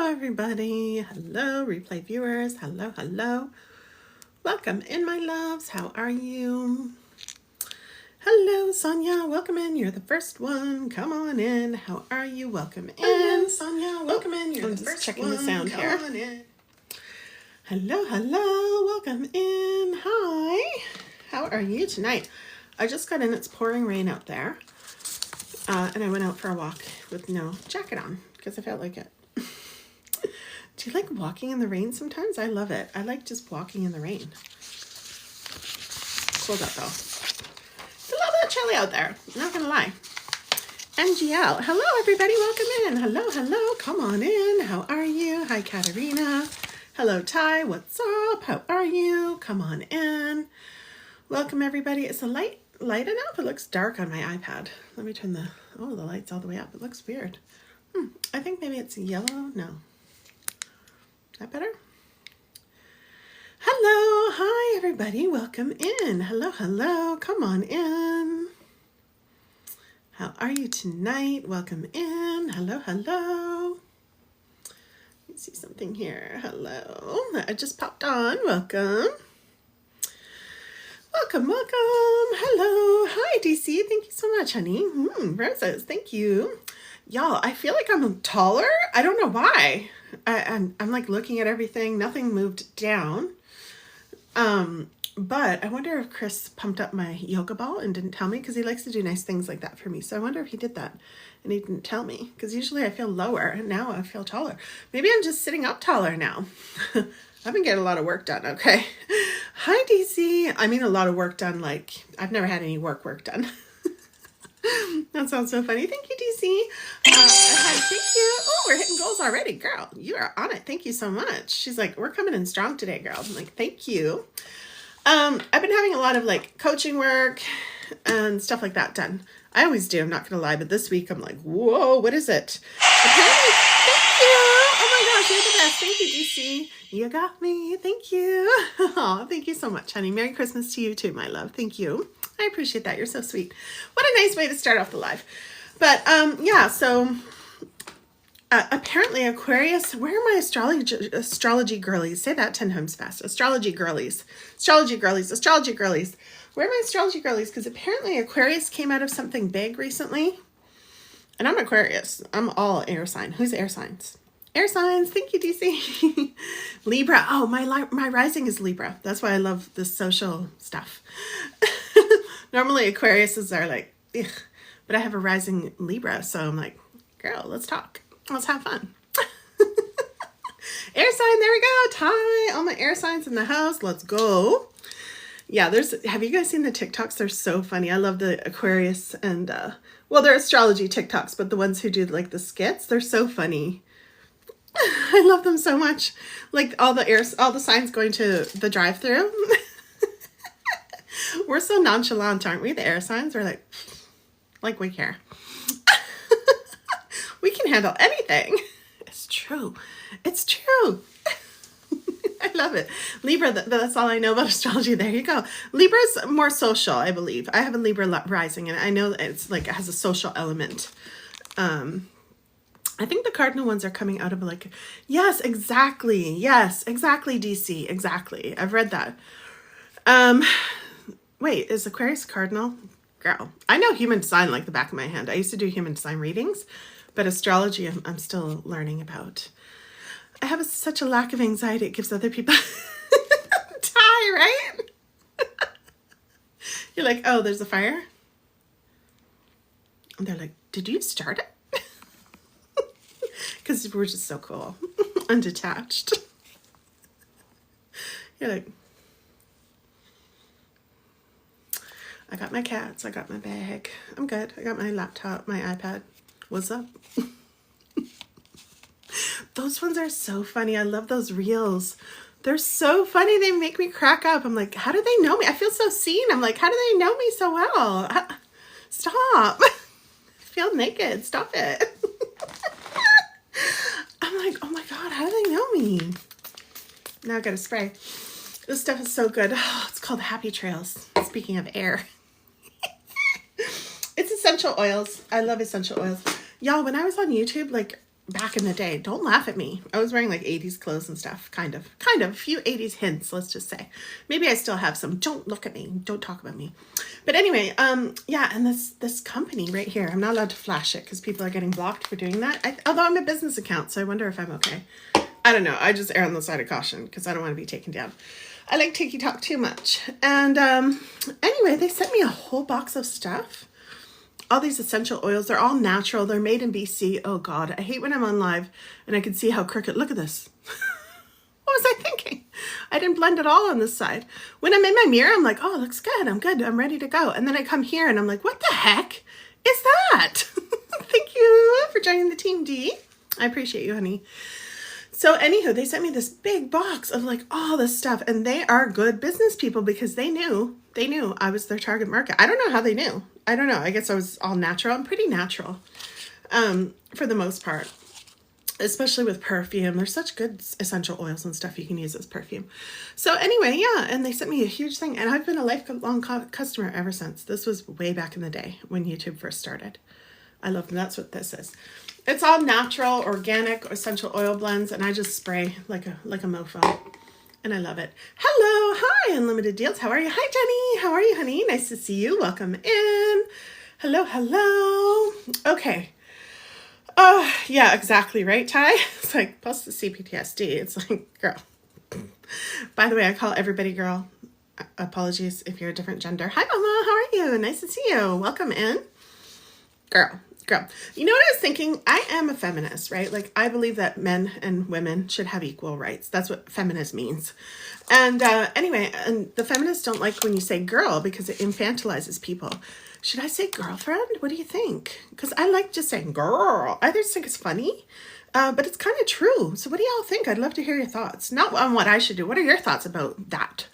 Hello everybody. Hello replay viewers. Hello, hello. Welcome in, my loves. How are you? Hello Sonia, welcome in. You're the first one. Come on in. How are you? Welcome in. Hello Sonia, welcome in. You're the first one. I'm just checking the sound here. Come on in. Hello, hello. Welcome in. Hi. How are you tonight? I just got in. It's pouring rain out there. And I went out for a walk with no jacket on because I felt like it. Do you like walking in the rain sometimes? I love it. I like just walking in the rain. Cold out though. It's a little bit chilly out there, not gonna lie. NGL, hello everybody, welcome in. Hello, hello, come on in. How are you? Hi Katerina. Hello Ty, what's up? How are you? Come on in. Welcome everybody. Is the light enough? It looks dark on my iPad. Let me turn the lights all the way up. It looks weird. I think maybe it's yellow. No. That better? Hello, hi everybody, welcome in. Hello, hello, come on in. How are you tonight? Welcome in. Hello, hello. Let me see something here. Hello, I just popped on. Welcome. Welcome, welcome. Hello, hi DC. Thank you so much, honey. Roses, thank you. Y'all, I feel like I'm taller. I don't know why. I'm like looking at everything. Nothing moved down. But I wonder if Chris pumped up my yoga ball and didn't tell me, because he likes to do nice things like that for me. So I wonder if he did that and he didn't tell me, because usually I feel lower and now I feel taller. Maybe I'm just sitting up taller now. I've been getting a lot of work done. Okay. Hi, DC. I mean, a lot of work done. Like I've never had any work done. That sounds so funny. Thank you, DC. Thank you. Oh, we're hitting goals already. Girl, you are on it. Thank you so much. She's like, we're coming in strong today, girl. I'm like, thank you. I've been having a lot of like coaching work and stuff like that done. I always do. I'm not going to lie. But this week I'm like, whoa, what is it? Apparently, thank you. Oh my gosh, you're the best. Thank you, DC. You got me. Thank you. Oh, thank you so much, honey. Merry Christmas to you too, my love. Thank you. I appreciate that. You're so sweet. What a nice way to start off the live. But yeah, so apparently Aquarius, where are my astrology girlies? Say that 10 times fast. Astrology girlies. Astrology girlies. Astrology girlies. Where are my astrology girlies? Because apparently Aquarius came out of something big recently. And I'm Aquarius. I'm all air sign. Who's air signs? Air signs. Thank you, DC. Libra. Oh, my rising is Libra. That's why I love this social stuff. Normally Aquariuses are like, ugh. But I have a rising Libra, so I'm like, girl, let's talk. Let's have fun. Air sign, there we go. Ty, all my air signs in the house. Let's go. Yeah, have you guys seen the TikToks? They're so funny. I love the Aquarius and, well, they're astrology TikToks, but the ones who do like the skits, they're so funny. I love them so much. Like all the signs going to the drive-thru. We're so nonchalant, aren't we? The air signs are like we care. We can handle anything. It's true. It's true. I love it. Libra, that's all I know about astrology. There you go. Libra's more social, I believe. I have a Libra rising, and I know it's like it has a social element. I think the cardinal ones are coming out of like, yes, exactly. Yes, exactly, DC. Exactly. I've read that. Wait, is Aquarius cardinal? Girl, I know human design like the back of my hand. I used to do human design readings, but astrology I'm still learning about. I have such a lack of anxiety. It gives other people Ty, right? You're like, oh, there's a fire? And they're like, did you start it? Because we're just so cool. Undetached. You're like, I got my cats. I got my bag. I'm good. I got my laptop, my iPad. What's up? Those ones are so funny. I love those reels. They're so funny. They make me crack up. I'm like, how do they know me? I feel so seen. I'm like, how do they know me so well? Stop. I feel naked. Stop it. I'm like, oh my God, how do they know me? Now I got to spray. This stuff is so good. Oh, it's called Happy Trails. Speaking of air. It's essential oils. I love essential oils. Y'all, when I was on YouTube, like back in the day. Don't laugh at me. I was wearing like 80s clothes and stuff, kind of, a few 80s hints, let's just say. Maybe I still have some. Don't look at me. Don't talk about me. But anyway, yeah, and this company right here, I'm not allowed to flash it because people are getting blocked for doing that. Although I'm a business account, so I wonder if I'm okay. I don't know. I just err on the side of caution because I don't want to be taken down. I like TikTok too much. And anyway, they sent me a whole box of stuff. All these essential oils, they're all natural. They're made in BC. Oh God, I hate when I'm on live and I can see how crooked. Look at this. What was I thinking? I didn't blend it all on this side. When I'm in my mirror, I'm like, oh, it looks good. I'm good. I'm ready to go. And then I come here and I'm like, what the heck is that? Thank you for joining the team, D. I appreciate you, honey. So anywho, they sent me this big box of like all this stuff, and they are good business people because they knew I was their target market. I don't know how they knew. I don't know. I guess I was all natural. I'm pretty natural for the most part, especially with perfume. There's such good essential oils and stuff you can use as perfume. So anyway, yeah, and they sent me a huge thing, and I've been a lifelong customer ever since. This was way back in the day when YouTube first started. I love them. That's what this is. It's all natural, organic, essential oil blends, and I just spray like a mofo, and I love it. Hello, hi, Unlimited Deals. How are you? Hi, Jenny. How are you, honey? Nice to see you. Welcome in. Hello, hello. Okay. Oh, yeah, exactly, right, Ty? It's like, plus the CPTSD. It's like, girl. By the way, I call everybody girl. Apologies if you're a different gender. Hi, Mama. How are you? Nice to see you. Welcome in. Girl. You know what I was thinking? I am a feminist, right? Like, I believe that men and women should have equal rights. That's what feminist means. And anyway, and the feminists don't like when you say girl because it infantilizes people. Should I say girlfriend? What do you think? Because I like just saying girl. I just think it's funny, but it's kind of true. So what do y'all think? I'd love to hear your thoughts. Not on what I should do. What are your thoughts about that?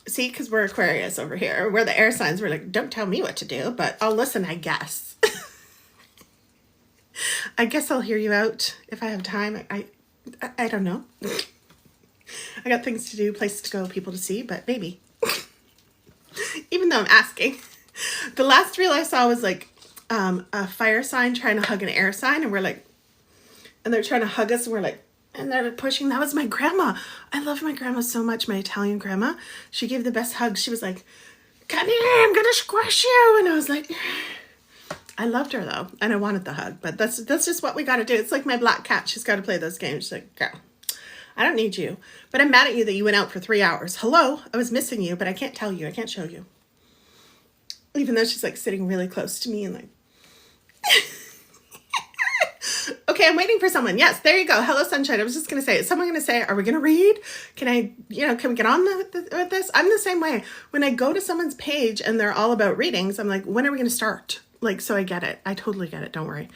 See, because we're Aquarius over here. We're the air signs. We're like, don't tell me what to do, but I'll listen, I guess. I guess I'll hear you out if I have time. I don't know. I got things to do, places to go, people to see, but maybe. Even though I'm asking. The last reel I saw was like a fire sign trying to hug an air sign, and we're like, and they're trying to hug us, and we're like, and they're pushing. That was my grandma. I love my grandma so much, my Italian grandma. She gave the best hug. She was like, come here, I'm gonna squish you. And I was like, I loved her though, and I wanted the hug, but that's just what we got to do. It's like my black cat. She's got to play those games. She's like, girl, I don't need you, but I'm mad at you that you went out for 3 hours. Hello, I was missing you, but I can't tell you. I can't show you. Even though she's like sitting really close to me and like, okay, I'm waiting for someone. Yes, there you go. Hello, Sunshine. I was just going to say, is someone going to say, are we going to read? Can we get on with this? I'm the same way. When I go to someone's page and they're all about readings, I'm like, when are we going to start? Like, so I get it. I totally get it. Don't worry.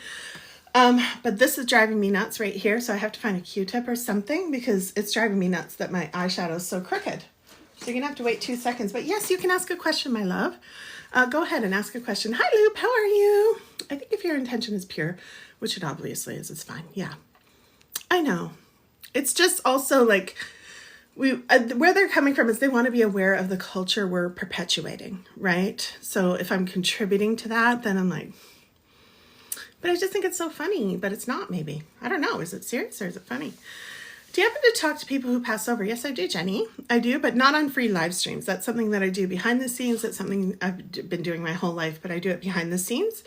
But this is driving me nuts right here. So I have to find a Q-tip or something because it's driving me nuts that my eyeshadow is so crooked. So you're going to have to wait 2 seconds. But yes, you can ask a question, my love. Go ahead and ask a question. Hi, Loop. How are you? I think if your intention is pure, which it obviously is, it's fine. Yeah, I know. It's just also like where they're coming from is they want to be aware of the culture we're perpetuating, right? So if I'm contributing to that, then I'm like, but I just think it's so funny, but it's not maybe. I don't know. Is it serious or is it funny? Do you happen to talk to people who pass over? Yes, I do, Jenny. I do, but not on free live streams. That's something that I do behind the scenes. That's something I've been doing my whole life, but I do it behind the scenes.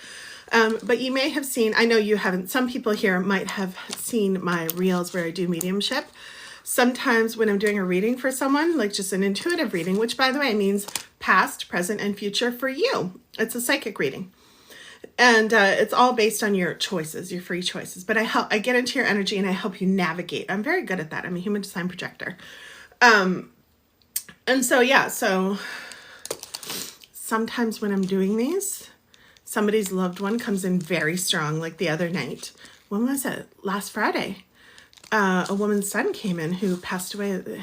But you may have seen, I know you haven't, some people here might have seen my reels where I do mediumship. Sometimes when I'm doing a reading for someone, like just an intuitive reading, which by the way means past, present, and future for you. It's a psychic reading. And it's all based on your choices, your free choices. But I get into your energy and I help you navigate. I'm very good at that. I'm a human design projector. And so, yeah, so sometimes when I'm doing these, somebody's loved one comes in very strong, like the other night. When was it? Last Friday. A woman's son came in who passed away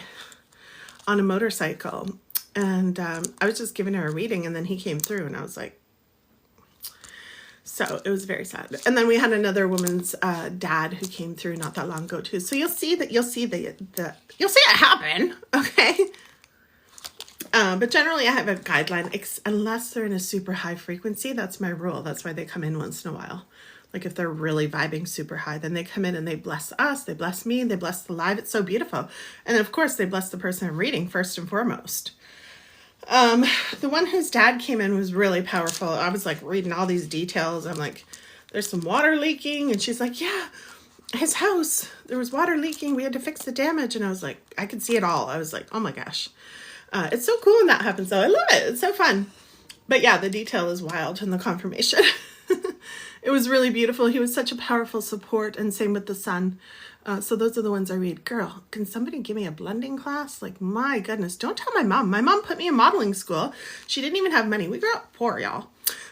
on a motorcycle. And I was just giving her a reading and then he came through and I was like, so it was very sad. And then we had another woman's dad who came through not that long ago too. So you'll see it happen. Okay. But generally I have a guideline unless they're in a super high frequency. That's my rule. That's why they come in once in a while. Like if they're really vibing super high, then they come in and they bless us, they bless me, they bless the live. It's so beautiful. And of course they bless the person I'm reading first and foremost. The one whose dad came in was really powerful. I was like reading all these details. I'm like, there's some water leaking. And she's like, yeah, his house, there was water leaking. We had to fix the damage. And I was like, I could see it all. I was like, oh my gosh. It's so cool when that happens though. I love it. It's so fun. But yeah, the detail is wild in the confirmation. It was really beautiful. He was such a powerful support, and same with the son. So those are the ones I read. Girl, can somebody give me a blending class? Like, my goodness, don't tell my mom. My mom put me in modeling school. She didn't even have money. We grew up poor, y'all.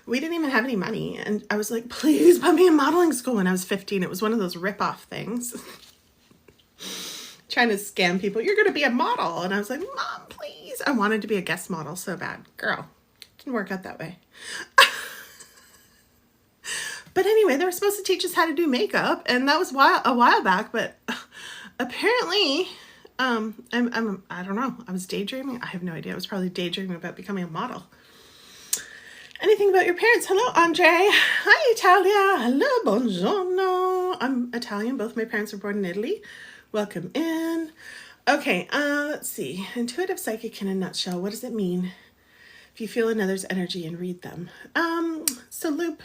We didn't even have any money. And I was like, please put me in modeling school when I was 15. It was one of those rip-off things. Trying to scam people. You're going to be a model. And I was like, Mom, please. I wanted to be a guest model so bad. Girl, didn't work out that way. But anyway, they were supposed to teach us how to do makeup, and that was a while back, but apparently, I don't know, I was daydreaming. I have no idea. I was probably daydreaming about becoming a model. Anything about your parents? Hello, Andre. Hi, Italia. Hello, buongiorno. I'm Italian. Both my parents were born in Italy. Welcome in. Okay, let's see. Intuitive psychic in a nutshell. What does it mean? If you feel another's energy and read them. So loop.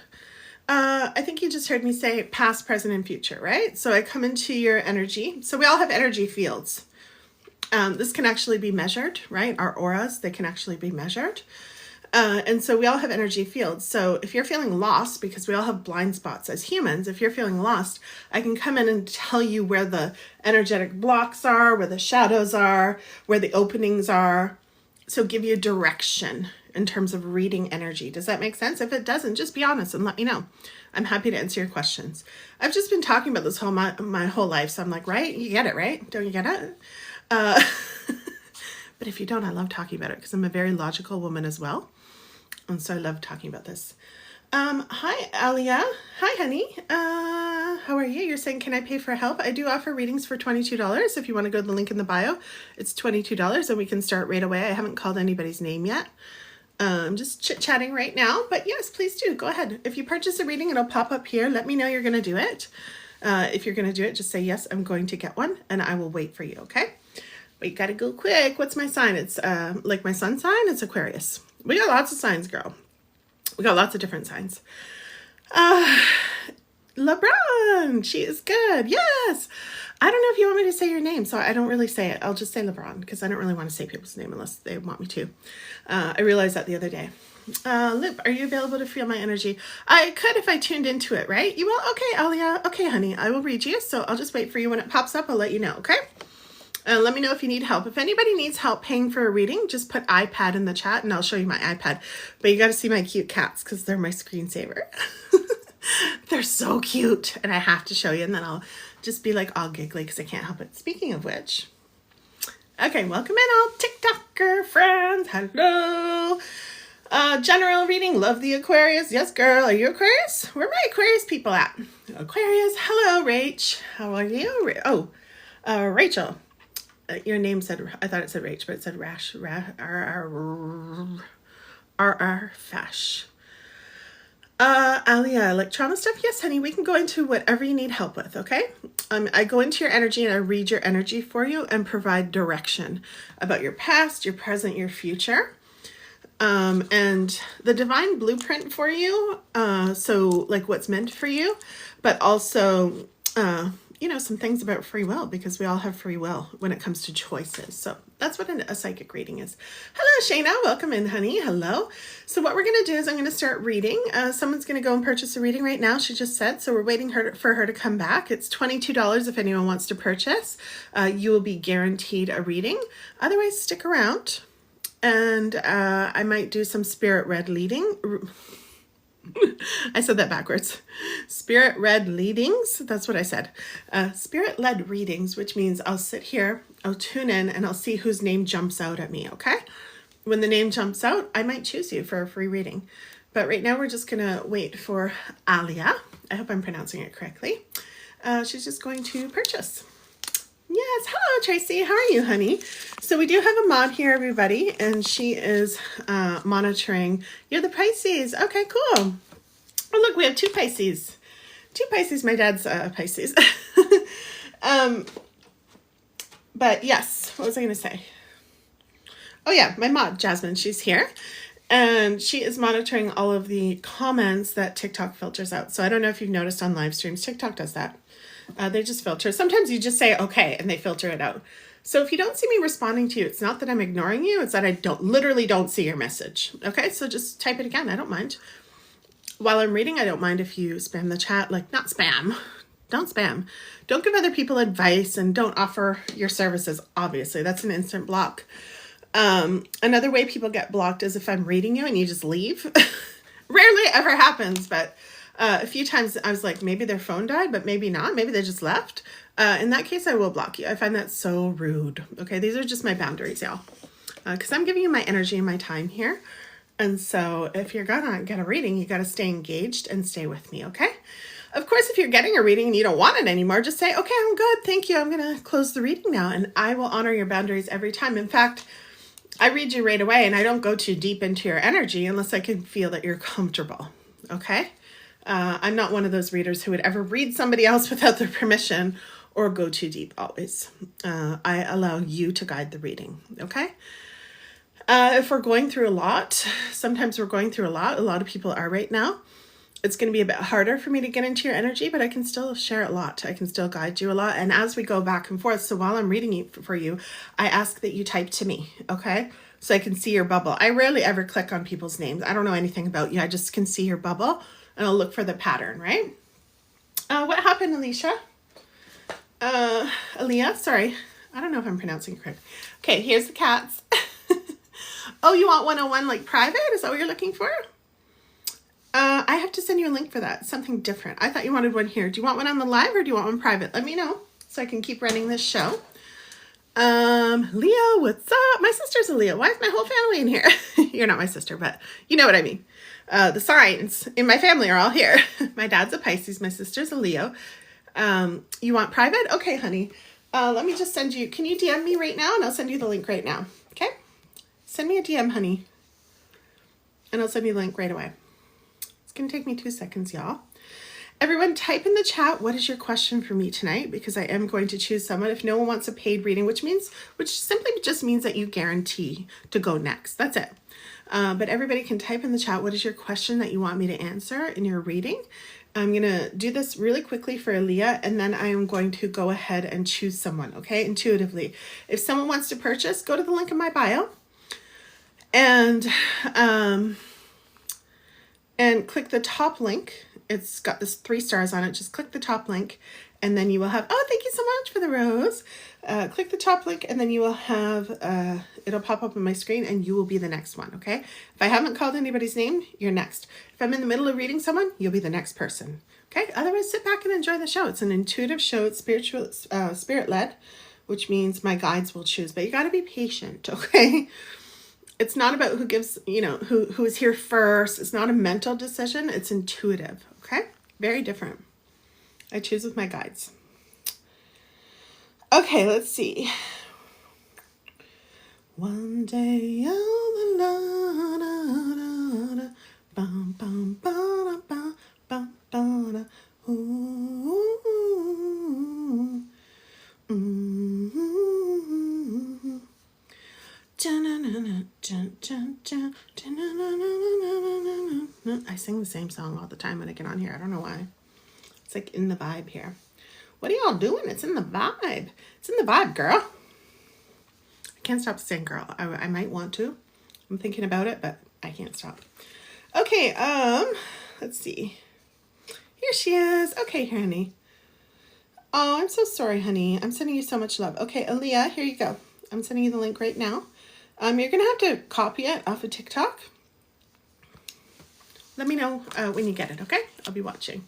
I think you just heard me say past, present, and future, right? So I come into your energy. So we all have energy fields. This can actually be measured, right? Our auras, they can actually be measured. And so we all have energy fields. So if you're feeling lost, because we all have blind spots as humans, if you're feeling lost, I can come in and tell you where the energetic blocks are, where the shadows are, where the openings are. So give you direction in terms of reading energy. Does that make sense? If it doesn't, just be honest and let me know. I'm happy to answer your questions. I've just been talking about this my whole life. So I'm like, right? You get it, right? Don't you get it? But if you don't, I love talking about it because I'm a very logical woman as well. And so I love talking about this. Hi, Alia. Hi, honey. How are you? You're saying, can I pay for help? I do offer readings for $22. If you want to go to the link in the bio, it's $22 and we can start right away. I haven't called anybody's name yet. I'm just chit-chatting right now, but yes, please do. Go ahead. If you purchase a reading, it'll pop up here. Let me know you're going to do it. If you're going to do it, just say, yes, I'm going to get one, and I will wait for you, okay? But you got to go quick. What's my sign? It's like my sun sign. It's Aquarius. We got lots of signs, girl. We got lots of different signs. LeBron, she is good. Yes. I don't know if you want me to say your name, so I don't really say it. I'll just say LeBron because I don't really want to say people's name unless they want me to. I realized that the other day. Lip, are you available to feel my energy? I could if I tuned into it, right? You will? Okay, Alia. Okay, honey, I will read you. So I'll just wait for you. When it pops up, I'll let you know, okay? Let me know if you need help. If anybody needs help paying for a reading, just put iPad in the chat and I'll show you my iPad. But you got to see my cute cats because they're my screensaver. They're so cute. And I have to show you and then I'll just be like all giggly because I can't help it. Speaking of which. Okay, welcome in all TikToker friends. Hello. General reading. Love the Aquarius. Yes, girl. Are you Aquarius? Where are my Aquarius people at? Aquarius. Hello, Rach. How are you? Oh, Rachel. Your name said, I thought it said Rach, but it said Rash, Fash. Alia, like trauma stuff? Yes, honey, we can go into whatever you need help with, okay? I go into your energy and I read your energy for you and provide direction about your past, your present, your future. And the divine blueprint for you, so like what's meant for you, but also, you know, some things about free will because we all have free will when it comes to choices. So that's what a psychic reading is. Hello, Shayna. Welcome in, honey. Hello. So what we're going to do is I'm going to start reading. Someone's going to go and purchase a reading right now, she just said. So we're waiting for her to come back. It's $22 if anyone wants to purchase. You will be guaranteed a reading. Otherwise, stick around. And I might do some spirit red leading. I said that backwards. Spirit red readings. That's what I said. Spirit led readings, which means I'll sit here, I'll tune in, and I'll see whose name jumps out at me, okay? When the name jumps out, I might choose you for a free reading. But right now we're just going to wait for Alia. I hope I'm pronouncing it correctly. She's just going to purchase. Yes. Hello, Tracy. How are you, honey? So we do have a mod here, everybody, and she is monitoring. You're the Pisces. Okay, cool. Oh, look, we have two Pisces. Two Pisces. My dad's Pisces. But yes, what was I going to say? Oh yeah, my mod, Jasmine, she's here. And she is monitoring all of the comments that TikTok filters out. So I don't know if you've noticed on live streams, TikTok does that. They just filter. Sometimes you just say, okay, and they filter it out. So if you don't see me responding to you, it's not that I'm ignoring you. It's that I literally don't see your message. Okay, so just type it again. I don't mind. While I'm reading, I don't mind if you spam the chat. Like, not spam. Don't spam. Don't give other people advice and don't offer your services, obviously. That's an instant block. Another way people get blocked is if I'm reading you and you just leave. Rarely ever happens, but a few times I was like, maybe their phone died, but maybe not. Maybe they just left. In that case, I will block you. I find that so rude. Okay, these are just my boundaries, y'all. Because I'm giving you my energy and my time here. And so if you're gonna get a reading, you gotta stay engaged and stay with me, okay? Of course, if you're getting a reading and you don't want it anymore, just say, okay, I'm good, thank you. I'm gonna close the reading now, and I will honor your boundaries every time. In fact, I read you right away, and I don't go too deep into your energy unless I can feel that you're comfortable, okay? I'm not one of those readers who would ever read somebody else without their permission or go too deep always. I allow you to guide the reading, okay? If we're going through a lot, sometimes we're going through a lot of people are right now. It's going to be a bit harder for me to get into your energy, but I can still share a lot. I can still guide you a lot. And as we go back and forth, so while I'm reading it for you, I ask that you type to me, okay? So I can see your bubble. I rarely ever click on people's names. I don't know anything about you. I just can see your bubble and I'll look for the pattern, right? What happened, Alicia? Aaliyah, sorry. I don't know if I'm pronouncing it correct. Okay, here's the cats. Oh, you want 101 like private? Is that what you're looking for? I have to send you a link for that. Something different. I thought you wanted one here. Do you want one on the live or do you want one private? Let me know so I can keep running this show. Leo, what's up? My sister's a Leo. Why is my whole family in here? You're not my sister, but you know what I mean. The signs in my family are all here. My dad's a Pisces. My sister's a Leo. You want private? Okay, honey. Let me just send you. Can you DM me right now? And I'll send you the link right now. Okay? Send me a DM, honey. And I'll send you the link right away. It's going to take me 2 seconds, y'all. Everyone type in the chat, what is your question for me tonight? Because I am going to choose someone. If no one wants a paid reading, which simply just means that you guarantee to go next. That's it. But everybody can type in the chat, what is your question that you want me to answer in your reading? I'm going to do this really quickly for Aaliyah, and then I am going to go ahead and choose someone, okay? Intuitively. If someone wants to purchase, go to the link in my bio and click the top link. It's got this 3 stars on it. Just click the top link and then you will have, oh, thank you so much for the rose. Click the top link and then you will have, it'll pop up on my screen and you will be the next one, okay? If I haven't called anybody's name, you're next. If I'm in the middle of reading someone, you'll be the next person, okay? Otherwise, sit back and enjoy the show. It's an intuitive show. It's spirit-led, which means my guides will choose, but you got to be patient, okay? It's not about who gives, who is here first. It's not a mental decision. It's intuitive, okay? Very different. I choose with my guides. Okay, let's see. One day, oh, la, da, da, da, bum, bum, ba, da, bum, ba, da, ooh, I sing the same song all the time when I get on here. I don't know why. It's like in the vibe here. What are y'all doing? It's in the vibe. It's in the vibe, girl. I can't stop saying girl. I might want to. I'm thinking about it, but I can't stop. Okay, let's see. Here she is. Okay, honey. Oh, I'm so sorry, honey. I'm sending you so much love. Okay, Aaliyah, here you go. I'm sending you the link right now. You're going to have to copy it off of TikTok. Let me know when you get it, okay? I'll be watching.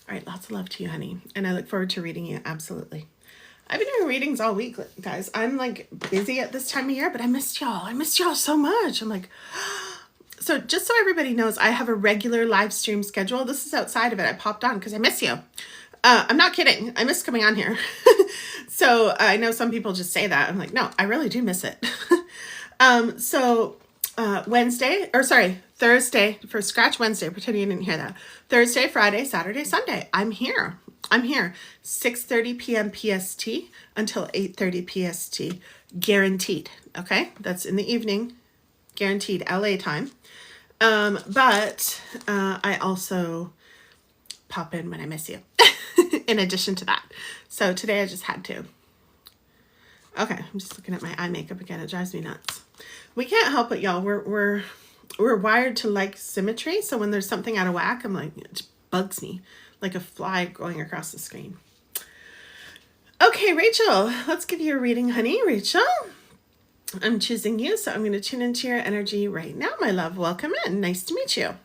All right, lots of love to you, honey. And I look forward to reading you, absolutely. I've been doing readings all week, guys. I'm like busy at this time of year, but I missed y'all. I missed y'all so much. I'm like, so just so everybody knows, I have a regular live stream schedule. This is outside of it. I popped on because I miss you. I'm not kidding. I miss coming on here. So I know some people just say that. I'm like, no, I really do miss it. Thursday, for Scratch Wednesday, pretend you didn't hear that. Thursday, Friday, Saturday, Sunday. I'm here. 6:30 p.m. PST until 8:30 PST. Guaranteed. Okay? That's in the evening. Guaranteed LA time. But I also pop in when I miss you. In addition to that. So today I just had to. Okay, I'm just looking at my eye makeup again. It drives me nuts. We can't help it, y'all. We're wired to like symmetry. So when there's something out of whack, I'm like, it bugs me like a fly going across the screen. Okay, Rachel, let's give you a reading, honey. Rachel, I'm choosing you, so I'm going to tune into your energy right now, my love. Welcome in. Nice to meet you.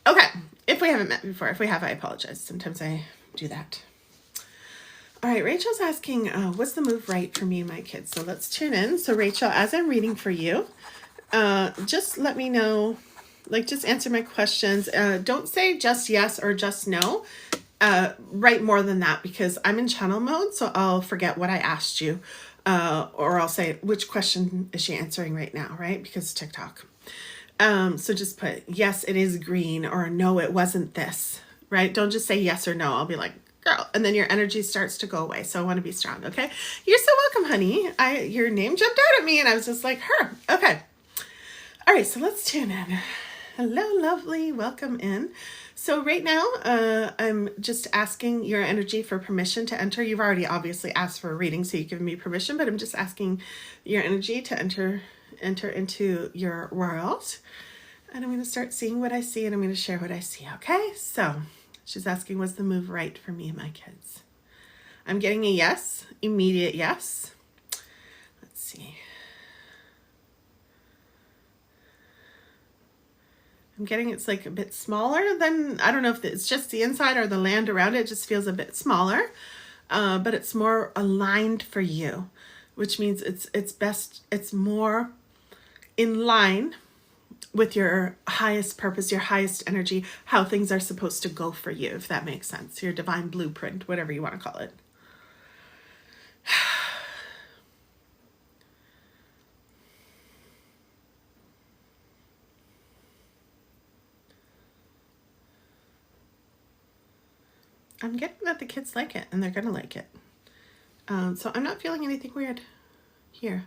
Okay, if we haven't met before, if we have, I apologize. Sometimes I do that. All right, Rachel's asking, what's the move right for me and my kids? So let's tune in. So Rachel, as I'm reading for you, just let me know, like just answer my questions. Don't say just yes or just no. Write more than that because I'm in channel mode, so I'll forget what I asked you. Or I'll say, which question is she answering right now, right? Because TikTok. So just put, yes, it is green, or no, it wasn't this, right? Don't just say yes or no. I'll be like, girl, and then your energy starts to go away. So I want to be strong, okay? You're so welcome, honey. Your name jumped out at me, and I was just like, her. Okay. All right, so let's tune in. Hello, lovely. Welcome in. So right now, I'm just asking your energy for permission to enter. You've already obviously asked for a reading, so you've given me permission, but I'm just asking your energy to enter into your world. And I'm going to start seeing what I see, and I'm going to share what I see, okay? So she's asking, was the move right for me and my kids? I'm getting a yes, immediate yes. Let's see. I'm getting it's like a bit smaller than, I don't know if it's just the inside or the land around it just feels a bit smaller, but it's more aligned for you, which means it's more in line with your highest purpose, your highest energy, how things are supposed to go for you, if that makes sense. Your divine blueprint, whatever you want to call it. I'm getting that the kids like it, and they're going to like it. So I'm not feeling anything weird here.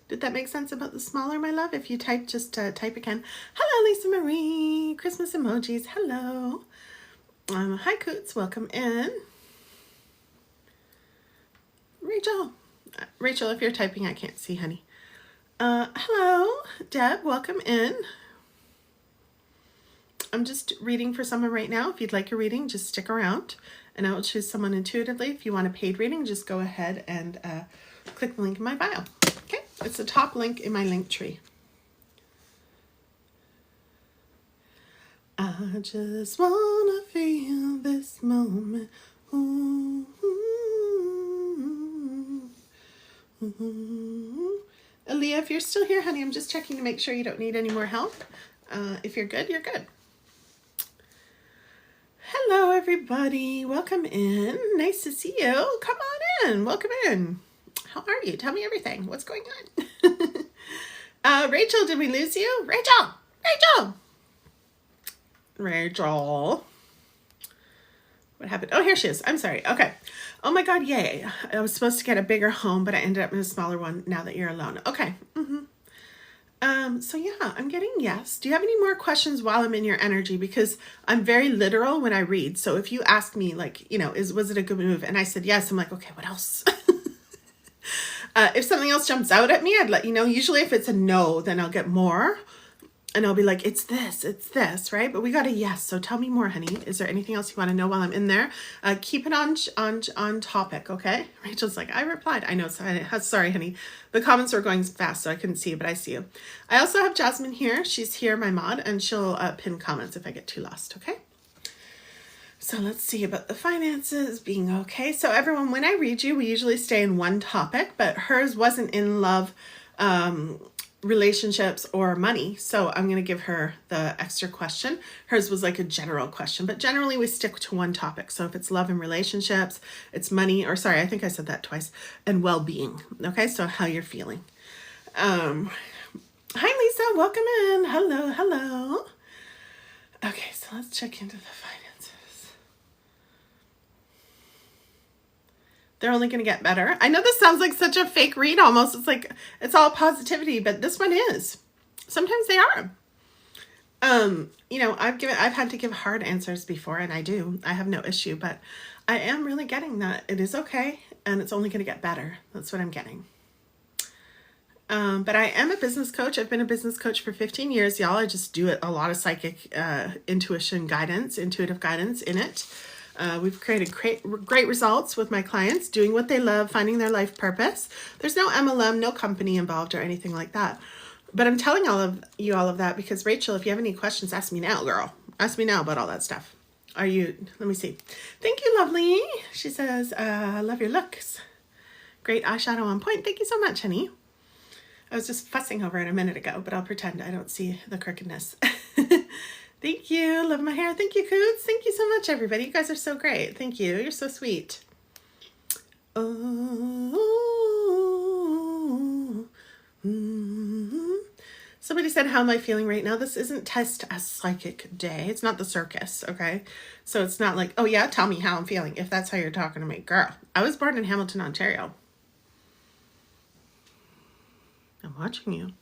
Did that make sense about the smaller, my love? If you type, just type again. Hello, Lisa Marie. Christmas emojis. Hello. Hi, Coots. Welcome in. Rachel, if you're typing, I can't see, honey. Hello, Deb. Welcome in. I'm just reading for someone right now. If you'd like a reading, just stick around and I will choose someone intuitively. If you want a paid reading, just go ahead and click the link in my bio. Okay, it's the top link in my link tree. I just wanna feel this moment. Ooh, ooh, ooh, ooh. Aaliyah, if you're still here, honey, I'm just checking to make sure you don't need any more help. If you're good, you're good. Hello, everybody. Welcome in. Nice to see you. Come on in. Welcome in. How are you? Tell me everything. What's going on? Rachel, did we lose you? Rachel. What happened? Oh, here she is. I'm sorry. Okay. Oh my God. Yay. I was supposed to get a bigger home, but I ended up in a smaller one now that you're alone. Okay. So yeah, I'm getting yes. Do you have any more questions while I'm in your energy? Because I'm very literal when I read. So if you ask me like, was it a good move? And I said yes, I'm like, okay, what else? If something else jumps out at me, I'd let you know. Usually if it's a no, then I'll get more. And I'll be like, it's this, right? But we got a yes. So tell me more, honey. Is there anything else you want to know while I'm in there? Keep it on topic, okay? Rachel's like, I replied. I know. Sorry, honey. The comments were going fast, so I couldn't see you, but I see you. I also have Jasmine here. She's here, my mod, and she'll pin comments if I get too lost, okay? So let's see about the finances being okay. So everyone, when I read you, we usually stay in one topic, but hers wasn't in love, relationships or money. So I'm going to give her the extra question. Hers was like a general question, but generally we stick to one topic. So if it's love and relationships, it's money, or sorry, I think I said that twice, and well-being. Okay. So how you're feeling. Hi, Lisa. Welcome in. Hello, hello. Okay, so let's check into the finances. They're only going to get better. I know this sounds like such a fake read almost. It's like it's all positivity, but this one is. Sometimes they are. You know, I've had to give hard answers before, and I do. I have no issue, but I am really getting that it is okay, and it's only going to get better. That's what I'm getting. But I am a business coach. I've been a business coach for 15 years, y'all. I just do a lot of psychic intuitive guidance in it. We've created great results with my clients, doing what they love, finding their life purpose. There's no MLM, no company involved or anything like that. But I'm telling all of that because, Rachel, if you have any questions, ask me now, girl. Ask me now about all that stuff. Let me see. Thank you, lovely. She says, I love your looks. Great eyeshadow on point. Thank you so much, honey. I was just fussing over it a minute ago, but I'll pretend I don't see the crookedness. Thank you. Love my hair. Thank you, Coots. Thank you so much, everybody. You guys are so great. Thank you. You're so sweet. Somebody said, how am I feeling right now? This isn't test a psychic day. It's not the circus, okay? So it's not like, oh yeah, tell me how I'm feeling, if that's how you're talking to me. Girl, I was born in Hamilton, Ontario. I'm watching you.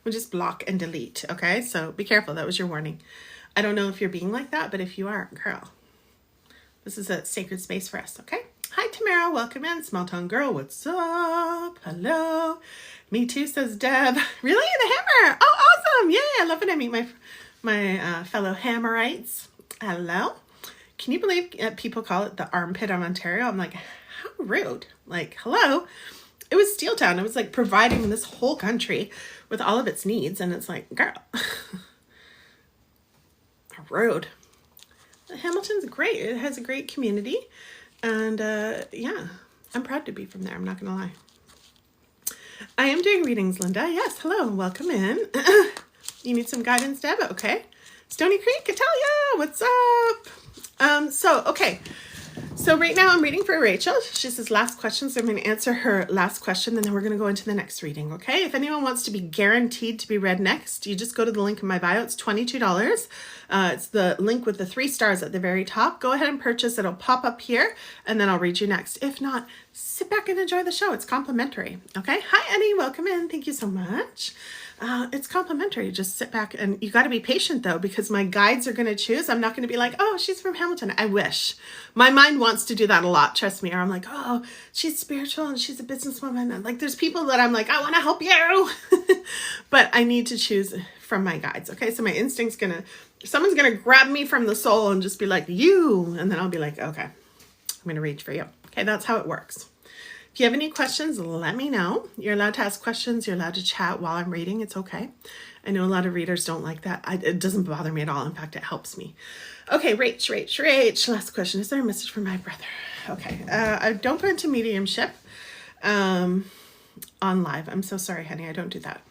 We'll just block and delete, okay? So be careful. That was your warning. I don't know if you're being like that, but if you are, girl, this is a sacred space for us, okay? Hi, Tamara. Welcome in. Small Town Girl. What's up? Hello. Me too, says Deb. Really? The hammer. Oh, awesome. Yay. I love when I meet my fellow hammerites. Hello. Can you believe people call it the armpit of Ontario? I'm like, how rude. Like, hello. It was Steel Town. It was like providing this whole country with all of its needs. And it's like, girl, rude. Hamilton's great. It has a great community. And yeah, I'm proud to be from there. I'm not going to lie. I am doing readings, Linda. Yes, hello. Welcome in. You need some guidance, Deb? Okay. Stony Creek, Italia. What's up? Okay. So right now I'm reading for Rachel. She says last question, so I'm going to answer her last question, and then we're going to go into the next reading, okay? If anyone wants to be guaranteed to be read next, you just go to the link in my bio. It's $22. It's the link with the 3 stars at the very top. Go ahead and purchase. It'll pop up here, and then I'll read you next. If not, sit back and enjoy the show. It's complimentary, okay? Hi, Annie. Welcome in. Thank you so much. It's complimentary. Just sit back, and you got to be patient though, because my guides are going to choose. I'm not going to be like, oh, she's from Hamilton. I wish. My mind wants to do that a lot. Trust me. Or I'm like, oh, she's spiritual and she's a businesswoman. And like, there's people that I'm like, I want to help you, but I need to choose from my guides. Okay. So my instinct's someone's going to grab me from the soul and just be like, you, and then I'll be like, okay, I'm going to reach for you. Okay. That's how it works. If you have any questions, let me know. You're allowed to ask questions. You're allowed to chat while I'm reading. It's okay. I know a lot of readers don't like that. It doesn't bother me at all. In fact, it helps me. Okay, Rach. Last question. Is there a message from my brother? Okay. I don't go into mediumship on live. I'm so sorry, honey. I don't do that.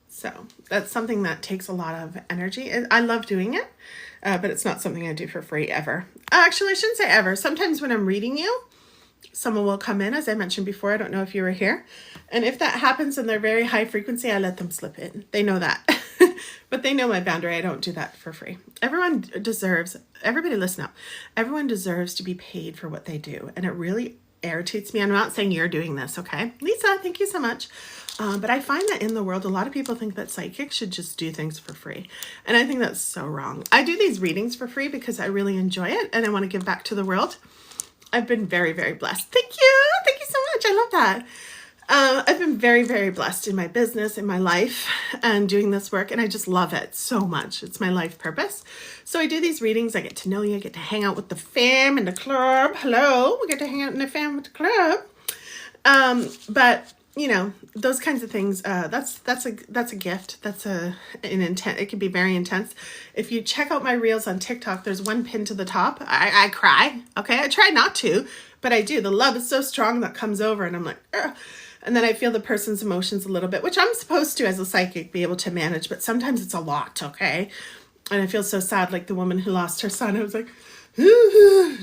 So that's something that takes a lot of energy. I love doing it, but it's not something I do for free ever. Actually, I shouldn't say ever. Sometimes when I'm reading you, someone will come in, as I mentioned before. I don't know if you were here. And if that happens and they're very high frequency, I let them slip in. They know that. But they know my boundary. I don't do that for free. Everybody listen up. Everyone deserves to be paid for what they do. And it really irritates me. I'm not saying you're doing this, okay? Lisa, thank you so much. But I find that in the world, a lot of people think that psychics should just do things for free. And I think that's so wrong. I do these readings for free because I really enjoy it and I want to give back to the world. I've been very, very blessed. Thank you. Thank you so much. I love that. I've been very, very blessed in my business, in my life, and doing this work. And I just love it so much. It's my life purpose. So I do these readings. I get to know you. I get to hang out with the fam in the club. Hello. We get to hang out in the fam with the club. But you know, those kinds of things, that's a gift. That's an intent. It can be very intense. If you check out my reels on TikTok, there's one pin to the top. I cry. Okay. I try not to, but I do. The love is so strong that comes over and I'm like, ugh. And then I feel the person's emotions a little bit, which I'm supposed to, as a psychic, be able to manage, but sometimes it's a lot. Okay. And I feel so sad. Like the woman who lost her son, I was like,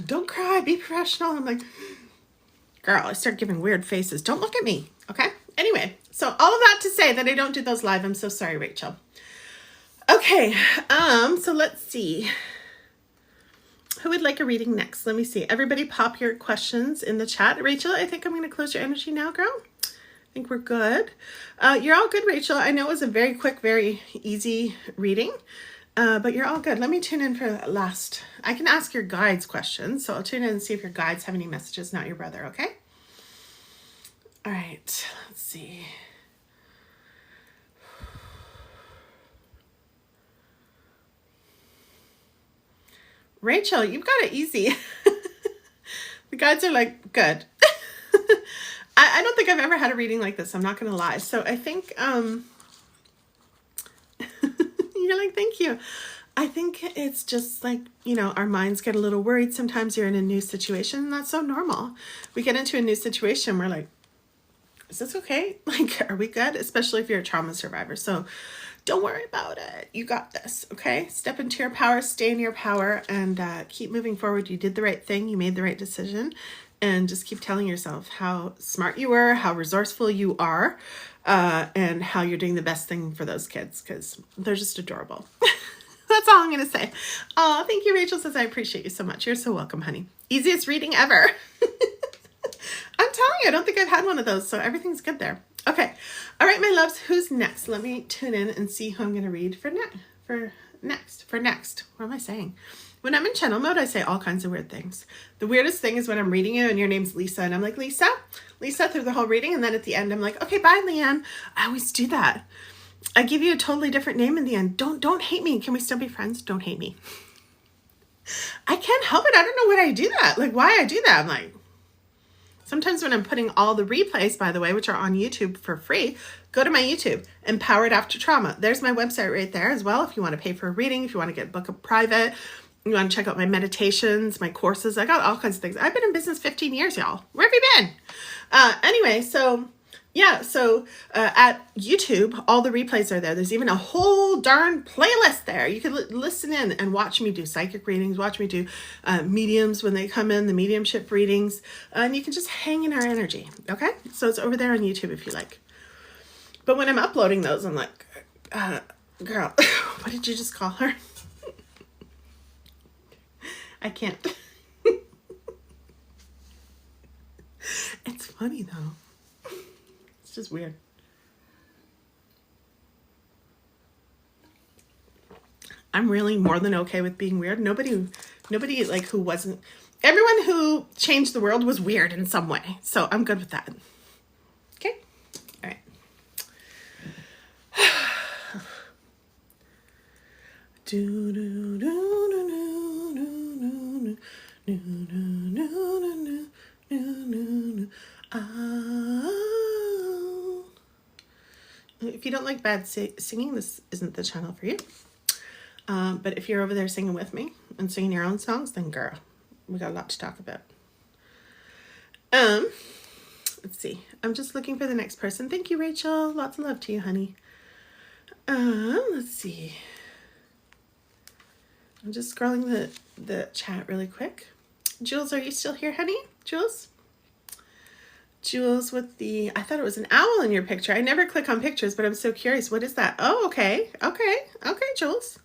don't cry, be professional. I'm like, girl, I start giving weird faces. Don't look at me. Okay. Anyway, So all of that to say that I don't do those live. I'm so sorry, Rachel. Okay, so let's see. Who would like a reading next? Let me see. Everybody pop your questions in the chat. Rachel, I think I'm going to close your energy now, girl. I think we're good. You're all good, Rachel. I know it was a very quick, very easy reading, but you're all good. Let me tune in for last. I can ask your guides questions, so I'll tune in and see if your guides have any messages, not your brother, okay? All right, let's see. Rachel, you've got it easy. The guides are like, good. I don't think I've ever had a reading like this. I'm not going to lie. So I think, you're like, thank you. I think it's just like, you know, our minds get a little worried. Sometimes you're in a new situation, and that's so normal. We get into a new situation. We're like, is this okay? Like, are we good? Especially if you're a trauma survivor. So don't worry about it. You got this, okay? Step into your power, stay in your power, and keep moving forward. You did the right thing. You made the right decision. And just keep telling yourself how smart you were, how resourceful you are, and how you're doing the best thing for those kids, because they're just adorable. That's all I'm going to say. Oh, thank you, Rachel says, I appreciate you so much. You're so welcome, honey. Easiest reading ever. I'm telling you, I don't think I've had one of those, so everything's good there. Okay. All right, my loves, who's next? Let me tune in and see who I'm going to read for next. What am I saying? When I'm in channel mode, I say all kinds of weird things. The weirdest thing is when I'm reading you and your name's Lisa, and I'm like, Lisa through the whole reading, and then at the end, I'm like, okay, bye, Leanne. I always do that. I give you a totally different name in the end. Don't hate me. Can we still be friends? Don't hate me. I can't help it. I don't know why I do that. Like, why I do that. I'm like, sometimes when I'm putting all the replays, by the way, which are on YouTube for free, go to my YouTube, Empowered After Trauma. There's my website right there as well. If you want to pay for a reading, if you want to get book a private, you want to check out my meditations, my courses. I got all kinds of things. I've been in business 15 years, y'all. Where have you been? Anyway, so yeah, so at YouTube, all the replays are there. There's even a whole darn playlist there. You can listen in and watch me do psychic readings, watch me do mediums when they come in, the mediumship readings, and you can just hang in our energy, okay? So it's over there on YouTube if you like. But when I'm uploading those, I'm like, girl, what did you just call her? I can't. It's funny though. It's just weird. I'm really more than okay with being weird. Nobody like who wasn't, everyone who changed the world was weird in some way. So I'm good with that. Okay. All right. Do do do do do. If you don't like bad singing, this isn't the channel for you. But if you're over there singing with me and singing your own songs, then girl, we got a lot to talk about. Let's see. I'm just looking for the next person. Thank you, Rachel. Lots of love to you, honey. Let's see. I'm just scrolling the chat really quick. Jules, are you still here, honey? Jules? Jules with the, I thought it was an owl in your picture. I never click on pictures, but I'm so curious. What is that? Oh, okay. Okay, Jules.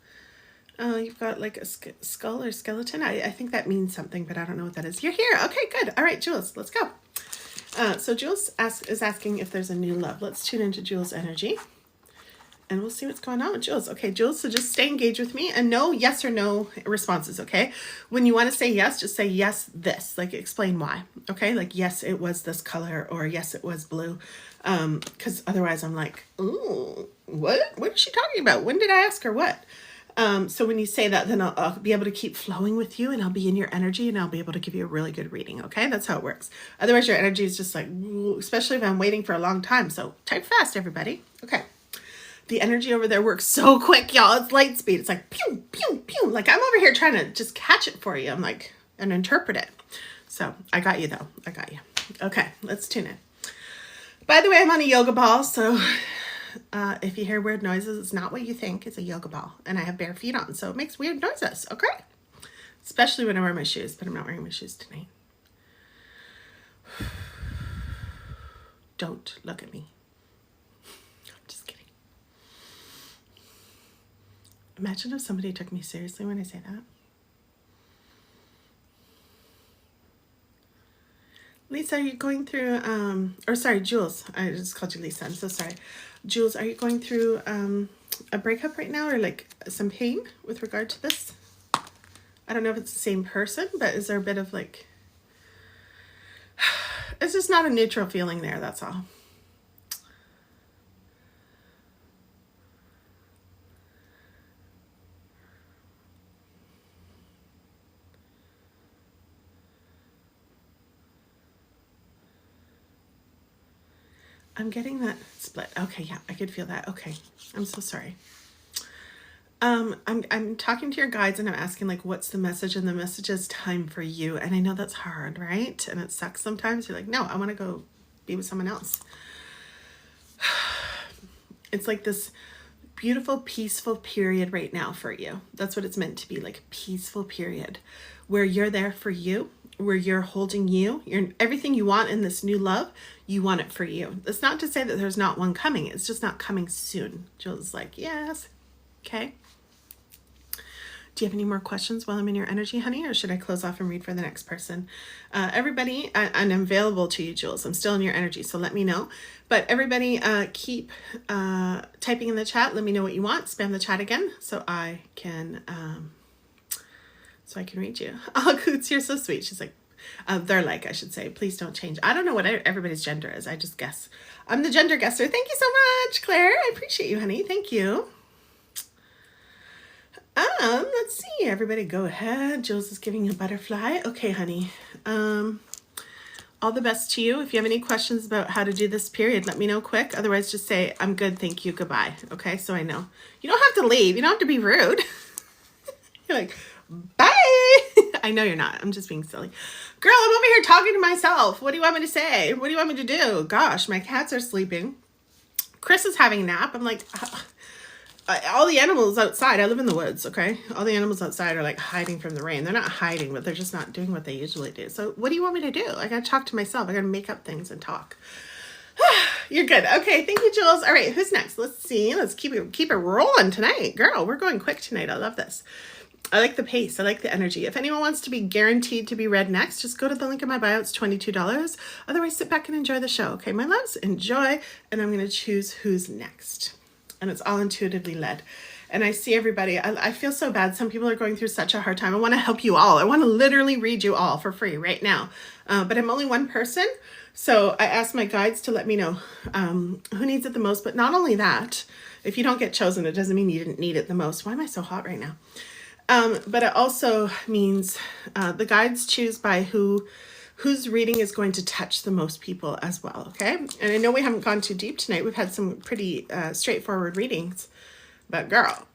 You've got like a skull or skeleton. I think that means something, but I don't know what that is. You're here. Okay, good. All right, Jules, let's go. So Jules is asking if there's a new love. Let's tune into Jules' energy. And we'll see what's going on with Jules. Okay, Jules, so just stay engaged with me and no yes or no responses, okay? When you want to say yes, just say yes, this. Like, explain why, okay? Like, yes, it was this color, or yes, it was blue. Because otherwise I'm like, ooh, what is she talking about? When did I ask her what? So when you say that, then I'll be able to keep flowing with you, and I'll be in your energy, and I'll be able to give you a really good reading, okay? That's how it works. Otherwise, your energy is just like, especially if I'm waiting for a long time. So type fast, everybody. Okay. The energy over there works so quick, y'all. It's light speed. It's like pew, pew, pew. Like I'm over here trying to just catch it for you. I'm like, and interpret it. So I got you though. I got you. Okay, let's tune in. By the way, I'm on a yoga ball. So if you hear weird noises, it's not what you think. It's a yoga ball. And I have bare feet on. So it makes weird noises. Okay. Especially when I wear my shoes. But I'm not wearing my shoes tonight. Don't look at me. Imagine if somebody took me seriously when I say that. Lisa, are you going through, or sorry, Jules. I just called you Lisa. I'm so sorry. Jules, are you going through a breakup right now, or like some pain with regard to this? I don't know if it's the same person, but is there a bit of like, it's just not a neutral feeling there, that's all. I'm getting that split. Okay, yeah, I could feel that. Okay, I'm so sorry. I'm talking to your guides and I'm asking like, what's the message? And the message is time for you. And I know that's hard, right? And it sucks sometimes. You're like, no, I want to go be with someone else. It's like this beautiful, peaceful period right now for you. That's what it's meant to be, like a peaceful period where you're there for you, where you're holding you, you're everything you want in this new love, you want it for you. It's not to say that there's not one coming. It's just not coming soon. Jill's like, yes. Okay. Do you have any more questions while I'm in your energy, honey? Or should I close off and read for the next person? Everybody, I'm available to you, Jules. I'm still in your energy, so let me know. But everybody, keep typing in the chat. Let me know what you want. Spam the chat again so I can read you. Oh, Coots, you're so sweet. She's like, they're like, I should say, please don't change. I don't know what everybody's gender is. I just guess. I'm the gender guesser. Thank you so much, Claire. I appreciate you, honey. Thank you. Let's see. Everybody go ahead. Jules is giving you a butterfly. Okay, honey. All the best to you. If you have any questions about how to do this period, let me know quick. Otherwise, just say, I'm good, thank you, goodbye. Okay, so I know. You don't have to leave. You don't have to be rude. You're like, bye. I know you're not. I'm just being silly. Girl, I'm over here talking to myself. What do you want me to say? What do you want me to do? Gosh, my cats are sleeping. Chris is having a nap. I'm like, all the animals outside, I live in the woods, okay? All the animals outside are like hiding from the rain. They're not hiding, but they're just not doing what they usually do. So what do you want me to do? I gotta talk to myself. I gotta make up things and talk. You're good. Okay, thank you, Jules. All right, who's next? Let's see. Let's keep it rolling tonight. Girl, we're going quick tonight. I love this. I like the pace. I like the energy. If anyone wants to be guaranteed to be read next, just go to the link in my bio. It's $22. Otherwise, sit back and enjoy the show. Okay, my loves, enjoy. And I'm going to choose who's next. And it's all intuitively led. And I see everybody. I feel so bad. Some people are going through such a hard time. I want to help you all. I want to literally read you all for free right now. But I'm only one person. So I asked my guides to let me know who needs it the most. But not only that, if you don't get chosen, it doesn't mean you didn't need it the most. Why am I so hot right now? But it also means the guides choose by whose reading is going to touch the most people as well, okay? And I know we haven't gone too deep tonight. We've had some pretty straightforward readings. But girl,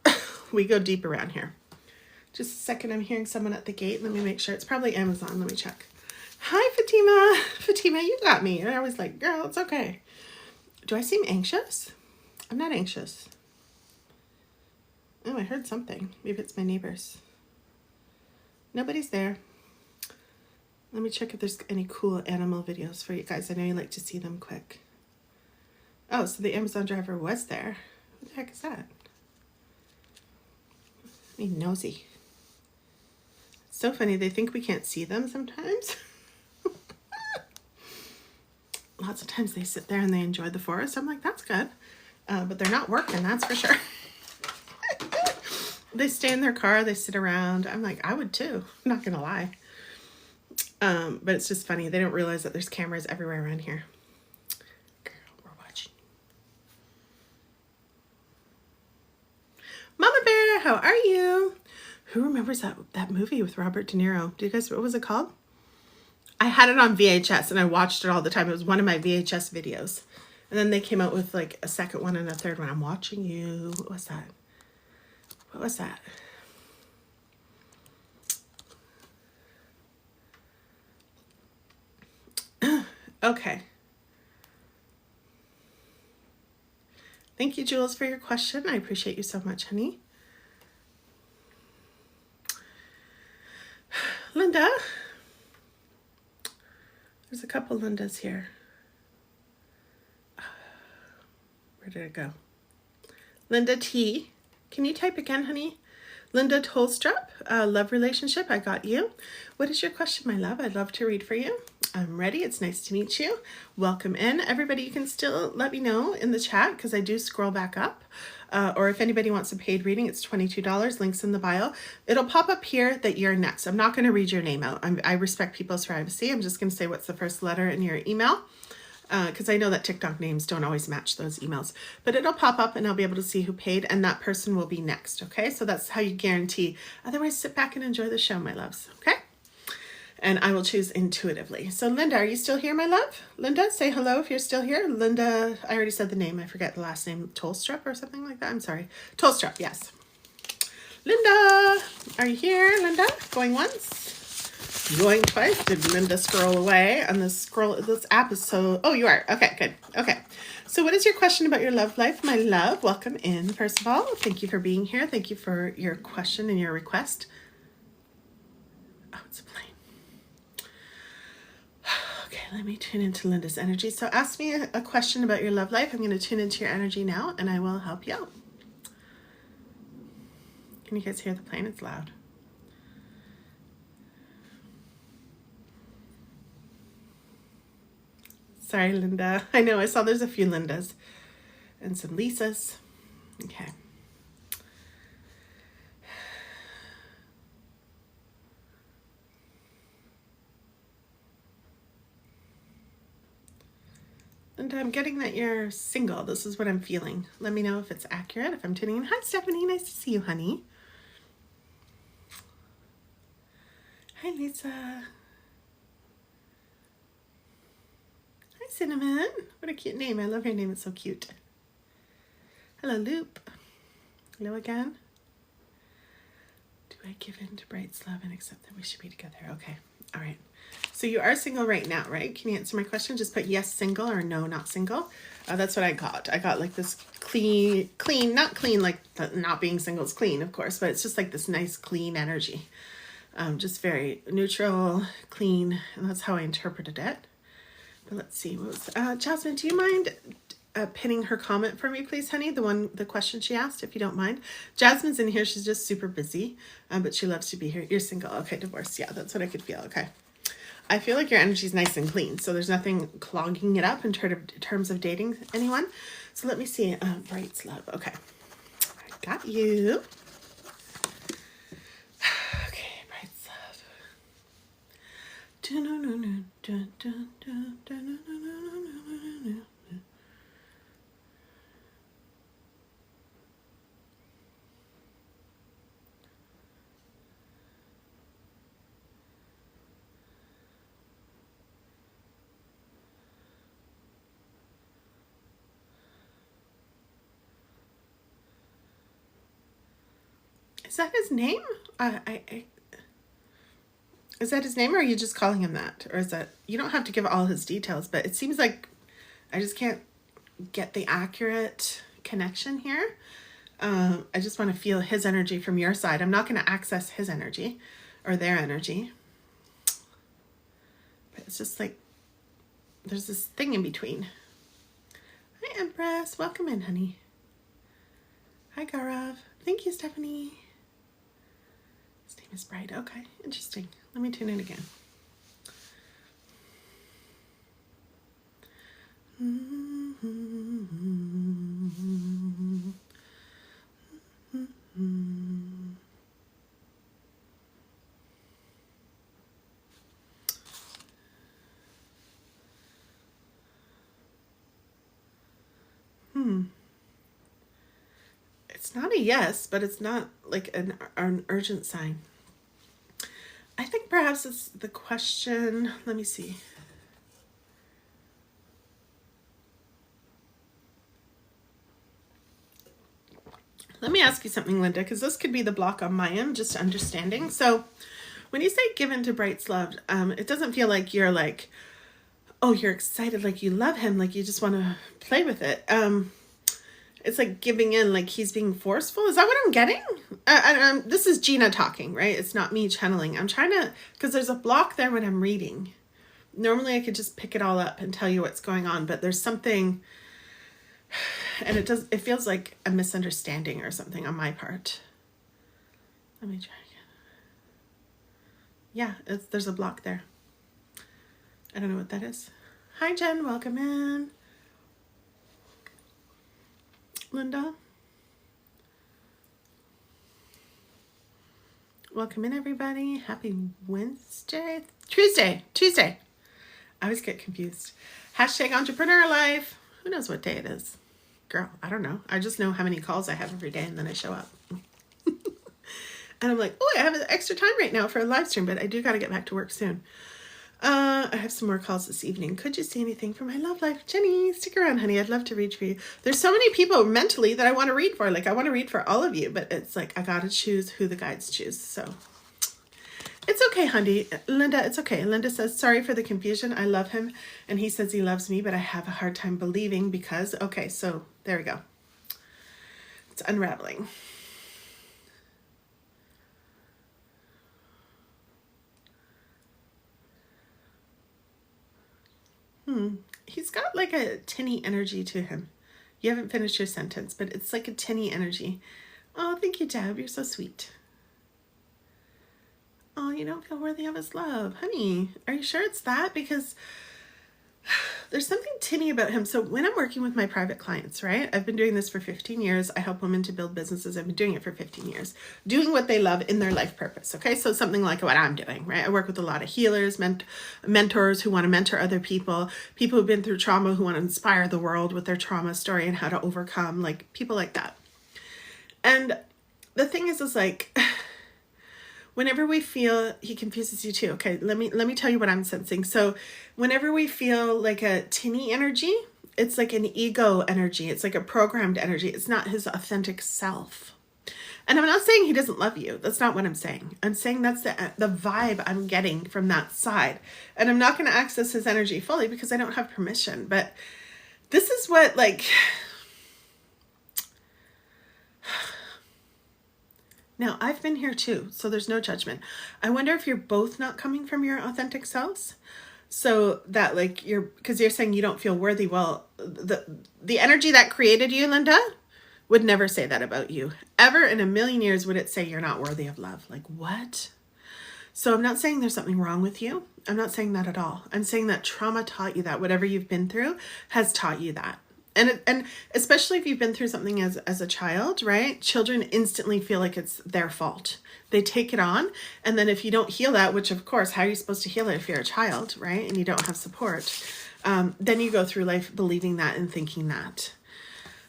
we go deep around here. Just a second, I'm hearing someone at the gate. Let me make sure. It's probably Amazon. Let me check. Hi, Fatima. Fatima, you got me. And I was like, girl, it's okay. Do I seem anxious? I'm not anxious. Oh, I heard something. Maybe it's my neighbors. Nobody's there. Let me check if there's any cool animal videos for you guys. I know you like to see them quick. Oh, so the Amazon driver was there. Who the heck is that? I mean, nosy. It's so funny. They think we can't see them sometimes. Lots of times they sit there and they enjoy the forest. I'm like, that's good. But they're not working, that's for sure. They stay in their car, they sit around. I'm like, I would too. I'm not gonna lie. But it's just funny. They don't realize that there's cameras everywhere around here. Girl, we're watching. Mama Bear, how are you? Who remembers that movie with Robert De Niro? Do you guys, what was it called? I had it on VHS and I watched it all the time. It was one of my VHS videos. And then they came out with like a second one and a third one. I'm watching you. What was that? What was that? Okay. Thank you, Jules, for your question. I appreciate you so much, honey. Linda. There's a couple Lindas here. Where did it go? Linda T. Can you type again, honey? Linda Tolstrup, love relationship, I got you. What is your question, my love? I'd love to read for you. I'm ready. It's nice to meet you. Welcome in. Everybody, you can still let me know in the chat because I do scroll back up. Or if anybody wants a paid reading, it's $22. Links in the bio. It'll pop up here that you're next. I'm not going to read your name out. I respect people's privacy. I'm just going to say what's the first letter in your email. Because I know that TikTok names don't always match those emails, but it'll pop up and I'll be able to see who paid, and that person will be next. Okay, so that's how you guarantee. Otherwise, sit back and enjoy the show, my loves. Okay, and I will choose intuitively. So Linda, are you still here, my love? Linda, say hello if you're still here. Linda, I already said the name. I forget the last name. Tolstrup or something like that. I'm sorry. Tolstrup, yes. Linda, are you here, Linda? Going once? Going twice. Did Linda scroll away on this app is so, oh, you are. Okay, good. Okay. So what is your question about your love life, my love? Welcome in, first of all. Thank you for being here. Thank you for your question and your request. Oh, it's a plane. Okay, let me tune into Linda's energy. So ask me a question about your love life. I'm going to tune into your energy now and I will help you out. Can you guys hear the plane? It's loud. Sorry, Linda. I know, I saw there's a few Lindas and some Lisas. Okay. Linda, I'm getting that you're single. This is what I'm feeling. Let me know if it's accurate, if I'm tuning in. Hi, Stephanie. Nice to see you, honey. Hi, Lisa. Cinnamon. What a cute name. I love your name. It's so cute. Hello, Loop. Hello again. Do I give in to Bright's love and accept that we should be together? Okay. All right. So you are single right now, right? Can you answer my question? Just put yes, single, or no, not single. That's what I got. I got like this clean, not clean, like not being single is clean, of course, but it's just like this nice, clean energy. Just very neutral, clean. And that's how I interpreted it. But let's see, what was Jasmine, do you mind pinning her comment for me, please, honey? The question she asked, if you don't mind. Jasmine's in here. She's just super busy, but she loves to be here. You're single. Okay, divorced. Yeah, that's what I could feel. Okay. I feel like your energy is nice and clean, so there's nothing clogging it up in terms of dating anyone. So let me see. Bright's love. Okay. I got you. Is that his name? Is that his name, or are you just calling him that? Or is that, you don't have to give all his details, but it seems like I just can't get the accurate connection here. I just want to feel his energy from your side. I'm not going to access his energy or their energy. But it's just like, there's this thing in between. Hi, Empress. Welcome in, honey. Hi, Gaurav. Thank you, Stephanie. His name is Bright. Okay, interesting. Let me tune in again. It's not a yes, but it's not like an urgent sign. I think perhaps it's the question. Let me see. Let me ask you something, Linda, because this could be the block on my end, just understanding. So when you say given to Bright's love, it doesn't feel like you're like, oh, you're excited, like you love him, like you just want to play with it. It's like giving in, like he's being forceful. Is that what I'm getting? This is Gina talking, right? It's not me channeling. I'm trying to, because there's a block there when I'm reading. Normally I could just pick it all up and tell you what's going on, but there's something, And it feels like a misunderstanding or something on my part. Let me try again. Yeah, there's a block there. I don't know what that is. Hi, Jen. Welcome in. Linda. Welcome in, everybody. Happy Wednesday. Tuesday. I always get confused. Hashtag entrepreneur life. Who knows what day it is? Girl, I don't know. I just know how many calls I have every day, and then I show up. And I'm like, oh, I have extra time right now for a live stream, but I do got to get back to work soon. I have some more calls this evening. Could you see anything for my love life? Jenny, stick around, honey. I'd love to read for you. There's so many people mentally that I want to read for. Like, I want to read for all of you, but it's like I got to choose who the guides choose. So it's okay, honey. Linda, it's okay. Linda says, sorry for the confusion. I love him, and he says he loves me, but I have a hard time believing because... Okay, so there we go. It's unraveling. He's got like a tinny energy to him. You haven't finished your sentence, but it's like a tinny energy. Oh, thank you, Deb. You're so sweet. Oh, you don't feel worthy of his love. Honey, are you sure it's that? Because there's something tinny about him. So when I'm working with my private clients, right? I've been doing this for 15 years. I help women to build businesses. I've been doing it for 15 years. Doing what they love in their life purpose. Okay, so something like what I'm doing, right? I work with a lot of healers, mentors who want to mentor other people, people who've been through trauma who want to inspire the world with their trauma story and how to overcome, like people like that. And the thing is like... Whenever we feel, he confuses you too. Okay, let me tell you what I'm sensing. So whenever we feel like a tinny energy, it's like an ego energy. It's like a programmed energy. It's not his authentic self. And I'm not saying he doesn't love you. That's not what I'm saying. I'm saying that's the vibe I'm getting from that side. And I'm not going to access his energy fully because I don't have permission. But this is what like... Now, I've been here too, so there's no judgment. I wonder if you're both not coming from your authentic selves. So that like because you're saying you don't feel worthy. Well, the energy that created you, Linda, would never say that about you. Ever in a million years would it say you're not worthy of love. Like what? So I'm not saying there's something wrong with you. I'm not saying that at all. I'm saying that trauma taught you that. Whatever you've been through has taught you that. And especially if you've been through something as a child, right? Children instantly feel like it's their fault. They take it on. And then if you don't heal that, which of course, how are you supposed to heal it if you're a child, right? And you don't have support. Then you go through life believing that and thinking that.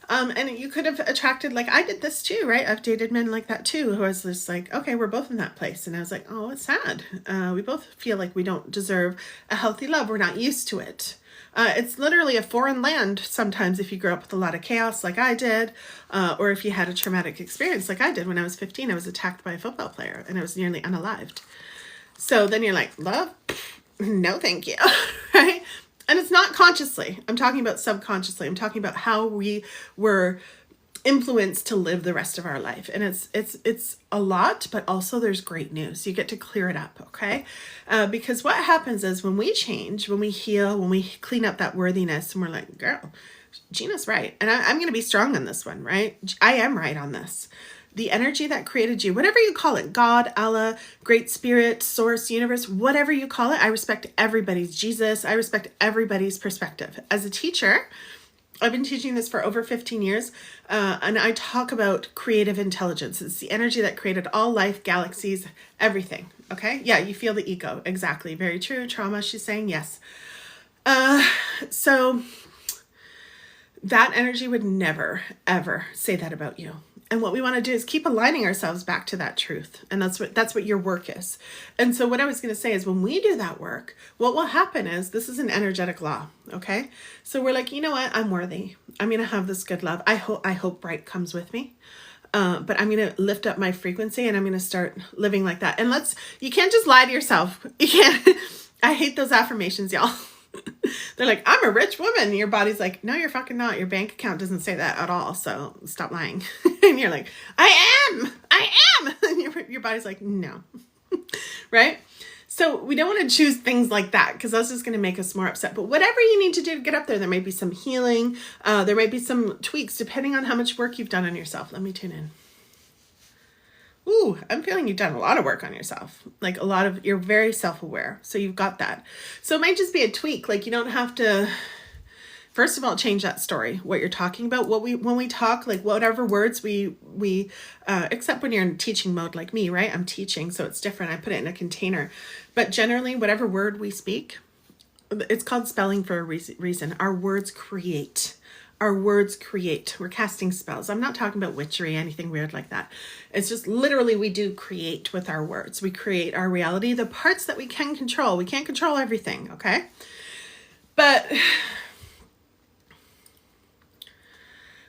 And you could have attracted, like I did this too, right? I've dated men like that too, who was just like, okay, we're both in that place. And I was like, oh, it's sad. We both feel like we don't deserve a healthy love. We're not used to it. It's literally a foreign land sometimes if you grow up with a lot of chaos like I did, or if you had a traumatic experience like I did when I was 15. I was attacked by a football player and I was nearly unalived. So then you're like, love? No, thank you, right? And it's not consciously. I'm talking about subconsciously. I'm talking about how we were influenced to live the rest of our life. And it's a lot, but also there's great news. You get to clear it up, okay? Because what happens is when we change, when we heal, when we clean up that worthiness, and we're like, girl, Gina's right. And I'm going to be strong on this one, right? I am right on this. The energy that created you, whatever you call it, God, Allah, Great Spirit, Source, Universe, whatever you call it, I respect everybody's Jesus. I respect everybody's perspective. As a teacher, I've been teaching this for over 15 years, and I talk about creative intelligence. It's the energy that created all life, galaxies, everything, okay? Yeah, you feel the ego. Exactly. Very true. Trauma, she's saying yes. So that energy would never, ever say that about you. And what we want to do is keep aligning ourselves back to that truth. And that's what your work is. And so what I was going to say is when we do that work, what will happen is this is an energetic law. Okay. So we're like, you know what? I'm worthy. I'm going to have this good love. I hope Bright comes with me. But I'm going to lift up my frequency and I'm going to start living like that. And you can't just lie to yourself. You can't. I hate those affirmations, y'all. They're like, I'm a rich woman. Your body's like, no, you're fucking not. Your bank account doesn't say that at all. So stop lying. And you're like, I am. And your body's like, no. Right? So we don't want to choose things like that because that's just going to make us more upset. But whatever you need to do to get up there, there might be some healing. There might be some tweaks depending on how much work you've done on yourself. Let me tune in. Ooh, I'm feeling you've done a lot of work on yourself. Like you're very self-aware. So you've got that. So it might just be a tweak. Like you don't have to, first of all, change that story, what you're talking about. When we talk, like whatever words we except when you're in teaching mode like me, right? I'm teaching, so it's different. I put it in a container. But generally, whatever word we speak, it's called spelling for a reason. Our words create. Our words create. We're casting spells. I'm not talking about witchery, anything weird like that. It's just literally we do create with our words. We create our reality, the parts that we can control. We can't control everything, okay? But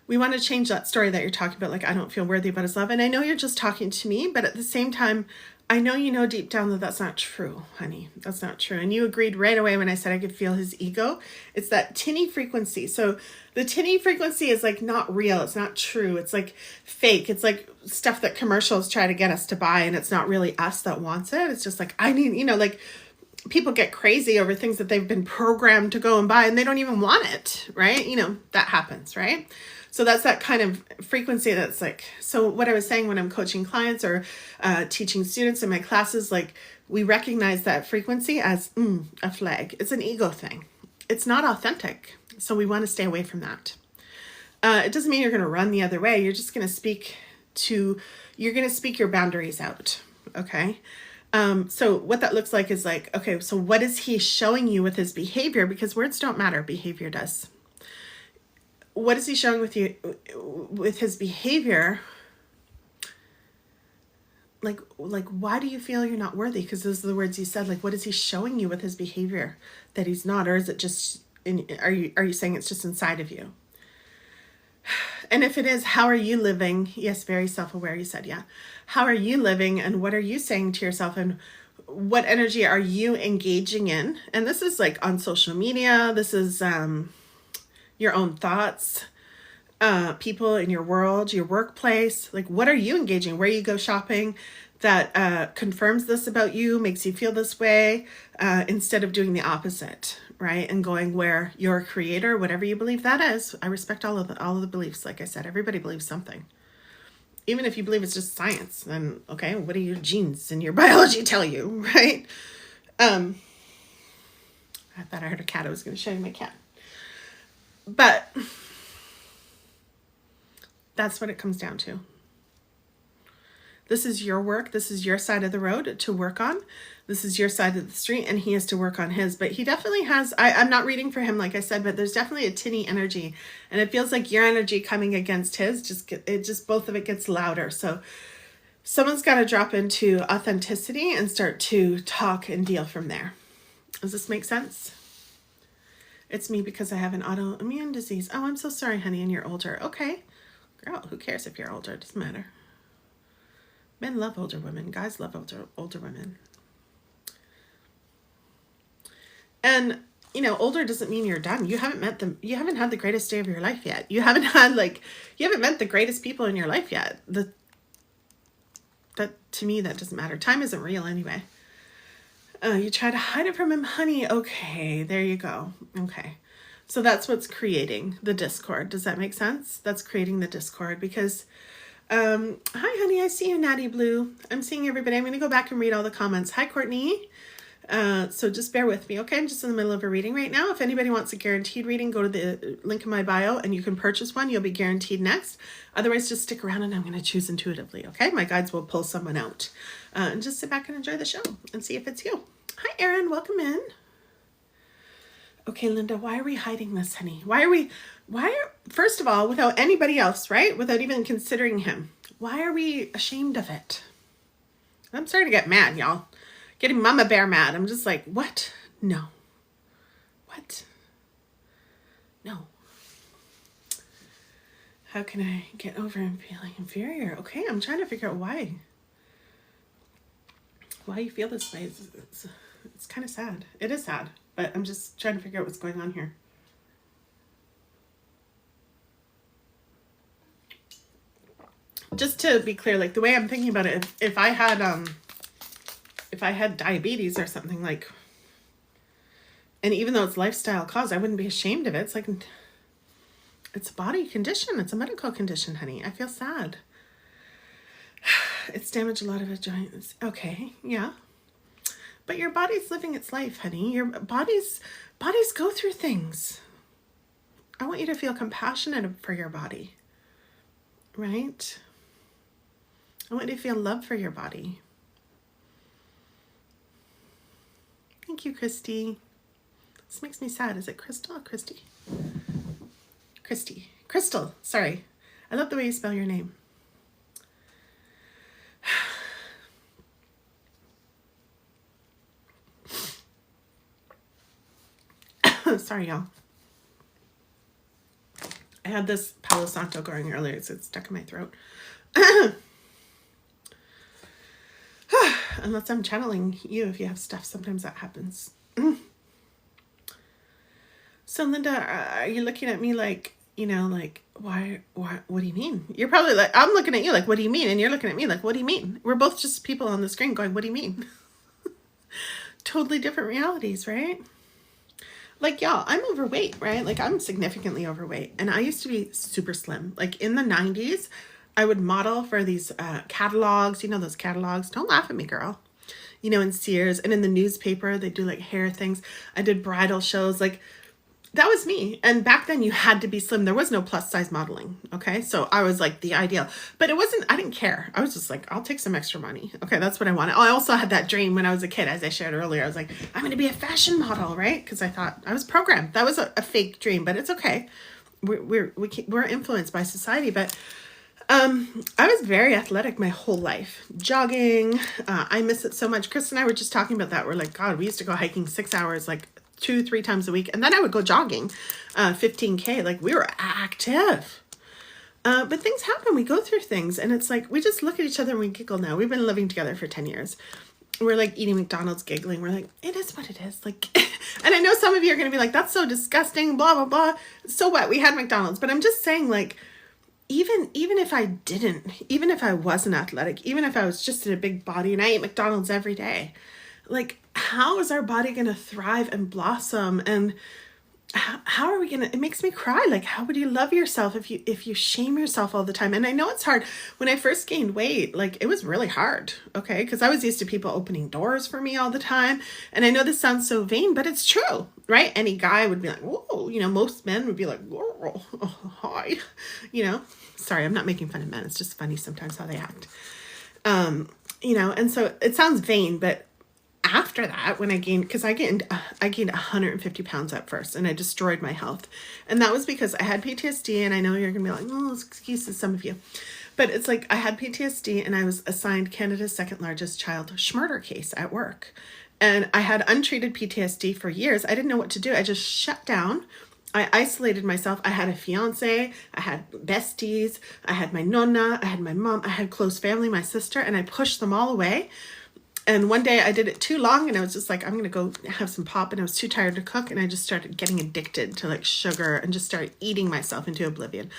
we want to change that story that you're talking about, like, I don't feel worthy about his love. And I know you're just talking to me, but at the same time, I know you know deep down that that's not true, honey. That's not true. And you agreed right away when I said I could feel his ego. It's that tinny frequency. So the tinny frequency is like not real. It's not true. It's like fake. It's like stuff that commercials try to get us to buy, and it's not really us that wants it. It's just like, I need, like people get crazy over things that they've been programmed to go and buy and they don't even want it, right? That happens, right? So that's that kind of frequency that's like, so what I was saying when I'm coaching clients or teaching students in my classes, like we recognize that frequency as a flag. It's an ego thing. It's not authentic. So we want to stay away from that. It doesn't mean you're going to run the other way. You're just going to speak your boundaries out. Okay. So what that looks like is like, okay, so what is he showing you with his behavior? Because words don't matter. Behavior does. What is he showing with you with his behavior? Like, why do you feel you're not worthy? Because those are the words you said. Like, what is he showing you with his behavior that he's not? Or is it just, are you saying it's just inside of you? And if it is, how are you living? Yes, very self-aware, you said, yeah. How are you living and what are you saying to yourself and what energy are you engaging in? And this is like on social media. This is your own thoughts, people in your world, your workplace. Like, what are you engaging? Where you go shopping that confirms this about you, makes you feel this way, instead of doing the opposite, right? And going where your creator, whatever you believe that is. I respect all of the beliefs. Like I said, everybody believes something. Even if you believe it's just science, then okay, what do your genes and your biology tell you, right? I thought I heard a cat. I was going to show you my cat. But that's what it comes down to. This is your work. This is your side of the road to work on. This is your side of the street, and he has to work on his. But he definitely has, I'm not reading for him, like I said, but there's definitely a tinny energy. And it feels like your energy coming against his, both of it gets louder. So someone's got to drop into authenticity and start to talk and deal from there. Does this make sense? It's me because I have an autoimmune disease. Oh, I'm so sorry, honey, and you're older. Okay. Girl, who cares if you're older? It doesn't matter. Men love older women. Guys love older women. And, older doesn't mean you're done. You haven't had the greatest day of your life yet. You haven't met the greatest people in your life yet. To me, that doesn't matter. Time isn't real anyway. You try to hide it from him, honey. Okay, there you go. Okay. So that's what's creating the discord. Does that make sense? That's creating the discord because, hi, honey. I see you, Natty Blue. I'm seeing everybody. I'm going to go back and read all the comments. Hi, Courtney. So just bear with me. Okay. I'm just in the middle of a reading right now. If anybody wants a guaranteed reading, go to the link in my bio and you can purchase one. You'll be guaranteed next. Otherwise, just stick around and I'm going to choose intuitively. Okay. My guides will pull someone out, and just sit back and enjoy the show and see if it's you. Hi, Erin. Welcome in. Okay, Linda, why are we hiding this, honey? First of all, without anybody else, right? Without even considering him, why are we ashamed of it? I'm starting to get mad, y'all. Getting Mama Bear mad. I'm just like, what? No. What? No. How can I get over him feeling inferior? Okay, I'm trying to figure out why. Why you feel this way. It's kind of sad. It is sad, but I'm just trying to figure out what's going on here. Just to be clear, like the way I'm thinking about it, if I if I had diabetes or something, like, and even though it's lifestyle cause, I wouldn't be ashamed of it. It's like, it's a body condition. It's a medical condition, honey. I feel sad. It's damaged a lot of joints. Okay, yeah. But your body's living its life, honey. Your bodies go through things. I want you to feel compassionate for your body, right? I want you to feel love for your body. Thank you, Christy. This makes me sad. Is it Crystal or Christy? Christy. Crystal, sorry. I love the way you spell your name. Sorry, y'all. I had this Palo Santo going earlier, so it's stuck in my throat. Unless I'm channeling you, if you have stuff, sometimes that happens. So Linda, are you looking at me like, like, why, what do you mean? You're probably like, I'm looking at you like, what do you mean? And you're looking at me like, what do you mean? We're both just people on the screen going, what do you mean? Totally different realities, right? Like, y'all, I'm overweight, right? Like, I'm significantly overweight. And I used to be super slim. Like, in the 90s, I would model for these catalogs. You know those catalogs? Don't laugh at me, girl. In Sears. And in the newspaper, they do, like, hair things. I did bridal shows. Like, that was me. And back then, you had to be slim. There was no plus-size modeling, okay? So I was, like, the ideal. But it wasn't, I didn't care. I was just like, I'll take some extra money. Okay, that's what I wanted. I also had that dream when I was a kid, as I shared earlier. I was like, I'm going to be a fashion model, right? Because I thought I was programmed. That was a fake dream, but it's okay. We're influenced by society. But I was very athletic my whole life. Jogging. I miss it so much. Chris and I were just talking about that. We're like, God, we used to go hiking 6 hours, like, 2-3 times a week. And then I would go jogging, 15K. Like, we were active. But things happen. We go through things. And it's like, we just look at each other and we giggle now. We've been living together for 10 years. We're like eating McDonald's, giggling. We're like, it is what it is. Like, and I know some of you are going to be like, that's so disgusting, blah, blah, blah. So what? We had McDonald's. But I'm just saying, like, even if I didn't, even if I wasn't athletic, even if I was just in a big body and I ate McDonald's every day, like, how is our body going to thrive and blossom? And how are we going to, it makes me cry. Like, how would you love yourself if you shame yourself all the time? And I know it's hard. When I first gained weight, like, it was really hard. Okay. Cause I was used to people opening doors for me all the time. And I know this sounds so vain, but it's true, right? Any guy would be like, whoa, most men would be like, whoa, oh, hi, sorry, I'm not making fun of men. It's just funny sometimes how they act. And so it sounds vain, but after that, when I gained, because I gained 150 pounds at first, and I destroyed my health. And that was because I had PTSD, and I know you're going to be like, oh, excuses, some of you. But it's like, I had PTSD, and I was assigned Canada's second largest child murder case at work. And I had untreated PTSD for years. I didn't know what to do. I just shut down. I isolated myself. I had a fiance, I had besties, I had my nonna, I had my mom, I had close family, my sister, and I pushed them all away. And one day I did it too long, and I was just like, I'm going to go have some pop, and I was too tired to cook, and I just started getting addicted to, like, sugar and just started eating myself into oblivion.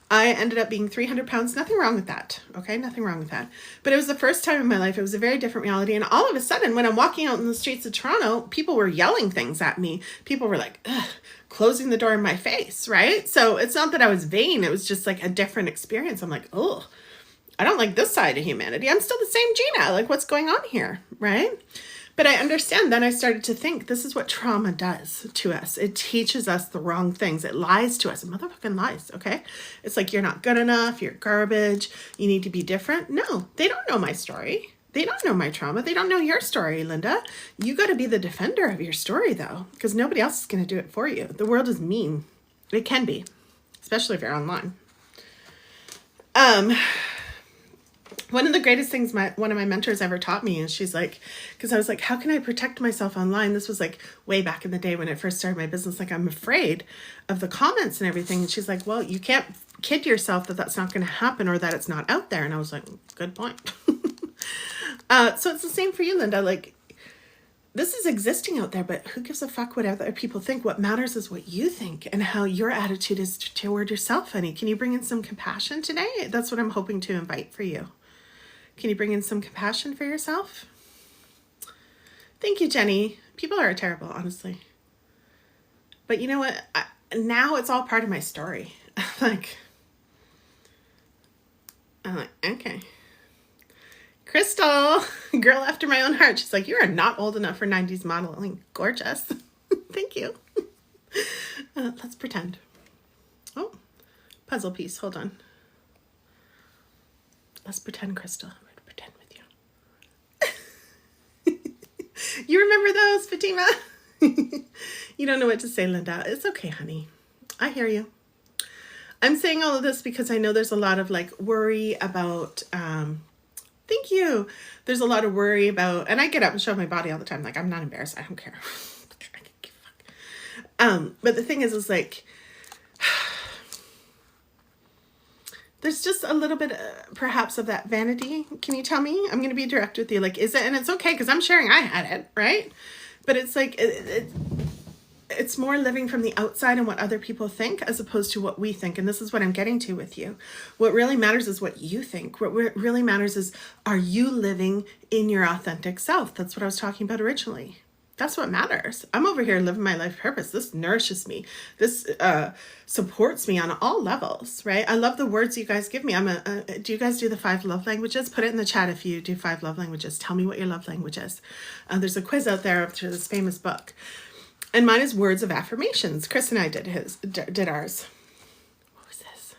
I ended up being 300 pounds. Nothing wrong with that. Okay. Nothing wrong with that. But it was the first time in my life. It was a very different reality. And all of a sudden, when I'm walking out in the streets of Toronto, people were yelling things at me. People were like, ugh, closing the door in my face. Right. So it's not that I was vain. It was just like a different experience. I'm like, oh, I don't like this side of humanity. I'm still the same Gina. Like, what's going on here? Right. But I understand. Then I started to think, this is what trauma does to us. It teaches us the wrong things. It lies to us. It motherfucking lies, okay? It's like, you're not good enough. You're garbage. You need to be different. No, they don't know my story. They don't know my trauma. They don't know your story, Linda. You got to be the defender of your story, though, because nobody else is going to do it for you. The world is mean. It can be, especially if you're online. One of the greatest things one of my mentors ever taught me, and she's like, because I was like, how can I protect myself online? This was like way back in the day when I first started my business. Like, I'm afraid of the comments and everything. And she's like, well, you can't kid yourself that that's not going to happen or that it's not out there. And I was like, good point. So it's the same for you, Linda. Like, this is existing out there, but who gives a fuck what other people think? What matters is what you think and how your attitude is toward yourself, honey. Can you bring in some compassion today? That's what I'm hoping to invite for you. Can you bring in some compassion for yourself? Thank you, Jenny. People are terrible, honestly. But you know what? Now it's all part of my story. like, I'm like, okay. Crystal, girl after my own heart. She's like, you are not old enough for 90s modeling. Gorgeous. Thank you. Let's pretend. Oh, puzzle piece. Hold on. Let's pretend, Crystal. I'm going to pretend with you. You remember those, Fatima? You don't know what to say, Linda. It's okay, honey. I hear you. I'm saying all of this because I know there's a lot of like worry about, thank you. There's a lot of worry about, and I get up and show my body all the time. Like, I'm not embarrassed. I don't care. But the thing is like, there's just a little bit, perhaps, of that vanity. Can you tell me? I'm going to be direct with you. Like, is it, and it's okay because I'm sharing I had it, right? But it's like, it's more living from the outside and what other people think as opposed to what we think. And this is what I'm getting to with you. What really matters is what you think. What really matters is, are you living in your authentic self? That's what I was talking about originally. That's what matters. I'm over here living my life purpose. This nourishes me. This supports me on all levels, right? I love the words you guys give me. Do you guys do the 5 love languages? Put it in the chat if you do 5 love languages. Tell me what your love language is. There's a quiz out there after this famous book. And mine is words of affirmations. Chris and I did ours. What was this?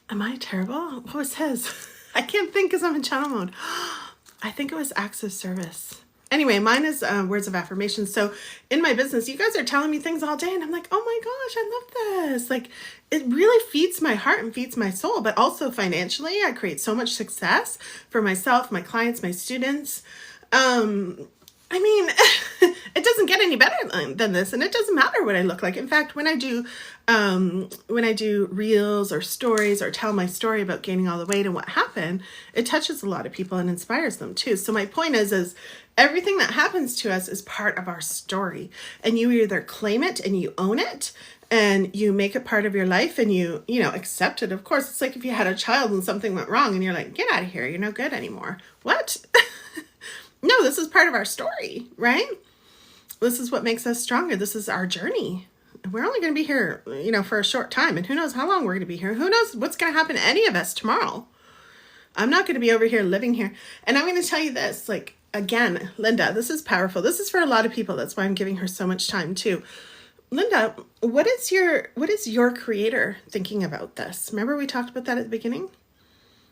Am I terrible? What was his? I can't think because I'm in channel mode. I think it was acts of service. Anyway, mine is words of affirmation. So in my business, you guys are telling me things all day and I'm like, oh my gosh, I love this. Like, it really feeds my heart and feeds my soul, but also financially, I create so much success for myself, my clients, my students. I mean, it doesn't get any better than this, and it doesn't matter what I look like. In fact, when I do reels or stories or tell my story about gaining all the weight and what happened, it touches a lot of people and inspires them too. So my point is everything that happens to us is part of our story, and you either claim it and you own it and you make it part of your life and you accept it. Of course, it's like if you had a child and something went wrong and you're like, get out of here, you're no good anymore. What? No, this is part of our story, right? This is what makes us stronger. This is our journey. We're only going to be here, for a short time. And who knows how long we're going to be here. Who knows what's going to happen to any of us tomorrow. I'm not going to be over here living here. And I'm going to tell you this, like, again, Linda, this is powerful. This is for a lot of people. That's why I'm giving her so much time too. Linda, what is your creator thinking about this? Remember we talked about that at the beginning?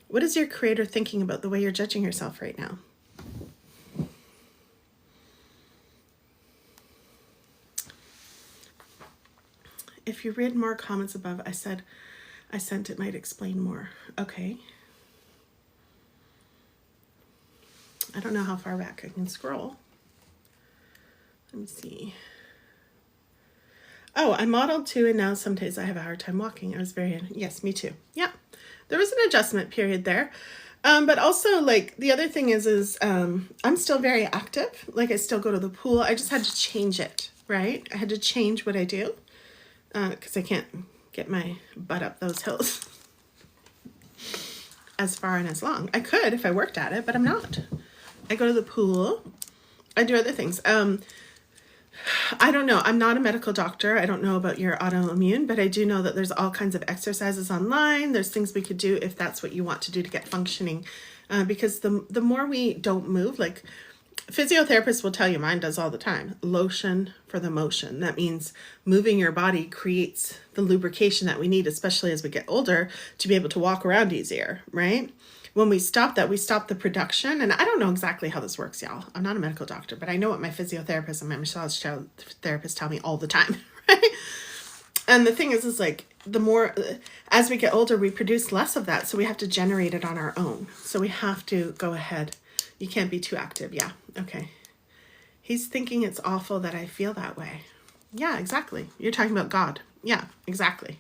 What is your creator thinking about the way you're judging yourself right now? If you read more comments above, I said, I sent it might explain more. Okay. I don't know how far back I can scroll. Let me see. Oh, I modeled too, and now some days I have a hard time walking. Yes, me too. Yeah. There was an adjustment period there. But also, like, the other thing is I'm still very active. Like, I still go to the pool. I just had to change it, right? I had to change what I do. Because I can't get my butt up those hills as far and as long. I could if I worked at it, but I'm not. I go to the pool. I do other things. I don't know. I'm not a medical doctor. I don't know about your autoimmune, but I do know that there's all kinds of exercises online. There's things we could do if that's what you want to do to get functioning. Because the more we don't move, like, physiotherapists will tell you, mine does all the time, lotion for the motion. That means moving your body creates the lubrication that we need, especially as we get older, to be able to walk around easier, right? When we stop that, we stop the production. And I don't know exactly how this works, y'all. I'm not a medical doctor, but I know what my physiotherapist and my massage therapist tell me all the time, right? And the thing is like, the more, as we get older, we produce less of that. So we have to generate it on our own. So we have to go ahead. You can't be too active. Yeah. Okay. He's thinking it's awful that I feel that way. Yeah, exactly. You're talking about God. Yeah, exactly.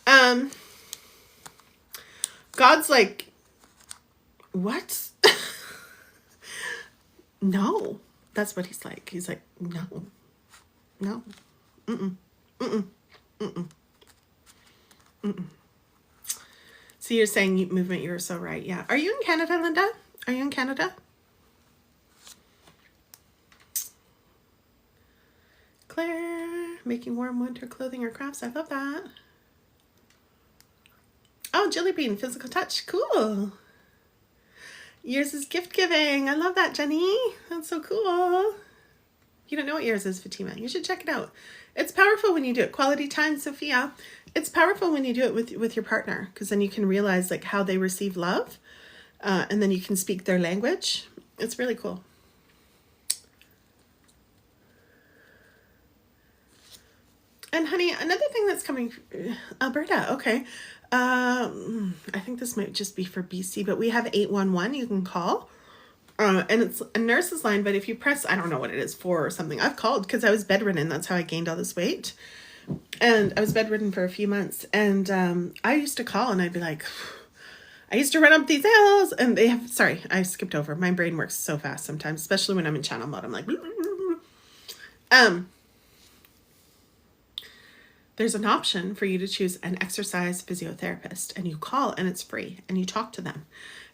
God's like, what? No. That's what he's like. He's like, no. No. Mm-mm. Mm-mm. Mm-mm. Mm-mm. So you're saying movement, you're so right. Yeah. Are you in Canada, Linda? Are you in Canada? making warm winter clothing or crafts. I love that. Oh, Jelly Bean, physical touch. Cool. Yours is gift giving. I love that, Jenny. That's so cool. You don't know what yours is, Fatima. You should check it out. It's powerful when you do it. Quality time, Sophia. It's powerful when you do it with your partner, because then you can realize like how they receive love, and then you can speak their language. It's really cool. And honey, another thing that's coming, Alberta, okay. I think this might just be for BC, but we have 811 you can call. And it's a nurse's line, but if you press, I don't know what it is for or something. I've called because I was bedridden. That's how I gained all this weight. And I was bedridden for a few months. And I used to call and I'd be like, I used to run up these hills. And they have, sorry, I skipped over. My brain works so fast sometimes, especially when I'm in channel mode. I'm like, there's an option for you to choose an exercise physiotherapist, and you call and it's free and you talk to them.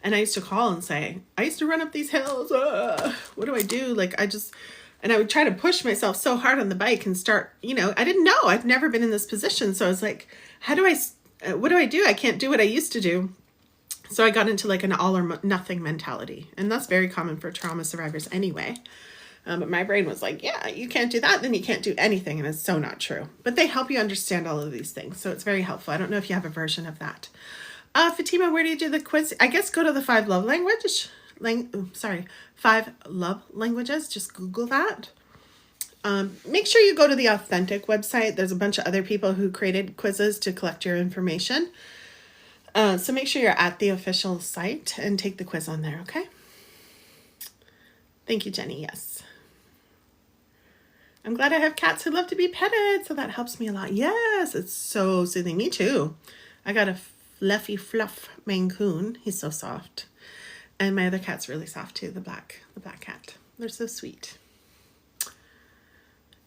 And I used to call and say, I used to run up these hills. What do I do? Like, and I would try to push myself so hard on the bike and start, I didn't know. I've never been in this position. So I was like, what do I do? I can't do what I used to do. So I got into like an all or nothing mentality. And that's very common for trauma survivors anyway. But my brain was like, yeah, you can't do that, then you can't do anything. And it's so not true. But they help you understand all of these things. So it's very helpful. I don't know if you have a version of that. Fatima, where do you do the quiz? I guess go to the 5 love languages. 5 love languages. Just Google that. Make sure you go to the Authentic website. There's a bunch of other people who created quizzes to collect your information. So make sure you're at the official site and take the quiz on there, okay? Thank you, Jenny. Yes. I'm glad I have cats who love to be petted, so that helps me a lot. Yes, it's so soothing. Me too. I got a fluffy fluff Maine Coon. He's so soft. And my other cat's really soft too, the black cat. They're so sweet.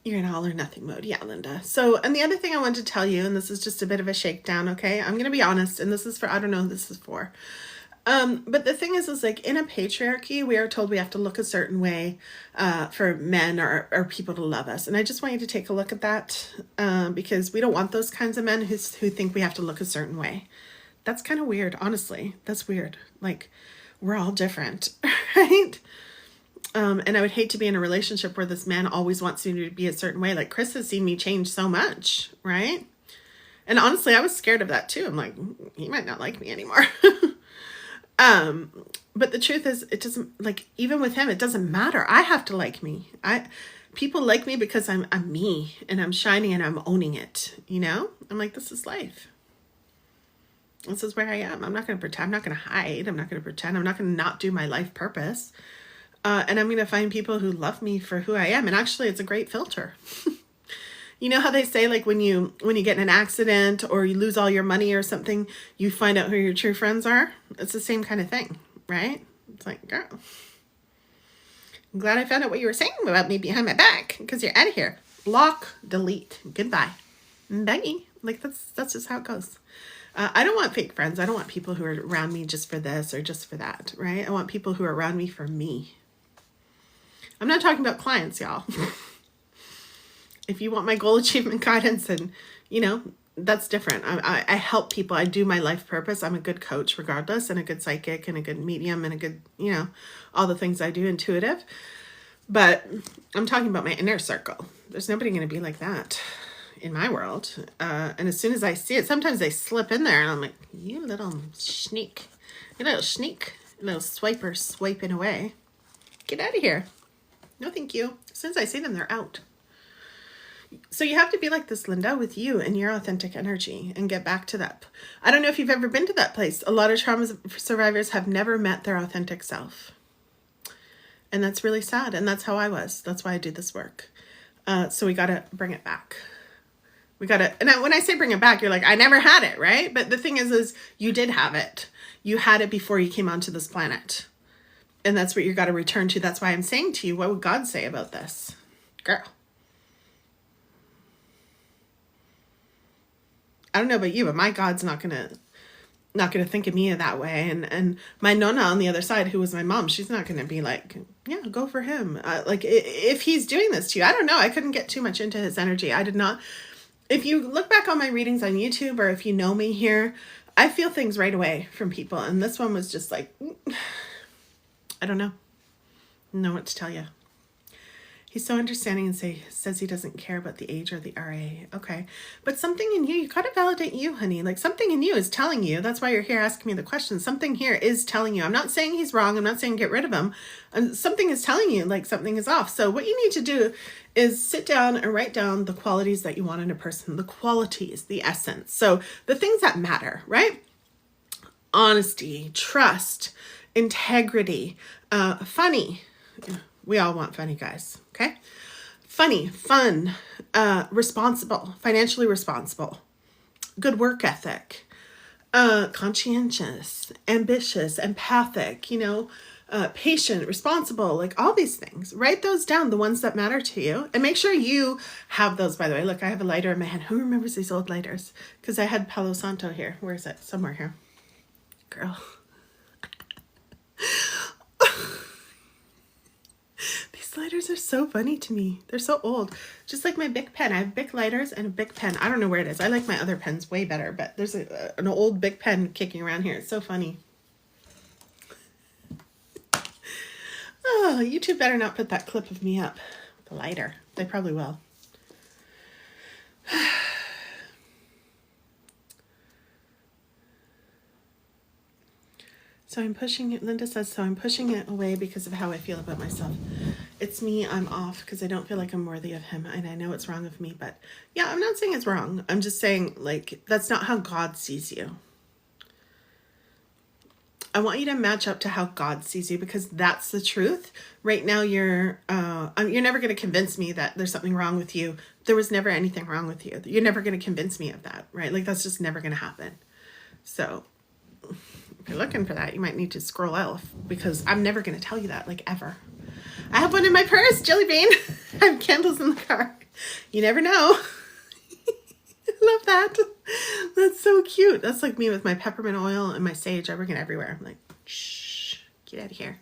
You're in all or nothing mode. Yeah, Linda. So, and the other thing I want to tell you, and this is just a bit of a shakedown, okay? I'm going to be honest, and this is for, I don't know who this is for. But the thing is like in a patriarchy, we are told we have to look a certain way for men or people to love us. And I just want you to take a look at that because we don't want those kinds of men who think we have to look a certain way. That's kind of weird, honestly. That's weird. Like, we're all different, right? And I would hate to be in a relationship where this man always wants me to be a certain way. Like, Chris has seen me change so much, right? And honestly, I was scared of that too. I'm like, he might not like me anymore. But the truth is, it doesn't, like, even with him, it doesn't matter. I have to like me. People like me because I'm me and I'm shining and I'm owning it. I'm like, this is life. This is where I am. I'm not going to pretend. I'm not going to hide. I'm not going to pretend. I'm not going to not do my life purpose. And I'm going to find people who love me for who I am. And actually, it's a great filter. You know how they say, like, when you get in an accident or you lose all your money or something, you find out who your true friends are? It's the same kind of thing, right? It's like, girl, I'm glad I found out what you were saying about me behind my back, because you're out of here. Block, delete, goodbye. Bye. Like, that's just how it goes. I don't want fake friends. I don't want people who are around me just for this or just for that, right? I want people who are around me for me. I'm not talking about clients, y'all. If you want my goal achievement guidance, and that's different. I help people. I do my life purpose. I'm a good coach regardless, and a good psychic and a good medium and a good, all the things I do, intuitive. But I'm talking about my inner circle. There's nobody going to be like that in my world. And as soon as I see it, sometimes they slip in there and I'm like, you little sneak, you little swiper swiping away. Get out of here. No, thank you. As soon as I see them, they're out. So you have to be like this, Linda, with you and your authentic energy and get back to that. I don't know if you've ever been to that place. A lot of trauma survivors have never met their authentic self. And that's really sad. And that's how I was. That's why I do this work. So we got to bring it back. And when I say bring it back, you're like, I never had it, right? But the thing is you did have it. You had it before you came onto this planet. And that's what you got to return to. That's why I'm saying to you, what would God say about this? Girl. I don't know about you, but my God's not going to, not going to think of me that way. And my nonna on the other side, who was my mom, she's not going to be like, yeah, go for him. Like if he's doing this to you, I don't know. I couldn't get too much into his energy. I did not. If you look back on my readings on YouTube, or if you know me here, I feel things right away from people. And this one was just like, I don't know what to tell you. He's so understanding and says he doesn't care about the age or the RA. Okay. But something in you got to validate you, honey. Like something in you is telling you. That's why you're here asking me the question. Something here is telling you. I'm not saying he's wrong. I'm not saying get rid of him. Something is telling you like something is off. So what you need to do is sit down and write down the qualities that you want in a person. The qualities, the essence. So the things that matter, right? Honesty, trust, integrity, funny. We all want funny guys, okay? Funny, fun, responsible, financially responsible, good work ethic, conscientious, ambitious, empathic, patient, responsible, like all these things. Write those down, the ones that matter to you, and make sure you have those, by the way. Look, I have a lighter in my hand. Who remembers these old lighters? Because I had Palo Santo here. Where is it? Somewhere here. Girl. Lighters are so funny to me. They're so old. Just like my Bic pen. I have Bic lighters and a Bic pen. I don't know where it is. I like my other pens way better, but there's an old Bic pen kicking around here. It's so funny. Oh, YouTube better not put that clip of me up with a lighter. They probably will. So I'm pushing it, Linda says, so I'm pushing it away because of how I feel about myself. It's me, I'm off because I don't feel like I'm worthy of him. And I know it's wrong of me, but yeah, I'm not saying it's wrong. I'm just saying like, that's not how God sees you. I want you to match up to how God sees you because that's the truth. Right now, you're never going to convince me that there's something wrong with you. There was never anything wrong with you. You're never going to convince me of that, right? Like that's just never going to happen. So if you're looking for that, you might need to scroll out because I'm never going to tell you that, like ever. I have one in my purse, Jelly Bean. I have candles in the car. You never know. I love that. That's so cute. That's like me with my peppermint oil and my sage. I bring it everywhere. I'm like, shh, get out of here.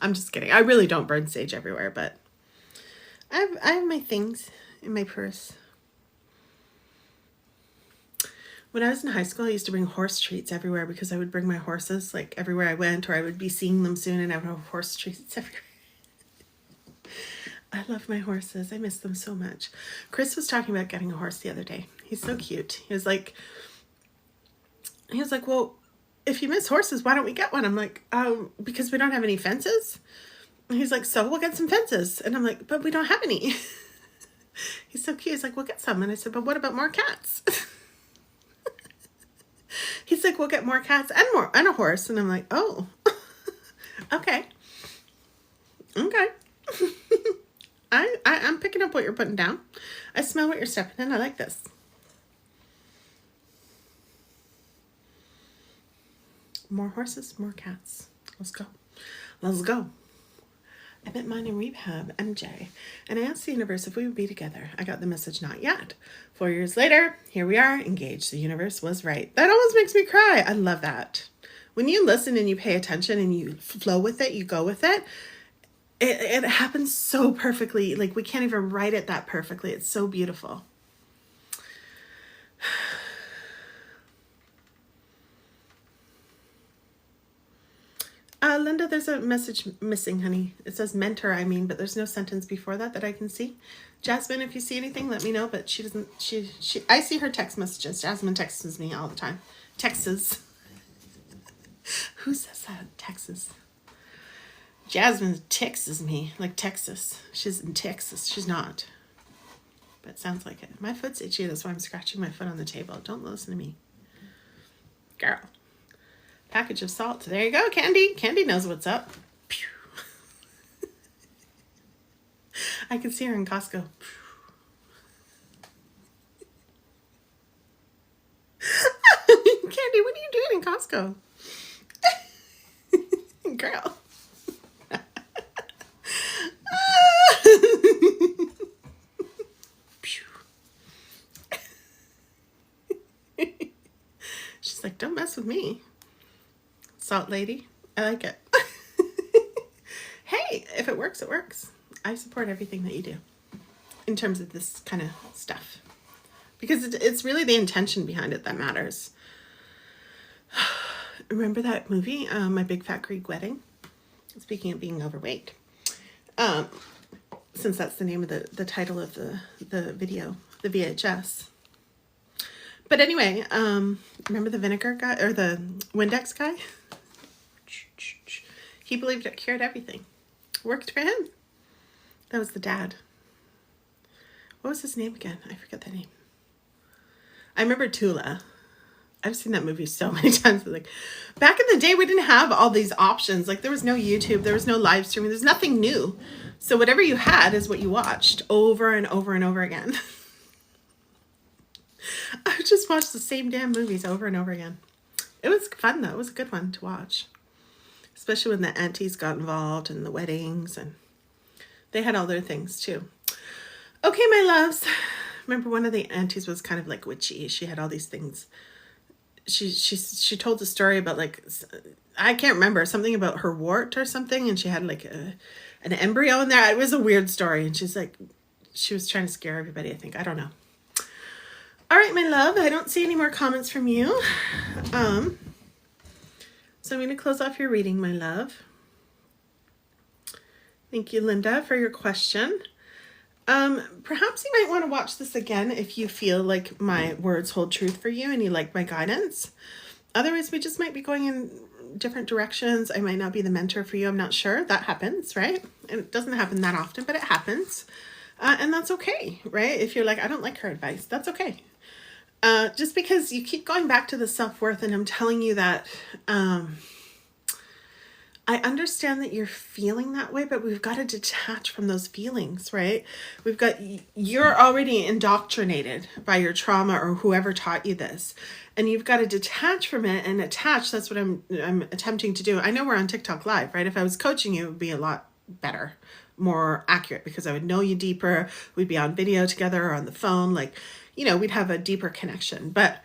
I'm just kidding. I really don't burn sage everywhere, but I have my things in my purse. When I was in high school, I used to bring horse treats everywhere because I would bring my horses like everywhere I went, or I would be seeing them soon and I would have horse treats everywhere. I love my horses. I miss them so much. Chris was talking about getting a horse the other day. He's so cute. He was like, well, if you miss horses, why don't we get one? I'm like, because we don't have any fences. And he's like, so we'll get some fences. And I'm like, but we don't have any. He's so cute. He's like, we'll get some. And I said, but what about more cats? He's like, we'll get more cats and a horse. And I'm like, oh, okay. I'm picking up what you're putting down. I smell what you're stepping in. I like this. More horses, more cats. Let's go. Let's go. I met mine in rehab, MJ, and I asked the universe if we would be together. I got the message, not yet. 4 years later, here we are, engaged. The universe was right. That almost makes me cry. I love that. When you listen and you pay attention and you flow with it, you go with it, it happens so perfectly. Like we can't even write it that perfectly. It's so beautiful. Linda, there's a message missing, honey. It says mentor, but there's no sentence before that I can see. Jasmine, if you see anything, let me know, but she doesn't, I see her text messages. Jasmine texts me all the time. Texts. Who says that? Texas. Jasmine texts me, like Texas. She's in Texas. She's not. But it sounds like it. My foot's itchy, that's why I'm scratching my foot on the table. Don't listen to me. Girl. Package of salt. There you go, Candy. Candy knows what's up. Pew. I can see her in Costco. Candy, what are you doing in Costco? Girl. She's me. Salt lady. I like it. Hey, if it works, it works. I support everything that you do in terms of this kind of stuff. Because it's really the intention behind it that matters. Remember that movie, My Big Fat Greek Wedding? Speaking of being overweight. Since that's the name of the title of the video, the VHS. But anyway, remember the vinegar guy, or the Windex guy? He believed it cured everything. Worked for him. That was the dad. What was his name again? I forget the name. I remember Tula. I've seen that movie so many times. Like, back in the day, we didn't have all these options. Like, there was no YouTube. There was no live streaming. There's nothing new. So whatever you had is what you watched over and over and over again. I just watched the same damn movies over and over again. It was fun, though. It was a good one to watch. Especially when the aunties got involved and the weddings. And they had all their things, too. Okay, my loves. Remember, one of the aunties was kind of like witchy. She had all these things. She told a story about, like, I can't remember, something about her wart or something, and she had like an embryo in there. It was a weird story, and she's like, she was trying to scare everybody, I think. I don't know. All right, my love, I don't see any more comments from you. So I'm going to close off your reading, my love. Thank you, Linda, for your question. Perhaps you might want to watch this again if you feel like my words hold truth for you and you like my guidance. Otherwise, we just might be going in different directions. I might not be the mentor for you. I'm not sure. That happens, right? And it doesn't happen that often, but it happens. And that's okay, right? If you're like, I don't like her advice, that's okay. Just because you keep going back to the self-worth, and I'm telling you that, I understand that you're feeling that way, but we've got to detach from those feelings, right? You're already indoctrinated by your trauma or whoever taught you this. And you've got to detach from it and attach. That's what I'm attempting to do. I know we're on TikTok Live, right? If I was coaching you, it would be a lot better, more accurate, because I would know you deeper. We'd be on video together or on the phone. Like, we'd have a deeper connection. But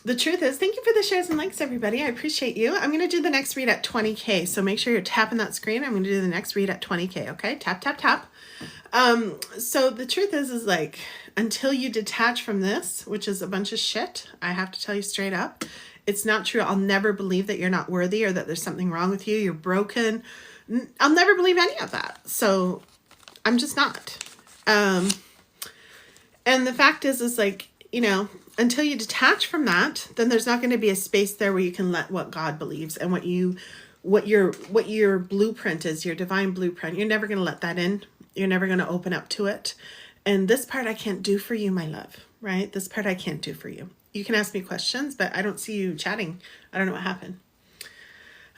the truth is, thank you for the shares and likes, everybody. I appreciate you. I'm going to do the next read at 20K. So make sure you're tapping that screen. I'm going to do the next read at 20K. Okay. Tap, tap, tap. So the truth is like, until you detach from this, which is a bunch of shit, I have to tell you straight up, it's not true. I'll never believe that you're not worthy or that there's something wrong with you. You're broken. I'll never believe any of that. So I'm just not. And the fact is like, until you detach from that, then there's not going to be a space there where you can let what God believes and what your blueprint is, your divine blueprint. You're never going to let that in. You're never going to open up to it. And this part I can't do for you, my love, right? This part I can't do for you. You can ask me questions, but I don't see you chatting. I don't know what happened.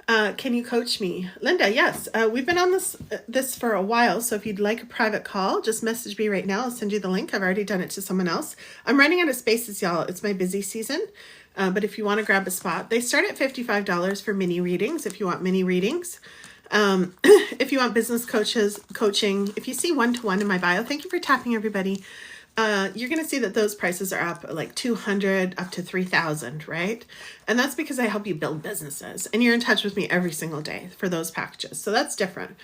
Can you coach me? Linda, yes. We've been on this for a while. So if you'd like a private call, just message me right now. I'll send you the link. I've already done it to someone else. I'm running out of spaces, y'all. It's my busy season. But if you want to grab a spot, they start at $55 for mini readings. If you want mini readings, if you want business coaching, if you see one-to-one in my bio, thank you for tapping, everybody. You're going to see that those prices are up like $200 up to $3,000, right? And that's because I help you build businesses and you're in touch with me every single day for those packages. So that's different.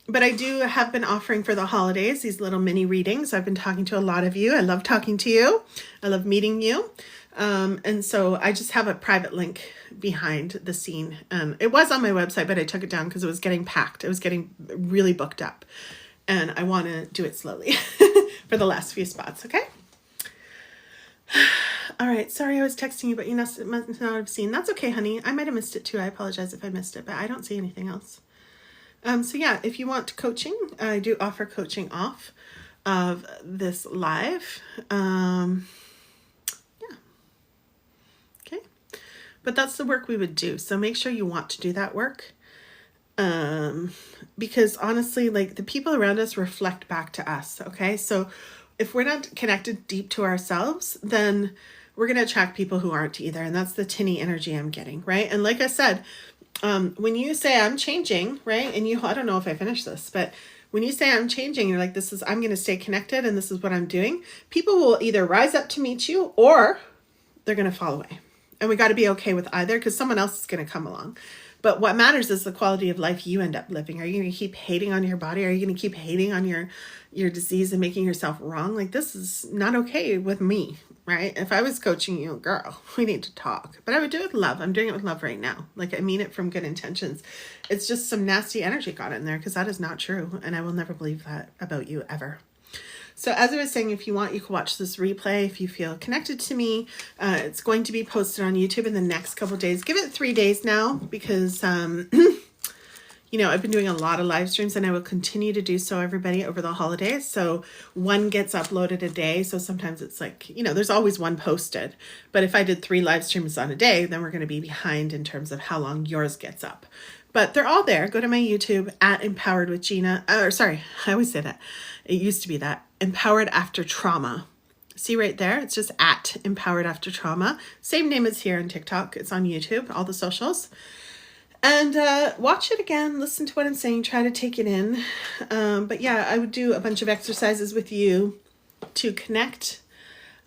But I have been offering for the holidays these little mini readings. I've been talking to a lot of you. I love talking to you. I love meeting you. And so I just have a private link behind the scene. It was on my website, but I took it down because it was getting packed. It was getting really booked up. And I want to do it slowly for the last few spots, okay? All right, sorry I was texting you, but you must not have seen. That's okay, honey. I might have missed it too. I apologize if I missed it, but I don't see anything else. So yeah, if you want coaching, I do offer coaching off of this live. Yeah. Okay. But that's the work we would do. So make sure you want to do that work. Because honestly, like the people around us reflect back to us. Okay. So if we're not connected deep to ourselves, then we're going to attract people who aren't either. And that's the tinny energy I'm getting. Right. And like I said, when you say I'm changing, right. And I don't know if I finished this, but when you say I'm changing, you're like, I'm going to stay connected and this is what I'm doing. People will either rise up to meet you or they're going to fall away. And we got to be okay with either, because someone else is going to come along. But what matters is the quality of life you end up living. Are you going to keep hating on your body? Are you going to keep hating on your disease and making yourself wrong? Like, this is not okay with me, right? If I was coaching you, girl, we need to talk. But I would do it with love. I'm doing it with love right now. Like, I mean it from good intentions. It's just some nasty energy got in there, because that is not true. And I will never believe that about you ever. So as I was saying, if you want, you can watch this replay if you feel connected to me. It's going to be posted on YouTube in the next couple of days. Give it 3 days now, because, you know, I've been doing a lot of live streams, and I will continue to do so, everybody, over the holidays. So one gets uploaded a day. So sometimes it's like, you know, there's always one posted. But if I did 3 live streams on a day, then we're going to be behind in terms of how long yours gets up. But they're all there. Go to my YouTube at Empowered with Gina. Or sorry, I always say that. It used to be that. Empowered After Trauma. See right there? It's just at Empowered After Trauma. Same name as here on TikTok. It's on YouTube, all the socials. And watch it again. Listen to what I'm saying. Try to take it in. But yeah, I would do a bunch of exercises with you to connect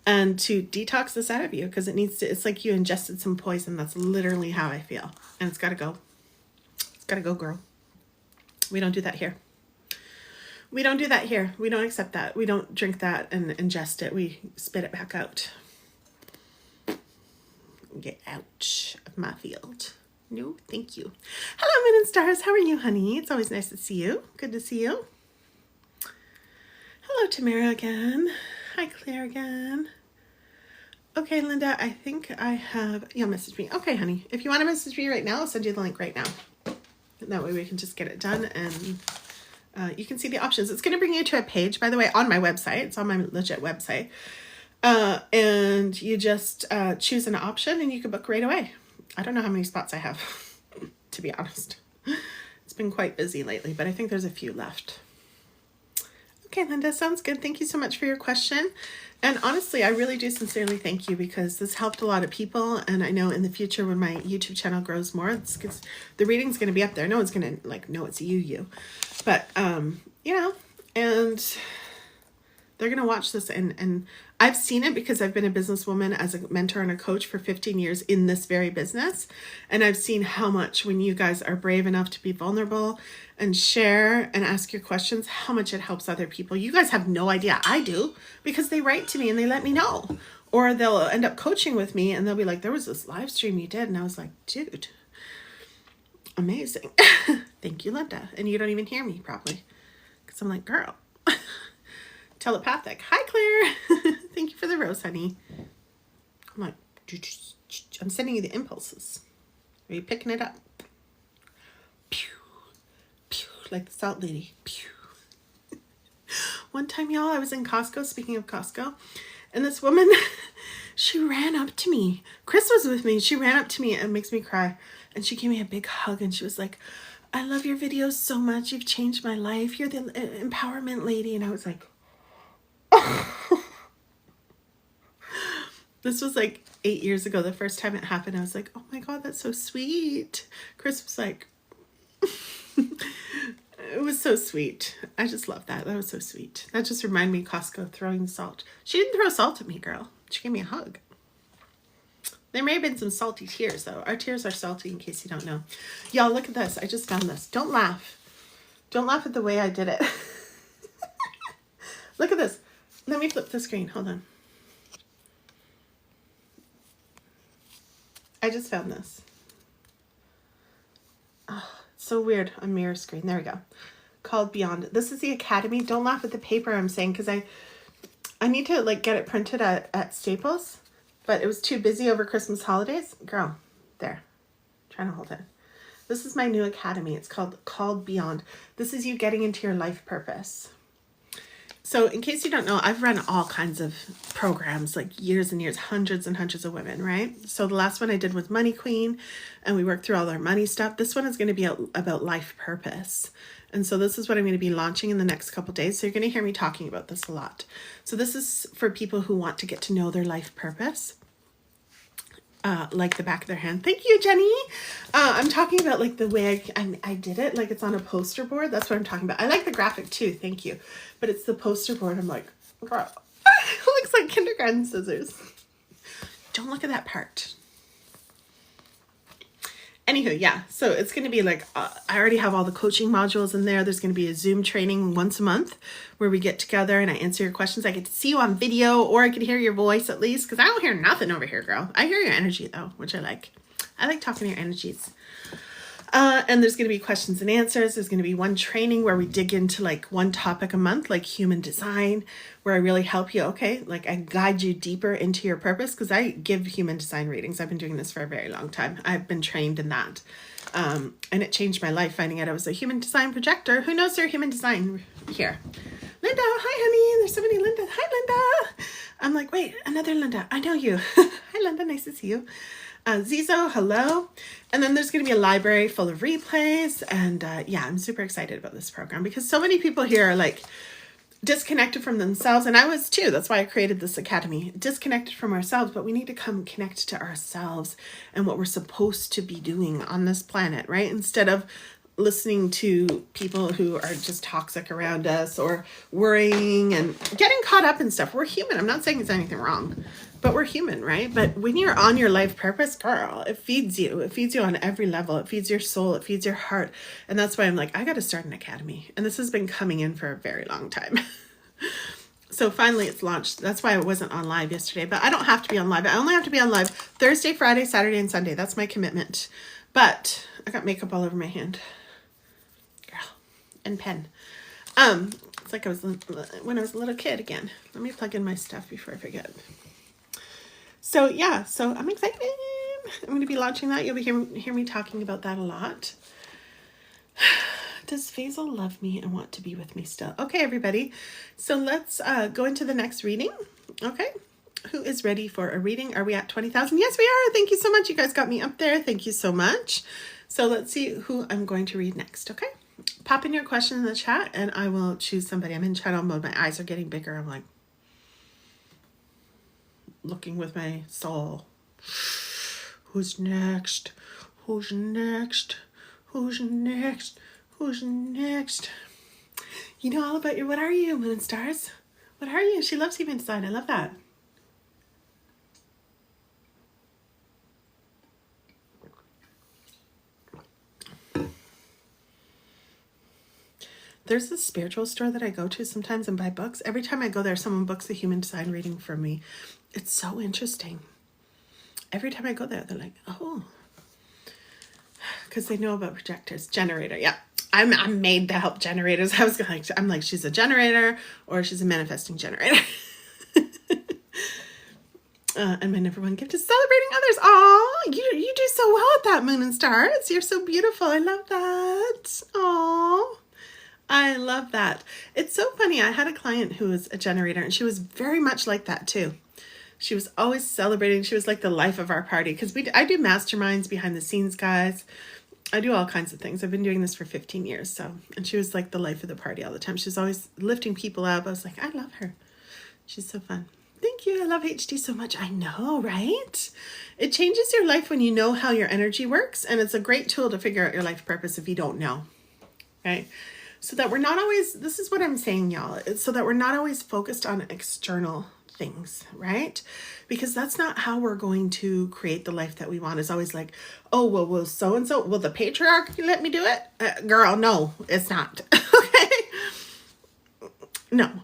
and to detox this out of you, because it needs to. It's like you ingested some poison. That's literally how I feel. And it's got to go. It's got to go, girl. We don't do that here. We don't do that here. We don't accept that. We don't drink that and ingest it. We spit it back out. Get out of my field. No, thank you. Hello, Moon and Stars. How are you, honey? It's always nice to see you. Good to see you. Hello, Tamara again. Hi, Claire again. Okay, Linda, I think I have... You'll message me. Okay, honey. If you want to message me right now, I'll send you the link right now. That way we can just get it done, and... you can see the options. It's going to bring you to a page, by the way, on my website. It's on my legit website. And you just choose an option, and you can book right away. I don't know how many spots I have, to be honest. It's been quite busy lately, but I think there's a few left. Okay, Linda, sounds good. Thank you so much for your question. And honestly, I really do sincerely thank you, because this helped a lot of people. And I know in the future, when my YouTube channel grows more, the reading's going to be up there. No one's going to like know it's you. But, you know, and they're going to watch this. And I've seen it, because I've been a businesswoman as a mentor and a coach for 15 years in this very business. And I've seen how much, when you guys are brave enough to be vulnerable and share and ask your questions, how much it helps other people. You guys have no idea. I do, because they write to me and they let me know. Or they'll end up coaching with me, and they'll be like, there was this live stream you did. And I was like, dude, amazing. Thank you, Linda. And you don't even hear me probably, because I'm like, girl. Telepathic. Hi, Claire. Thank you for the rose, honey. I'm like, I'm sending you the impulses. Are you picking it up? Pew, pew, like the salt lady. Pew. One time, y'all, I was in Costco, speaking of Costco, and this woman, she ran up to me. Chris was with me. She ran up to me, and it makes me cry. And she gave me a big hug, and she was like, I love your videos so much. You've changed my life. You're the empowerment lady. And I was like, this was like 8 years ago. The first time it happened, I was like, oh my God, that's so sweet. Chris was like, it was so sweet. I just love that. That was so sweet. That just reminded me of Costco throwing salt. She didn't throw salt at me, girl. She gave me a hug. There may have been some salty tears, though. Our tears are salty, in case you don't know. Y'all, look at this. I just found this. Don't laugh. Don't laugh at the way I did it. Look at this. Let me flip the screen. Hold on. I just found this. Oh, it's so weird on mirror screen. There we go. Called Beyond. This is the Academy. Don't laugh at the paper I'm saying, because I need to like get it printed at Staples, but it was too busy over Christmas holidays. Girl, there. Trying to hold it. This is my new Academy. It's called Beyond. This is you getting into your life purpose. So in case you don't know, I've run all kinds of programs, like years and years, hundreds and hundreds of women, right? So the last one I did was Money Queen, and we worked through all our money stuff. This one is going to be about life purpose. And so this is what I'm going to be launching in the next couple days. So you're going to hear me talking about this a lot. So this is for people who want to get to know their life purpose. Like the back of their hand. Thank you, Jenny. I'm talking about like the way I did it. Like it's on a poster board. That's what I'm talking about. I like the graphic too. Thank you. But it's the poster board. I'm like, girl, it looks like kindergarten scissors. Don't look at that part. Anywho, yeah, so it's going to be like, I already have all the coaching modules in there. There's going to be a Zoom training once a month where we get together and I answer your questions. I get to see you on video, or I can hear your voice at least, because I don't hear nothing over here, girl. I hear your energy though, which I like. I like talking to your energies. And there's going to be questions and answers. There's going to be one training where we dig into like one topic a month, like human design, where I really help you. Okay. Like I guide you deeper into your purpose, because I give human design readings. I've been doing this for a very long time. I've been trained in that. And it changed my life finding out I was a human design projector. Who knows their human design here? Linda, hi honey. There's so many Lindas. Hi Linda. I'm like, wait, another Linda. I know you. Hi Linda. Nice to see you. Zizo, hello. And then there's going to be a library full of replays. And yeah, I'm super excited about this program, because so many people here are like disconnected from themselves. And I was too. That's why I created this academy. Disconnected from ourselves, but we need to come connect to ourselves and what we're supposed to be doing on this planet, right? Instead of listening to people who are just toxic around us, or worrying and getting caught up in stuff. We're human. I'm not saying it's anything wrong, but we're human, right? But when you're on your life purpose, girl, it feeds you. It feeds you on every level. It feeds your soul. It feeds your heart. And that's why I'm like, I got to start an academy. And this has been coming in for a very long time. So finally it's launched. That's why I wasn't on live yesterday, but I don't have to be on live. I only have to be on live Thursday, Friday, Saturday, and Sunday. That's my commitment. But I got makeup all over my hand. Girl. And pen. It's like I was when I was a little kid again. Let me plug in my stuff before I forget. So yeah, so I'm excited. I'm going to be launching that. You'll be hear me talking about that a lot. Does Faisal love me and want to be with me still? Okay, everybody. So let's go into the next reading. Okay. Who is ready for a reading? Are we at 20,000? Yes, we are. Thank you so much. You guys got me up there. Thank you so much. So let's see who I'm going to read next. Okay. Pop in your question in the chat and I will choose somebody. I'm in channel mode. My eyes are getting bigger. I'm like looking with my soul. Who's next? Who's next? Who's next? Who's next? You know all about your, what are you, Moon and Stars? What are you? She loves human design. I love that. There's this spiritual store that I go to sometimes and buy books. Every time I go there, someone books a human design reading for me. It's so interesting. Every time I go there, they're like, oh, because they know about projectors. Generator, yeah. I'm made to help generators. I'm like, she's a generator or she's a manifesting generator. And my number one gift is celebrating others. Oh, you do so well at that, Moon and Stars. You're so beautiful. I love that. Oh, I love that. It's so funny. I had a client who was a generator and she was very much like that too. She was always celebrating. She was like the life of our party, because I do masterminds, behind the scenes guys. I do all kinds of things. I've been doing this for 15 years. So, and she was like the life of the party all the time. She was always lifting people up. I was like, I love her. She's so fun. Thank you. I love HD so much. I know, right? It changes your life when you know how your energy works. And it's a great tool to figure out your life purpose if you don't know, right? So that we're not always, this is what I'm saying, y'all. It's so that we're not always focused on external things, right? Because that's not how we're going to create the life that we want. It's always like, oh, well, will so-and-so, will the patriarchy let me do it? Girl, no, it's not. Okay? No.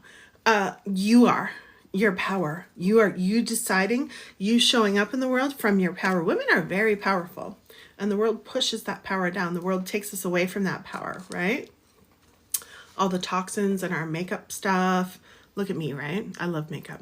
You are your power. You deciding, you showing up in the world from your power. Women are very powerful, and the world pushes that power down. The world takes us away from that power, right? All the toxins and our makeup stuff. Look at me, right? I love makeup.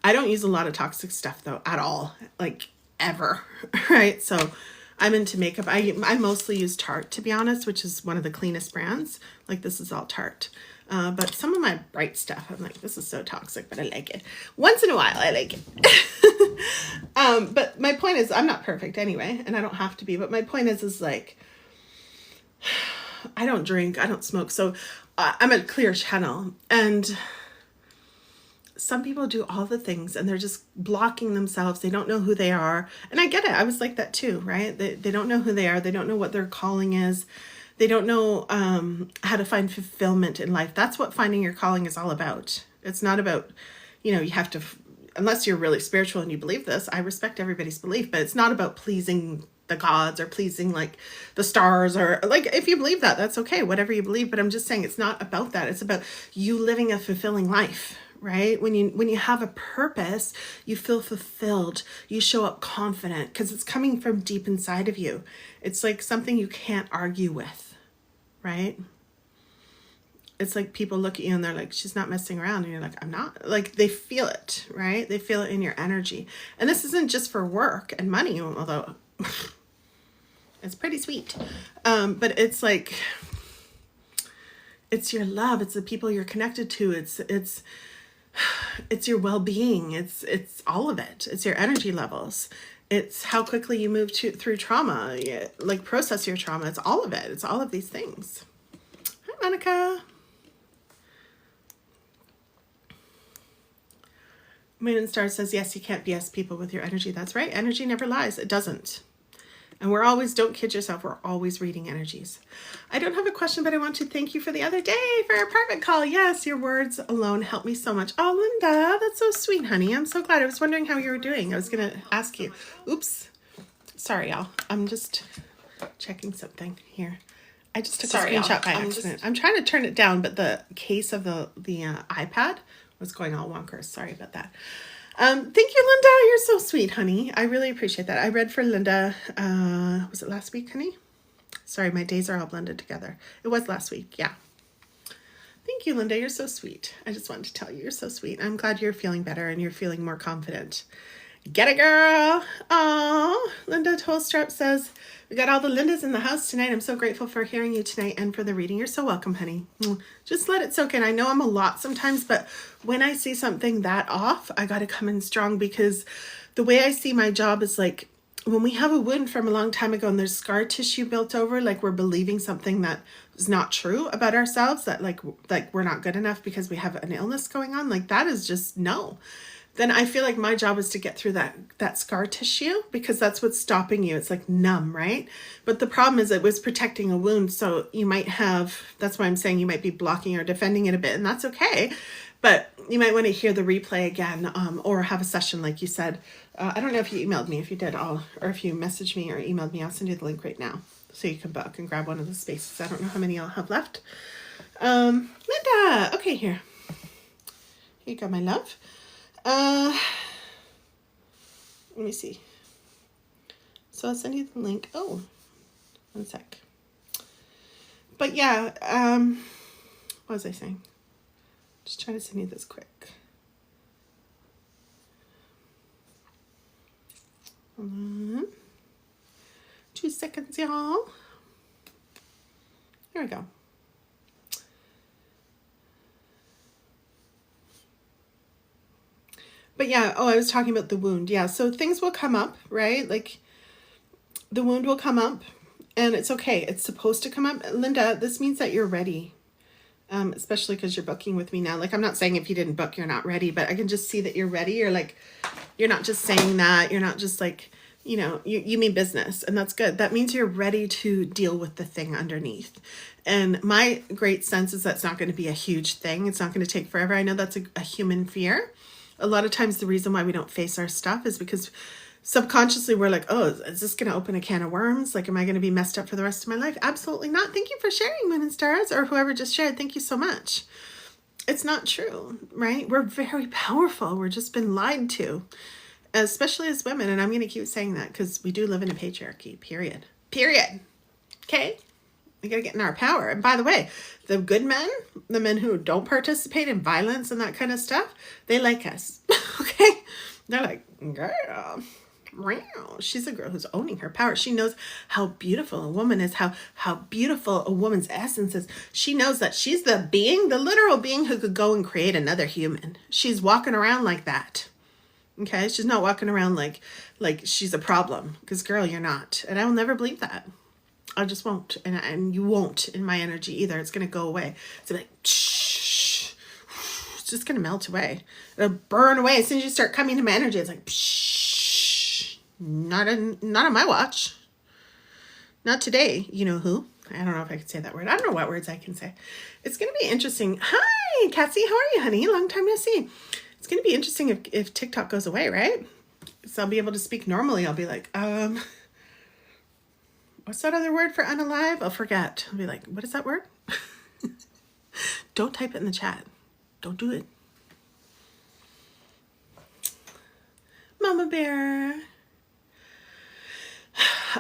I don't use a lot of toxic stuff though, at all, like ever, right? So I'm into makeup. I mostly use Tarte, to be honest, which is one of the cleanest brands. Like this is all Tarte. But some of my bright stuff, I'm like, this is so toxic, but I like it. Once in a while, I like it. But my point is, I'm not perfect anyway, and I don't have to be. But my point is like, I don't drink, I don't smoke. So I'm a clear channel, and some people do all the things and they're just blocking themselves. They don't know who they are. And I get it. I was like that too, right? They don't know who they are. They don't know what their calling is. They don't know how to find fulfillment in life. That's what finding your calling is all about. It's not about, you have to, unless you're really spiritual and you believe this, I respect everybody's belief, but it's not about pleasing the gods or pleasing like the stars, or like, if you believe that, that's okay, whatever you believe. But I'm just saying it's not about that. It's about you living a fulfilling life, right? When you have a purpose, you feel fulfilled. You show up confident because it's coming from deep inside of you. It's like something you can't argue with, right? It's like people look at you and they're like, she's not messing around. And you're like, I'm not. Like, they feel it, right? They feel it in your energy. And this isn't just for work and money, although it's pretty sweet. But it's like, it's your love. It's the people you're connected to. It's your well-being. It's all of it. It's your energy levels. It's how quickly you move through trauma, like process your trauma. It's all of it. It's all of these things. Hi, Monica. Moon and Star says, yes, you can't BS people with your energy. That's right. Energy never lies. It doesn't. And we're always, don't kid yourself, we're always reading energies. I don't have a question, but I want to thank you for the other day for a private call. Yes, your words alone helped me so much. Oh, Linda, that's so sweet, honey. I'm so glad. I was wondering how you were doing. I was going to ask you. Oops. Sorry, y'all. I'm just checking something here. I just took a screenshot by accident. I'm trying to turn it down, but the case of the iPad was going all wonkers. Sorry about that. Thank you, Linda. You're so sweet, honey. I really appreciate that. I read for Linda, was it last week, honey? Sorry, my days are all blended together. It was last week, yeah. Thank you, Linda. You're so sweet. I just wanted to tell you, you're so sweet. I'm glad you're feeling better and you're feeling more confident. Get it, girl. Oh, Linda Tolstrup says, we got all the Lindas in the house tonight. I'm so grateful for hearing you tonight and for the reading. You're so welcome, honey. Just let it soak in. I know I'm a lot sometimes, but when I see something that off, I got to come in strong, because the way I see my job is like, when we have a wound from a long time ago and there's scar tissue built over, like we're believing something that is not true about ourselves, that like we're not good enough because we have an illness going on, like that is just no. Then I feel like my job is to get through that scar tissue, because that's what's stopping you. It's like numb, right? But the problem is it was protecting a wound. So you might have, that's why I'm saying you might be blocking or defending it a bit, and that's okay. But you might want to hear the replay again, or have a session like you said. I don't know if you emailed me. If you did, or if you messaged me or emailed me, I'll send you the link right now so you can book and grab one of the spaces. I don't know how many I'll have left. Linda, okay, here you go, my love. Let me see. So I'll send you the link. Oh, one sec. But yeah, what was I saying? Just trying to send you this quick. 2 seconds, y'all. Here we go. But yeah, I was talking about the wound. Yeah, so things will come up, right? Like the wound will come up and it's okay. It's supposed to come up. Linda, this means that you're ready, especially because you're booking with me now. Like, I'm not saying if you didn't book, you're not ready, but I can just see that you're ready. You're like, you're not just saying that. You're not just like, you know, you mean business, and that's good. That means you're ready to deal with the thing underneath. And my great sense is that's not going to be a huge thing. It's not going to take forever. I know that's a human fear. A lot of times the reason why we don't face our stuff is because subconsciously we're like, oh, is this going to open a can of worms? Like, am I going to be messed up for the rest of my life? Absolutely not. Thank you for sharing, Moon and Stars, or whoever just shared. Thank you so much. It's not true, right? We're very powerful. We're just been lied to, especially as women. And I'm going to keep saying that because we do live in a patriarchy, period. Okay? We got to get in our power. And by the way, the good men, the men who don't participate in violence and that kind of stuff, they like us. Okay? They're like, girl, she's a girl who's owning her power. She knows how beautiful a woman is, how beautiful a woman's essence is. She knows that she's the being, the literal being who could go and create another human. She's walking around like that. Okay? She's not walking around like she's a problem. Because, girl, you're not. And I will never believe that. I just won't. And you won't in my energy either. It's going to go away. It's like, shh. It's just going to melt away. It'll burn away. As soon as you start coming to my energy, it's like, shh. Not on my watch. Not today. You know who? I don't know if I can say that word. I don't know what words I can say. It's going to be interesting. Hi, Cassie. How are you, honey? Long time no see. It's going to be interesting if TikTok goes away, right? So I'll be able to speak normally. I'll be like, What's that other word for unalive? I'll forget. I'll be like, what is that word? Don't type it in the chat. Don't do it. Mama Bear.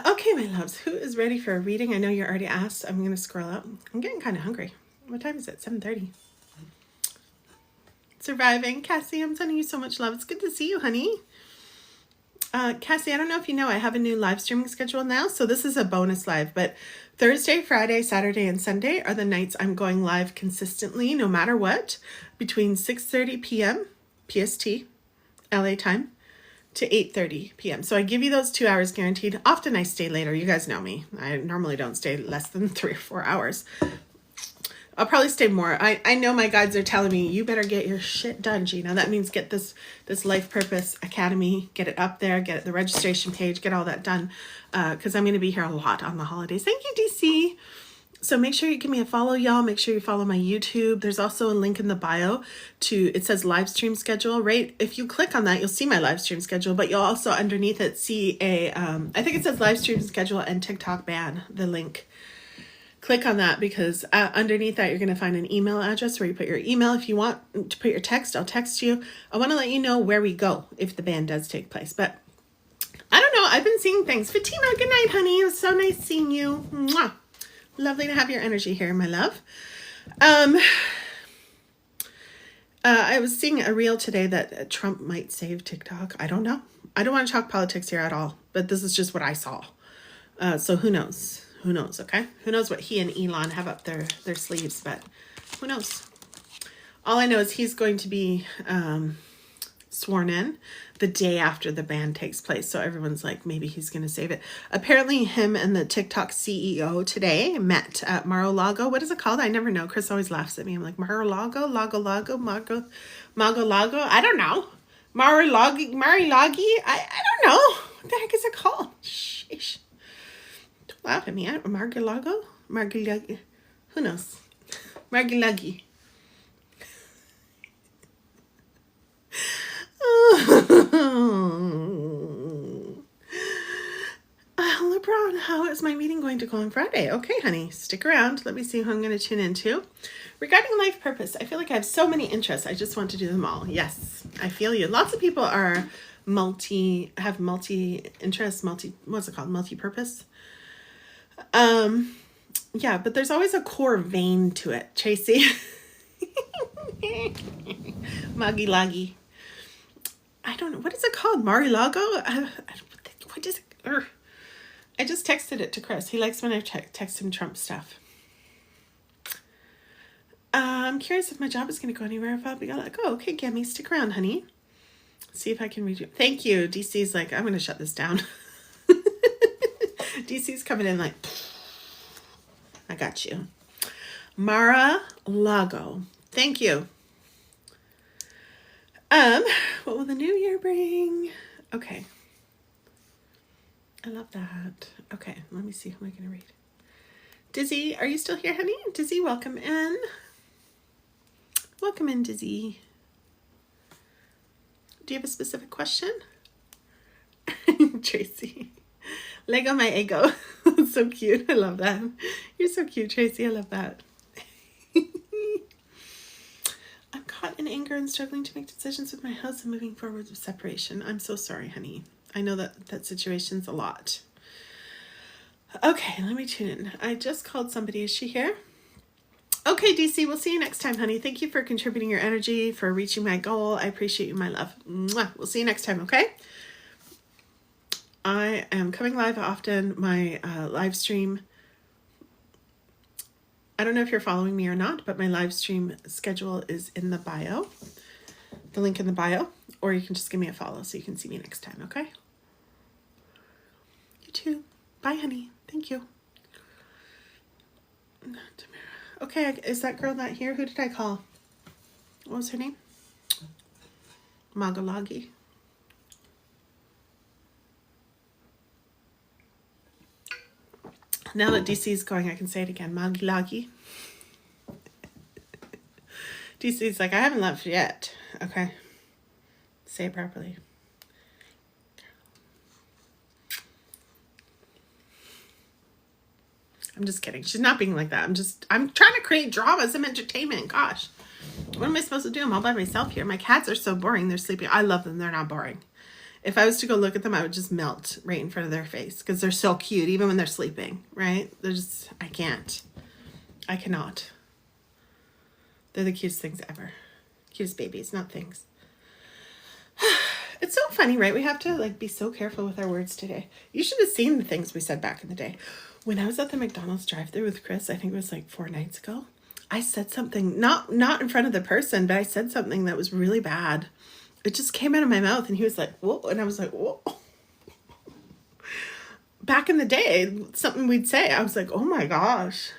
Okay, my loves, who is ready for a reading? I know you already asked. I'm going to scroll up. I'm getting kind of hungry. What time is it? 7:30. Surviving. Cassie, I'm sending you so much love. It's good to see you, honey. Cassie, I don't know if you know, I have a new live streaming schedule now. So this is a bonus live, but Thursday, Friday, Saturday, and Sunday are the nights I'm going live consistently, no matter what, between 6:30 p.m. PST, LA time, to 8:30 p.m. So I give you those 2 hours guaranteed. Often I stay later. You guys know me. I normally don't stay less than 3 or 4 hours. I'll probably stay more. I know my guides are telling me, you better get your shit done, Gina. That means get this Life Purpose Academy, get it up there, get the registration page, get all that done. Because I'm going to be here a lot on the holidays. Thank you, DC. So make sure you give me a follow, y'all. Make sure you follow my YouTube. There's also a link in the bio to, it says live stream schedule, right? If you click on that, you'll see my live stream schedule, but you'll also underneath it see a, I think it says live stream schedule and TikTok ban, the link. Click on that because underneath that, you're going to find an email address where you put your email. If you want to put your text, I'll text you. I want to let you know where we go if the ban does take place. But I don't know. I've been seeing things. Fatima, good night, honey. It was so nice seeing you. Mwah. Lovely to have your energy here, my love. I was seeing a reel today that Trump might save TikTok. I don't know. I don't want to talk politics here at all, but this is just what I saw. So who knows? Who knows, okay? Who knows what he and Elon have up their sleeves, but who knows? All I know is he's going to be sworn in the day after the ban takes place. So everyone's like, maybe he's going to save it. Apparently him and the TikTok CEO today met at Mar-a-Lago. What is it called? I never know. Chris always laughs at me. I'm like, Mar-a-Lago? Lago? Mago-Lago? I don't know. Marilagi? I don't know. What the heck is it called? Sheesh. Laugh at me. Margalago? Who knows? Margilagi. LeBron, how is my meeting going to go on Friday? Okay, honey, stick around. Let me see who I'm going to tune into. Regarding life purpose, I feel like I have so many interests. I just want to do them all. Yes, I feel you. Lots of people are multi-interest, what's it called? Multi-purpose. Yeah, but there's always a core vein to it. Tracy. Maggie Laggy. I don't know. What is it called? Mar-a-Lago? What is it? I just texted it to Chris. He likes when I text him Trump stuff. I'm curious if my job is going to go anywhere. If I'll be like, oh, okay, Gammy, stick around, honey. See if I can read you. Thank you. DC's like, I'm going to shut this down. DC's coming in like, I got you. Mar-a-Lago. Thank you. What will the new year bring? Okay. I love that. Okay, let me see who am I going to read. Dizzy, are you still here, honey? Dizzy, welcome in. Welcome in, Dizzy. Do you have a specific question? Tracy. Lego my ego. That's so cute. I love that. You're so cute, Tracy. I love that. I'm caught in anger and struggling to make decisions with my husband moving forward with separation. I'm so sorry, honey. I know that situation's a lot. Okay, let me tune in. I just called somebody. Is she here? Okay, DC, we'll see you next time, honey. Thank you for contributing your energy, for reaching my goal. I appreciate you, my love. Mwah. We'll see you next time, okay? I am coming live often. My live stream, I don't know if you're following me or not, but my live stream schedule is in the bio, the link in the bio, or you can just give me a follow so you can see me next time, okay? You too. Bye, honey. Thank you. Okay, is that girl not here? Who did I call? What was her name? Magalagi. Now that DC's going, I can say it again. Magalagi. DC's like, I haven't left yet. Okay. Say it properly. I'm just kidding. She's not being like that. I'm trying to create drama, some entertainment. Gosh, what am I supposed to do? I'm all by myself here. My cats are so boring. They're sleeping. I love them. They're not boring. If I was to go look at them, I would just melt right in front of their face because they're so cute, even when they're sleeping, right? They're just, I can't. I cannot. They're the cutest things ever. Cutest babies, not things. It's so funny, right? We have to like be so careful with our words today. You should have seen the things we said back in the day. When I was at the McDonald's drive-thru with Chris, I think it was like 4 nights ago, I said something, not in front of the person, but I said something that was really bad. It just came out of my mouth and he was like, whoa. And I was like, whoa. Back in the day, something we'd say, I was like, oh my gosh.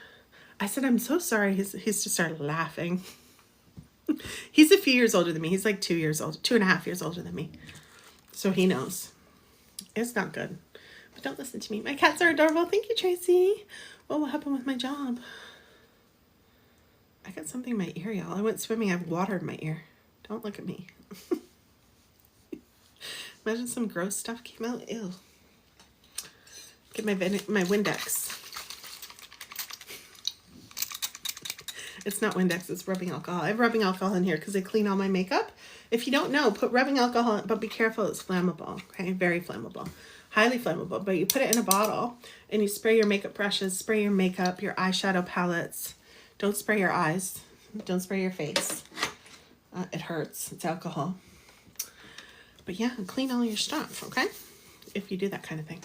I said, I'm so sorry. He's just started laughing. He's a few years older than me. He's like 2 years old, 2.5 years older than me. So he knows. It's not good. But don't listen to me. My cats are adorable. Thank you, Tracy. What will happen with my job? I got something in my ear, y'all. I went swimming. I have water in my ear. Don't look at me. Imagine some gross stuff came out. Ew. Get my Windex. It's not Windex, it's rubbing alcohol. I have rubbing alcohol in here because I clean all my makeup. If you don't know, put rubbing alcohol in, but be careful, it's flammable, okay? Very flammable, highly flammable. But you put it in a bottle and you spray your makeup brushes, spray your makeup, your eyeshadow palettes. Don't spray your eyes. Don't spray your face. It hurts. It's alcohol. But yeah, clean all your stuff, okay? If you do that kind of thing.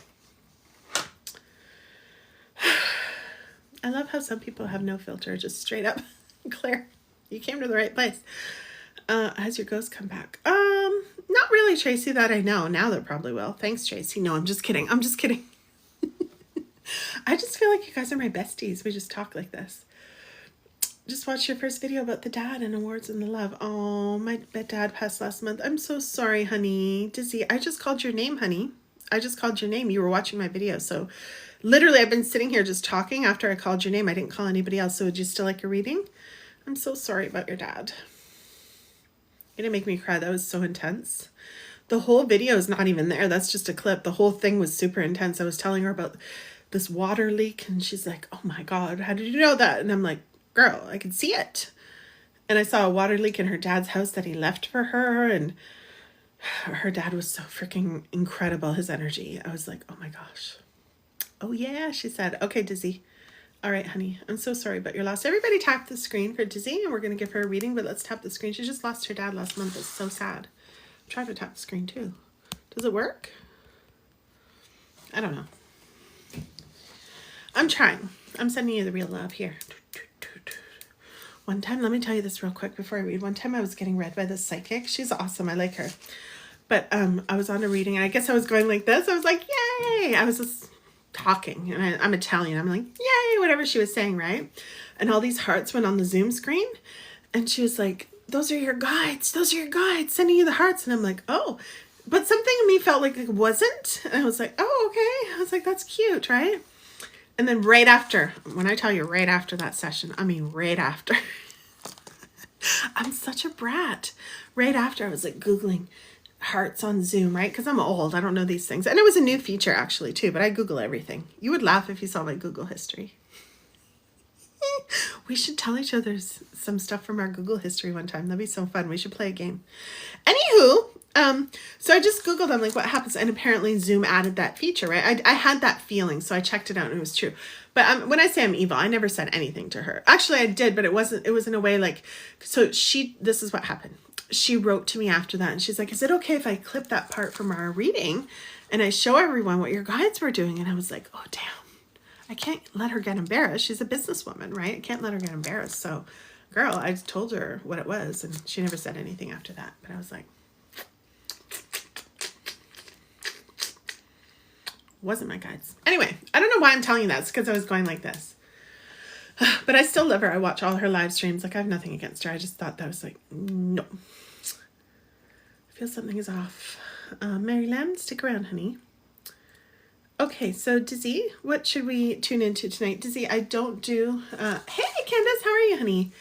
I love how some people have no filter, just straight up. Claire, you came to the right place. Has your ghost come back? Not really, Tracy, that I know. Now they probably will. Thanks, Tracy. No, I'm just kidding. I'm just kidding. I just feel like you guys are my besties. We just talk like this. Just watched your first video about the dad and awards and the love. Oh, my dad passed last month. I'm so sorry, honey. Dizzy, I just called your name, honey. I just called your name. You were watching my video, so literally I've been sitting here just talking after I called your name. I didn't call anybody else, so would you still like a reading? I'm so sorry about your dad. You're gonna make me cry. That was so intense. The whole video is not even there. That's just a clip. The whole thing was super intense. I was telling her about this water leak, and she's like, oh my God, how did you know that? And I'm like, girl, I could see it. And I saw a water leak in her dad's house that he left for her, and her dad was so freaking incredible, his energy. I was like, oh my gosh. Oh yeah, she said. Okay, Dizzy. All right, honey. I'm so sorry about your loss. Everybody tap the screen for Dizzy, and we're going to give her a reading, but let's tap the screen. She just lost her dad last month. It's so sad. Try to tap the screen too. Does it work? I don't know. I'm trying. I'm sending you the real love here. One time, let me tell you this real quick before I read. One time I was getting read by this psychic. She's awesome. I like her. But I was on a reading, and I guess I was going like this. I was like, yay! I was just talking, and I'm Italian. I'm like, yay, whatever she was saying, right? And all these hearts went on the Zoom screen, and she was like, those are your guides. Those are your guides sending you the hearts. And I'm like, oh. But something in me felt like it wasn't. And I was like, oh, okay. I was like, that's cute, right? And then right after, when I tell you right after that session, I mean right after. I'm such a brat. Right after, I was like Googling hearts on Zoom, right? Because I'm old. I don't know these things. And it was a new feature actually too, but I Google everything. You would laugh if you saw my Google history. We should tell each other some stuff from our Google history one time. That'd be so fun. We should play a game. Anywho, so I just Googled, I'm like, what happens? And apparently Zoom added that feature, right? I had that feeling, so I checked it out and it was true. But when I say I'm evil, I never said anything to her. Actually, I did, but it was in a way like, so this is what happened. She wrote to me after that and she's like, is it okay if I clip that part from our reading and I show everyone what your guides were doing? And I was like, oh, damn. I can't let her get embarrassed. She's a businesswoman, right? I can't let her get embarrassed. So, girl, I told her what it was and she never said anything after that. But I was like, wasn't my guides. Anyway, I don't know why I'm telling you that. It's because I was going like this. But I still love her. I watch all her live streams. Like, I have nothing against her. I just thought that was like, no. I feel something is off. Mary Lamb, stick around, honey. Okay, so Dizzy, what should we tune into tonight? Dizzy, I don't do... hey, Candace, how are you, honey?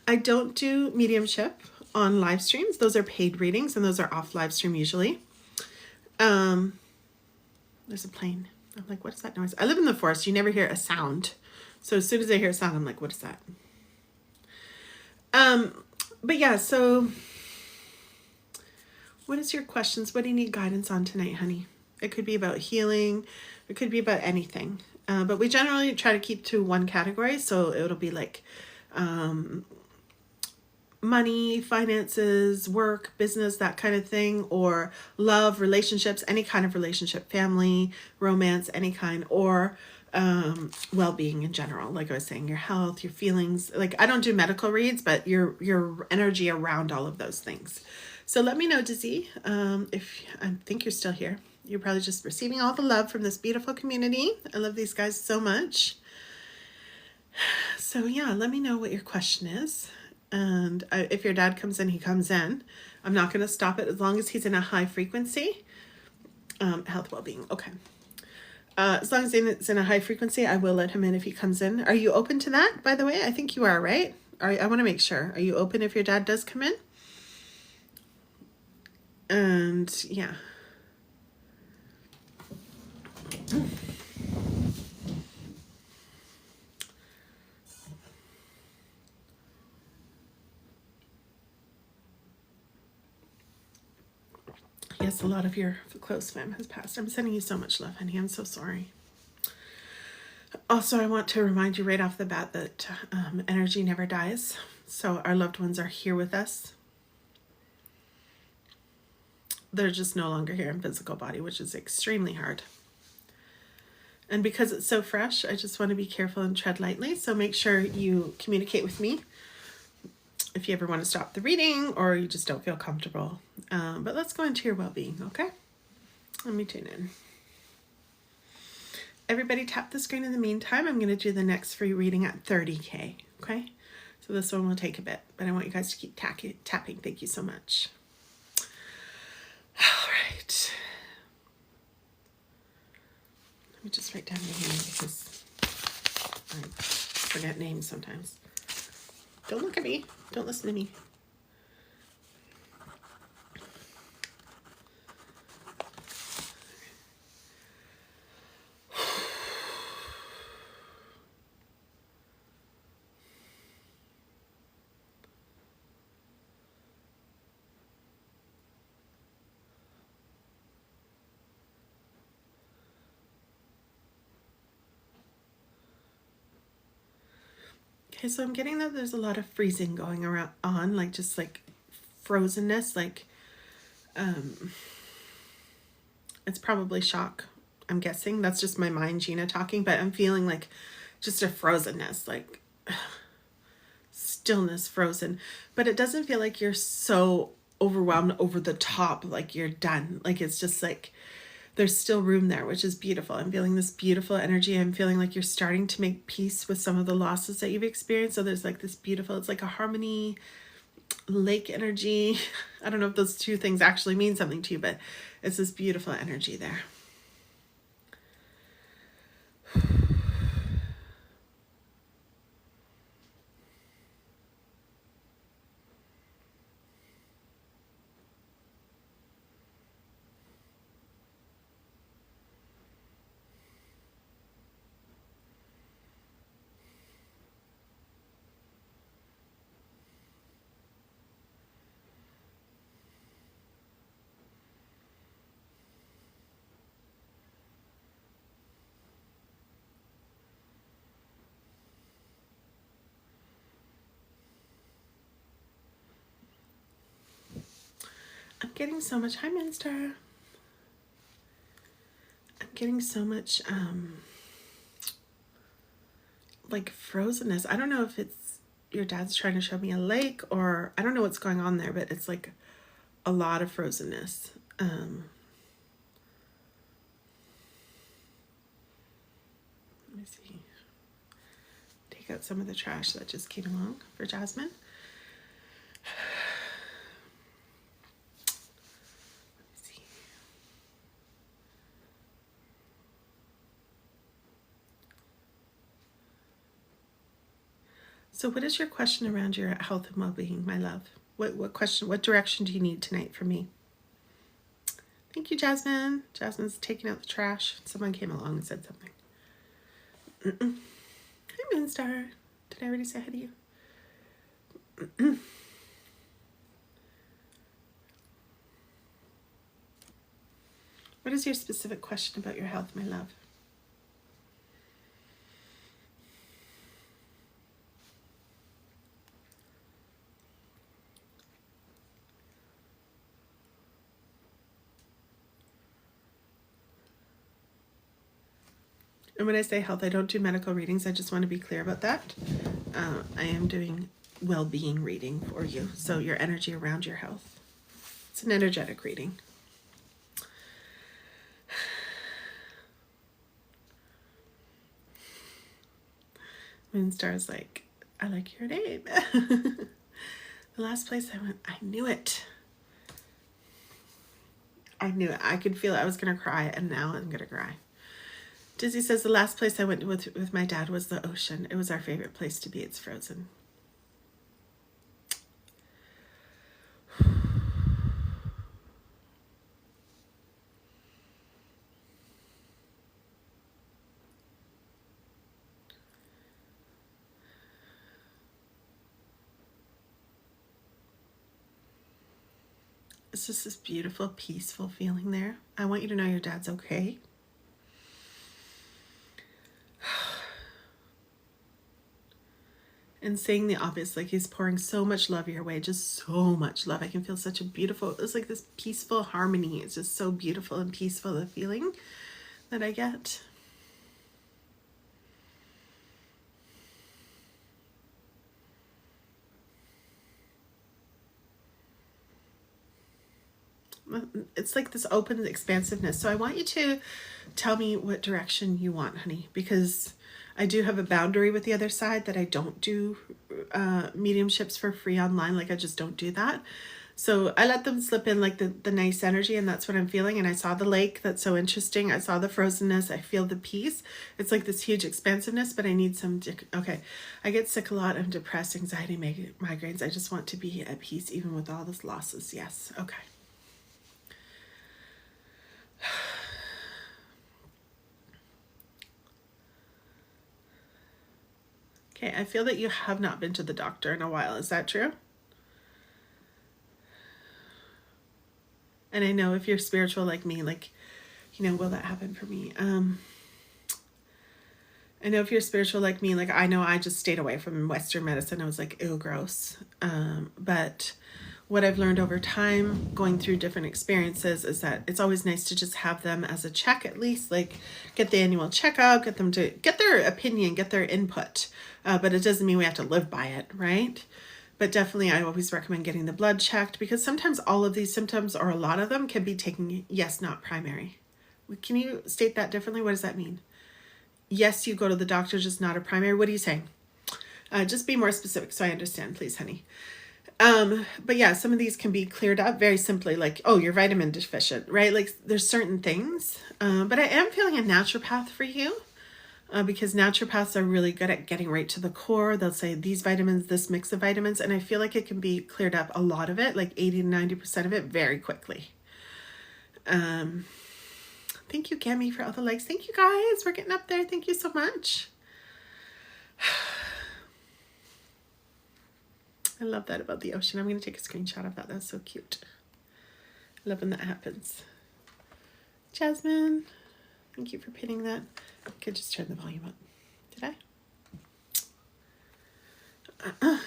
I don't do mediumship on live streams. Those are paid readings, and those are off live stream usually. There's a plane. I'm like, what is that noise? I live in the forest. You never hear a sound. So as soon as I hear a sound, I'm like, what is that? But yeah, so what is your questions? What do you need guidance on tonight, honey? It could be about healing. It could be about anything. But we generally try to keep to one category. So it'll be like money, finances, work, business, that kind of thing, or love, relationships, any kind of relationship, family, romance, any kind, or well-being in general. Like I was saying, your health, your feelings. Like I don't do medical reads, but your energy around all of those things. So let me know, Dizzy, if I think you're still here. You're probably just receiving all the love from this beautiful community. I love these guys so much. So yeah, let me know what your question is. And if your dad comes in, he comes in. I'm not going to stop it as long as he's in a high frequency. Health, well-being. Okay. As long as it's in a high frequency, I will let him in if he comes in. Are you open to that, by the way? I think you are, right? I want to make sure. Are you open if your dad does come in? And yeah. Yes, a lot of your close fam has passed. I'm sending you so much love, honey. I'm so sorry. Also, I want to remind you right off the bat that energy never dies. So our loved ones are here with us. They're just no longer here in physical body, which is extremely hard. And because it's so fresh, I just want to be careful and tread lightly. So make sure you communicate with me if you ever want to stop the reading or you just don't feel comfortable. But let's go into your well-being, okay? Let me tune in. Everybody tap the screen in the meantime. I'm going to do the next free reading at 30K, okay? So this one will take a bit, but I want you guys to keep tapping. Thank you so much. All right. Let me just write down your name because I forget names sometimes. Don't look at me. Don't listen to me. Okay, so I'm getting that there's a lot of freezing going on, like just like frozenness, like it's probably shock. I'm guessing that's just my mind, Gina, talking, but I'm feeling like just a frozenness, like stillness, frozen. But it doesn't feel like you're so overwhelmed over the top, like you're done. Like it's just like there's still room there, which is beautiful. I'm feeling this beautiful energy. I'm feeling like you're starting to make peace with some of the losses that you've experienced. So there's like this beautiful, it's like a harmony, lake energy. I don't know if those two things actually mean something to you, but it's this beautiful energy there. I'm getting so much, hi Minster. I'm getting so much like frozenness. I don't know if it's your dad's trying to show me a lake or I don't know what's going on there, but it's like a lot of frozenness. Let me see. Take out some of the trash that just came along for Jasmine. So what is your question around your health and well-being, my love? What direction do you need tonight from me? Thank you, Jasmine. Jasmine's taking out the trash. Someone came along and said something. Hi, Moonstar. Did I already say hi to you? What is your specific question about your health, my love? And when I say health, I don't do medical readings. I just want to be clear about that. I am doing well-being reading for you. So your energy around your health. It's an energetic reading. Moonstar's like, I like your name. The last place I went, I knew it. I knew it. I could feel it. I was going to cry, and now I'm going to cry. Dizzy says the last place I went with my dad was the ocean. It was our favorite place to be. It's frozen. It's just this beautiful, peaceful feeling there. I want you to know your dad's okay. And saying the obvious, like he's pouring so much love your way, just so much love. I can feel such a beautiful, it's like this peaceful harmony. It's just so beautiful and peaceful, the feeling that I get. It's like this open expansiveness. So I want you to tell me what direction you want, honey, because I do have a boundary with the other side that I don't do mediumships for free online. Like I just don't do that. So I let them slip in like the nice energy, and that's what I'm feeling. And I saw the lake. That's so interesting. I saw the frozenness. I feel the peace. It's like this huge expansiveness, but I need some, okay. I get sick a lot. I'm depressed, anxiety, migraines. I just want to be at peace even with all these losses. Yes. Okay. Okay, I feel that you have not been to the doctor in a while. Is that true? And I know if you're spiritual like me, like, you know, will that happen for me? I know if you're spiritual like me, like I know I just stayed away from Western medicine. I was like, ew, gross. But what I've learned over time going through different experiences is that it's always nice to just have them as a check, at least like get the annual checkup, get them to get their opinion, get their input. But it doesn't mean we have to live by it, right? But definitely I always recommend getting the blood checked, because sometimes all of these symptoms, or a lot of them, can be taken, yes, not primary. Can you state that differently? What does that mean? Yes, you go to the doctor, just not a primary. What are you saying? Just be more specific so I understand, please, honey. But yeah, some of these can be cleared up very simply, like, oh, you're vitamin deficient, right? Like there's certain things. But I am feeling a naturopath for you, because naturopaths are really good at getting right to the core. They'll say these vitamins, this mix of vitamins, and I feel like it can be cleared up, a lot of it, like 80 to 90% of it, very quickly. Thank you, Cami, for all the likes. Thank you, guys. We're getting up there. Thank you so much. I love that about the ocean. I'm going to take a screenshot of that. That's so cute. I love when that happens. Jasmine, thank you for pinning that. I could just turn the volume up. Did I?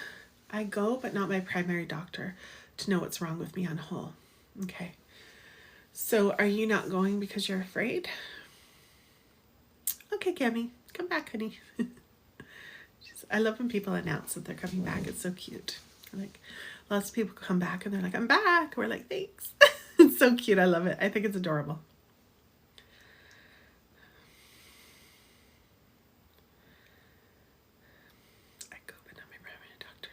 I go, but not my primary doctor, to know what's wrong with me on whole. Okay. So are you not going because you're afraid? Okay, Cami, come back, honey. I love when people announce that they're coming back. It's so cute. Like, lots of people come back and they're like, I'm back. We're like, thanks. It's so cute. I love it. I think it's adorable. I go, but not my primary doctor.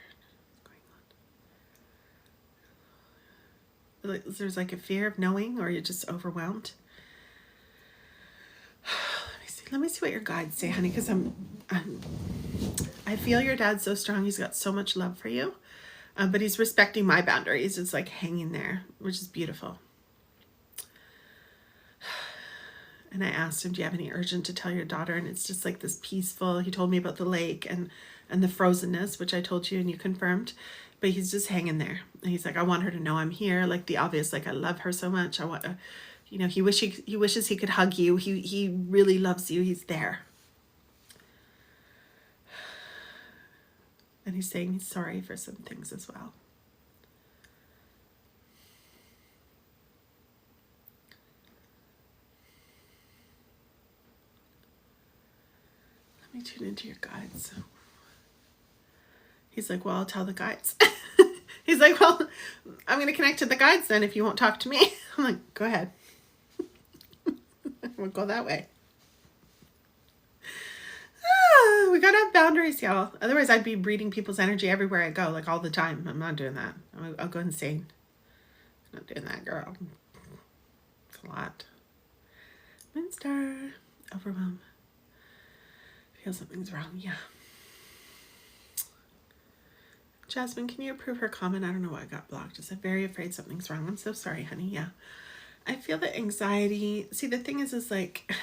What's going on? There's like a fear of knowing, or you're just overwhelmed. Let me see what your guides say, honey, because I feel your dad's so strong. He's got so much love for you, but he's respecting my boundaries. It's like hanging there, which is beautiful. And I asked him, do you have any urgent to tell your daughter? And it's just like this peaceful, he told me about the lake and the frozenness, which I told you and you confirmed, but he's just hanging there. And he's like, I want her to know I'm here. Like the obvious, like I love her so much. I want, you know, he wishes he could hug you. He really loves you. He's there. And he's saying he's sorry for some things as well. Let me tune into your guides. He's like, well, I'll tell the guides. He's like, well, I'm going to connect to the guides then if you won't talk to me. I'm like, go ahead. We'll go that way. We got to have boundaries, y'all. Otherwise, I'd be reading people's energy everywhere I go, like all the time. I'm not doing that. I'll go insane. I'm not doing that, girl. It's a lot. Moonstar. Overwhelm. Feel something's wrong. Yeah. Jasmine, can you approve her comment? I don't know why I got blocked. I said, very afraid something's wrong. I'm so sorry, honey. Yeah. I feel the anxiety. See, the thing is like,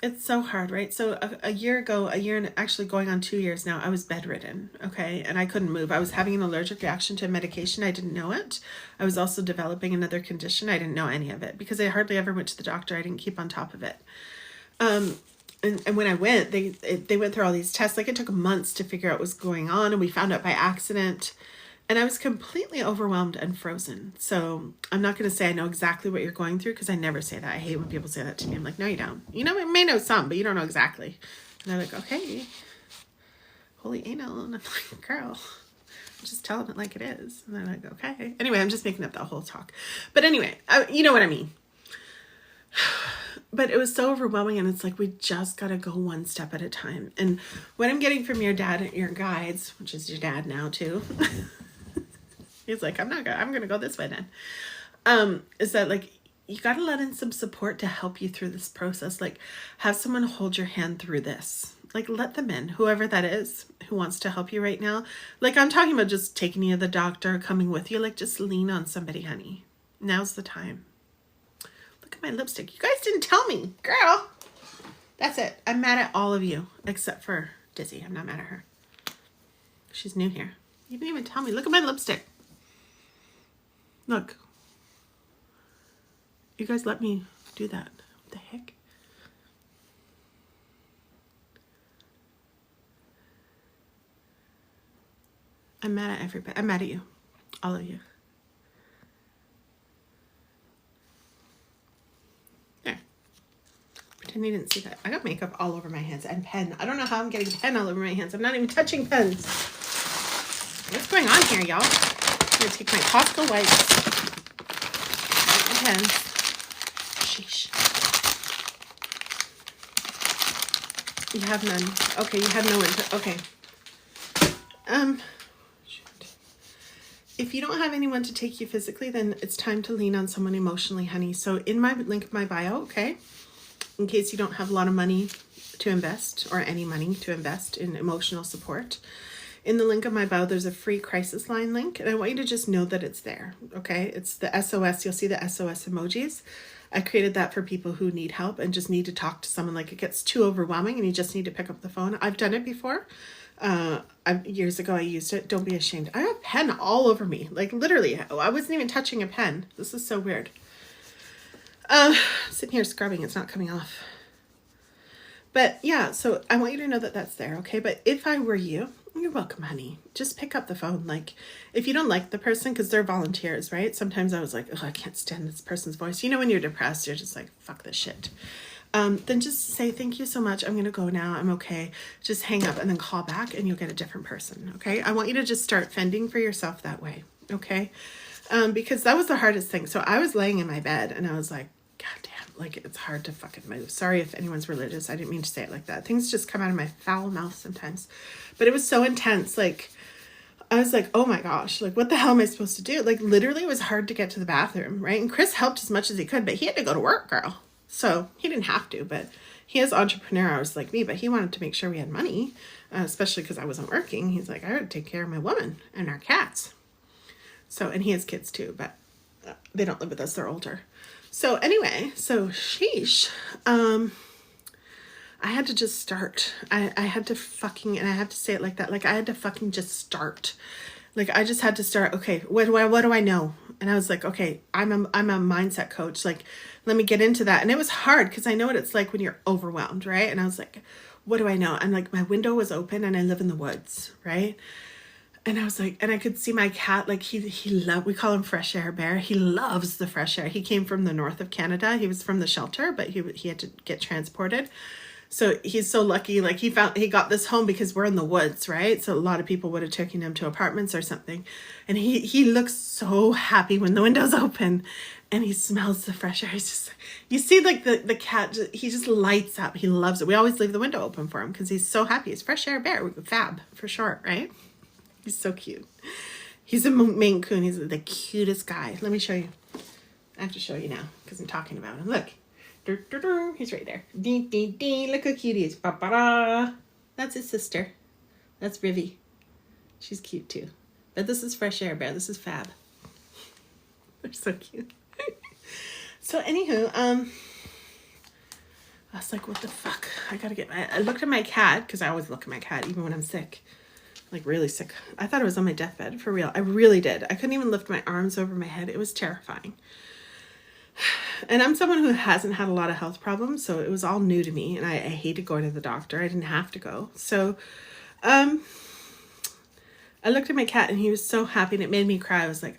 it's so hard, right? So a year ago, and actually going on 2 years now, I was bedridden, okay? And I couldn't move. I was having an allergic reaction to medication. I didn't know it. I was also developing another condition. I didn't know any of it because I hardly ever went to the doctor. I didn't keep on top of it. And when I went, they went through all these tests. Like it took months to figure out what was going on, and we found out by accident. And I was completely overwhelmed and frozen. So I'm not going to say I know exactly what you're going through because I never say that. I hate when people say that to me. I'm like, no, you don't. You know, I may know some, but you don't know exactly. And they're like, okay, holy anal. And I'm like, girl, just tell them it like it is. And they're like, okay. Anyway, I'm just making up that whole talk. But anyway, you know what I mean. But it was so overwhelming, and it's like we just got to go one step at a time. And what I'm getting from your dad and your guides, which is your dad now too, he's like, I'm going to go this way then, is that like, you got to let in some support to help you through this process. Like have someone hold your hand through this. Like let them in, whoever that is who wants to help you right now. Like I'm talking about just taking you to the doctor, coming with you, like just lean on somebody, honey. Now's the time. Look at my lipstick. You guys didn't tell me, girl. That's it. I'm mad at all of you except for Dizzy. I'm not mad at her. She's new here. You didn't even tell me. Look at my lipstick. Look. You guys let me do that. What the heck? I'm mad at everybody. I'm mad at you. All of you. Pretend you didn't see that. I got makeup all over my hands and pen. I don't know how I'm getting pen all over my hands. I'm not even touching pens. What's going on here, y'all? I'm going to take my Costco wipes. Wipe my pens. Sheesh. You have none. Okay, you have no one. Okay. Shoot. If you don't have anyone to take you physically, then it's time to lean on someone emotionally, honey. So in my link in my bio, okay? In case you don't have a lot of money to invest or any money to invest in emotional support. In the link of my bio, there's a free crisis line link. And I want you to just know that it's there, okay? It's the SOS. You'll see the SOS emojis. I created that for people who need help and just need to talk to someone. Like it gets too overwhelming and you just need to pick up the phone. I've done it before. Years ago, I used it. Don't be ashamed. I have a pen all over me. Like literally, I wasn't even touching a pen. This is so weird. Sitting here scrubbing, it's not coming off. But yeah, so I want you to know that that's there, okay? But if I were you, you're welcome, honey. Just pick up the phone. Like, if you don't like the person, because they're volunteers, right? Sometimes I was like, oh, I can't stand this person's voice. You know, when you're depressed, you're just like, fuck this shit. Then just say, thank you so much. I'm going to go now. I'm okay. Just hang up and then call back and you'll get a different person, okay? I want you to just start fending for yourself that way, okay? Because that was the hardest thing. So I was laying in my bed and I was like, God damn, like it's hard to fucking move. Sorry if anyone's religious. I didn't mean to say it like that. Things just come out of my foul mouth sometimes. But it was so intense. Like, I was like, oh my gosh, like what the hell am I supposed to do? Like literally it was hard to get to the bathroom, right? And Chris helped as much as he could, but he had to go to work, girl. So he didn't have to, but he has entrepreneur hours like me, but he wanted to make sure we had money, especially because I wasn't working. He's like, I gotta take care of my woman and our cats. So, and he has kids too, but they don't live with us. They're older. So anyway, so sheesh. I had to just start. I had to fucking, and I have to say it like that. Like I had to fucking just start. Like I just had to start. Okay, what do I know? And I was like, okay, I'm a mindset coach. Like, let me get into that. And it was hard because I know what it's like when you're overwhelmed, right? And I was like, what do I know? And like my window was open and I live in the woods, right? And I was like, and I could see my cat, like we call him Fresh Air Bear. He loves the fresh air. He came from the north of Canada. He was from the shelter, but he had to get transported. So he's so lucky, like he got this home because we're in the woods, right? So a lot of people would have taken him to apartments or something. And he looks so happy when the window's open and he smells the fresh air. He's just, you see like the cat, he just lights up. He loves it. We always leave the window open for him because he's so happy. He's Fresh Air Bear, Fab for short, right? He's so cute. He's a Maine Coon. He's the cutest guy. Let me show you. I have to show you now because I'm talking about him. Look. He's right there. Look how cute he is. Ba-ba-da. That's his sister. That's Rivy. She's cute too. But this is Fresh Air Bear. This is Fab. They're so cute. So anywho, I was like, what the fuck? I looked at my cat because I always look at my cat even when I'm sick. Like really sick. I thought I was on my deathbed for real. I really did. I couldn't even lift my arms over my head. It was terrifying. And I'm someone who hasn't had a lot of health problems, so it was all new to me, and I hated going to the doctor. I didn't have to go. So I looked at my cat, and he was so happy, and it made me cry. I was like,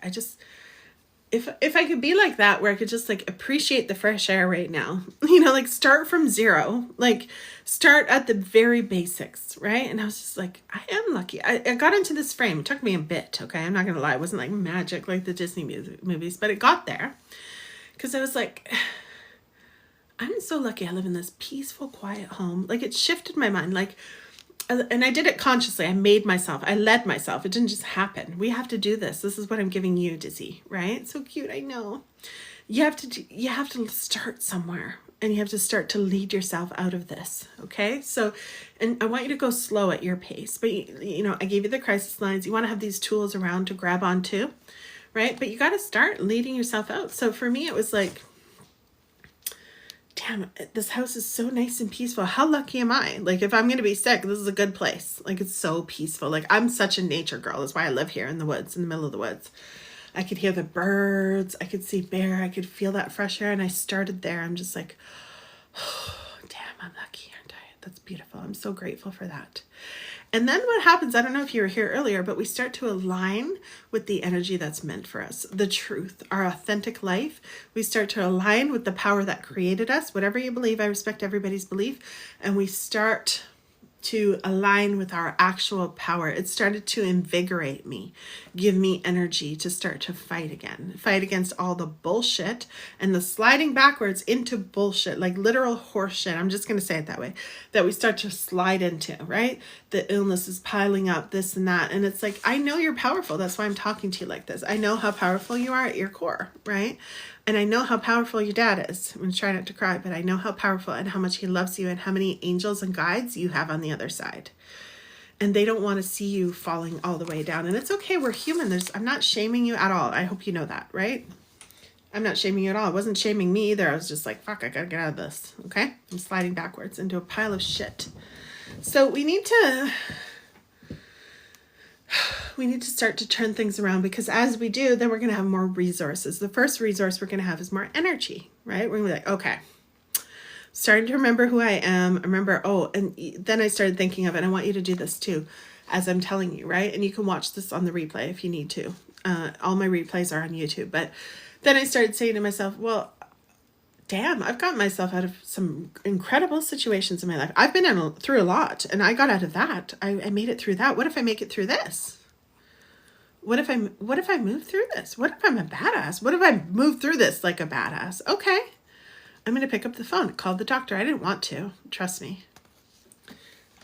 if I could be like that, where I could just like appreciate the fresh air right now, like start from zero, like start at the very basics, right? And I was just like, I am lucky. I got into this frame. It took me a bit, okay? I'm not going to lie. It wasn't like magic like the Disney movies, but it got there. Because I was like, I'm so lucky I live in this peaceful, quiet home. Like it shifted my mind. Like, and I did it consciously. I led myself. It didn't just happen. We have to do this. This is what I'm giving you, Dizzy, right? So cute. I know. You have to start somewhere and you have to start to lead yourself out of this. Okay. So, and I want you to go slow at your pace, but I gave you the crisis lines. You want to have these tools around to grab onto. Right? But you got to start leading yourself out. So for me, it was like, damn, this house is so nice and peaceful. How lucky am I? Like, if I'm going to be sick, this is a good place. Like, it's so peaceful. Like, I'm such a nature girl. That's why I live here in the woods, in the middle of the woods. I could hear the birds. I could see Bear. I could feel that fresh air. And I started there. I'm just like, oh, damn, I'm lucky, aren't I? That's beautiful. I'm so grateful for that. And then what happens, I don't know if you were here earlier, but we start to align with the energy that's meant for us, the truth, our authentic life. We start to align with the power that created us. Whatever you believe, I respect everybody's belief. And we start to align with our actual power. It started to invigorate me, give me energy to start to fight against all the bullshit and the sliding backwards into bullshit, like literal horse shit. I'm just going to say it that way, that we start to slide into, right? The illness is piling up, this and that. And it's like, I know you're powerful. That's why I'm talking to you like this. I know how powerful you are at your core, right? And I know how powerful your dad is. I'm trying not to cry, but I know how powerful and how much he loves you and how many angels and guides you have on the other side. And they don't want to see you falling all the way down. And it's okay. We're human. I'm not shaming you at all. I hope you know that, right? I'm not shaming you at all. It wasn't shaming me either. I was just like, fuck, I got to get out of this. Okay. I'm sliding backwards into a pile of shit. So we need to start to turn things around, because as we do, then we're going to have more resources. The first resource we're going to have is more energy, right? We're going to be like, okay, starting to remember who I am. Remember, and then I started thinking of it. And I want you to do this too, as I'm telling you, right? And you can watch this on the replay if you need to. All my replays are on YouTube. But then I started saying to myself, well, damn, I've gotten myself out of some incredible situations in my life. I've been through a lot, and I got out of that. I made it through that. What if I make it through this? What if I move through this? What if I'm a badass? What if I move through this like a badass? Okay. I'm going to pick up the phone, call the doctor. I didn't want to. Trust me.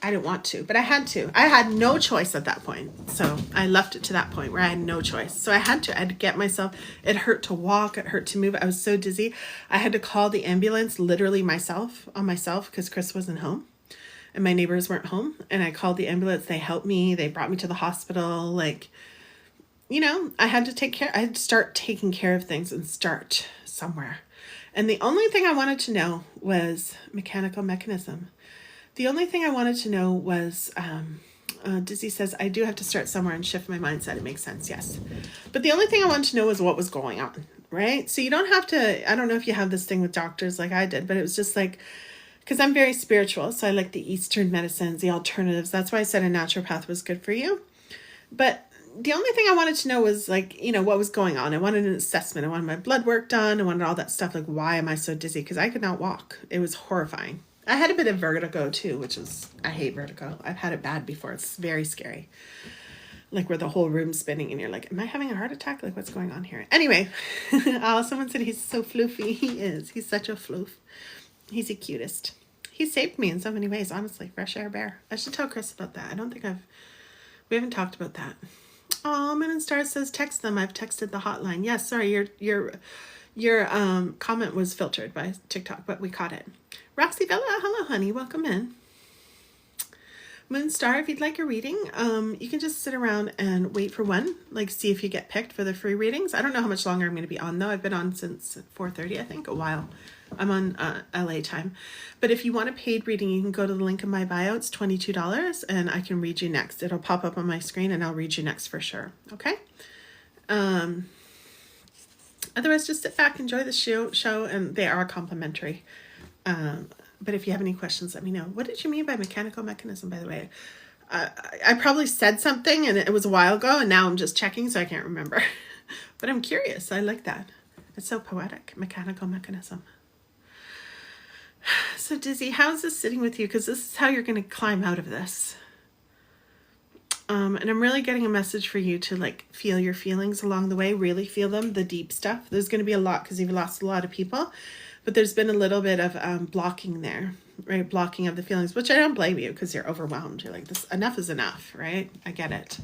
I didn't want to, but I had to. I had no choice at that point. So I left it to that point where I had no choice. So I had to get myself, it hurt to walk. It hurt to move. I was so dizzy. I had to call the ambulance literally myself, because Chris wasn't home and my neighbors weren't home. And I called the ambulance. They helped me. They brought me to the hospital. Like, I had to start taking care of things and start somewhere. And the only thing I wanted to know was mechanical mechanism. The only thing I wanted to know was, Dizzy says, I do have to start somewhere and shift my mindset. It makes sense, yes. But the only thing I wanted to know was what was going on, right? So you don't have to, I don't know if you have this thing with doctors like I did, but it was just like, because I'm very spiritual, so I like the Eastern medicines, the alternatives. That's why I said a naturopath was good for you. But the only thing I wanted to know was, like, you know, what was going on. I wanted an assessment. I wanted my blood work done. I wanted all that stuff. Like, why am I so dizzy? Because I could not walk. It was horrifying. I had a bit of vertigo too, which is, I hate vertigo. I've had it bad before. It's very scary. Like where the whole room's spinning and you're like, am I having a heart attack? Like, what's going on here? Anyway, someone said he's so floofy. He is. He's such a floof. He's the cutest. He saved me in so many ways, honestly. Fresh air bear. I should tell Chris about that. I don't think we haven't talked about that. Oh, Moon and Star says text them. I've texted the hotline. Yes, sorry, your comment was filtered by TikTok, but we caught it. Roxy Bella, hello honey, welcome in. Moonstar, if you'd like a reading, you can just sit around and wait for one, like see if you get picked for the free readings. I don't know how much longer I'm going to be on though. I've been on since 4:30, I think, a while. I'm on LA time. But if you want a paid reading, you can go to the link in my bio. It's $22 and I can read you next. It'll pop up on my screen and I'll read you next for sure. Okay? Otherwise, just sit back, enjoy the show, and they are complimentary. But if you have any questions, let me know. What did you mean by mechanical mechanism, by the way? I probably said something and it was a while ago and now I'm just checking so I can't remember. But I'm curious. I like that. It's so poetic. Mechanical mechanism. So Dizzy, how's this sitting with you? Because this is how you're going to climb out of this. And I'm really getting a message for you to like feel your feelings along the way, really feel them, the deep stuff. There's going to be a lot because you've lost a lot of people, but there's been a little bit of blocking there, right? Blocking of the feelings, which I don't blame you because you're overwhelmed. You're like, this enough is enough, right? I get it.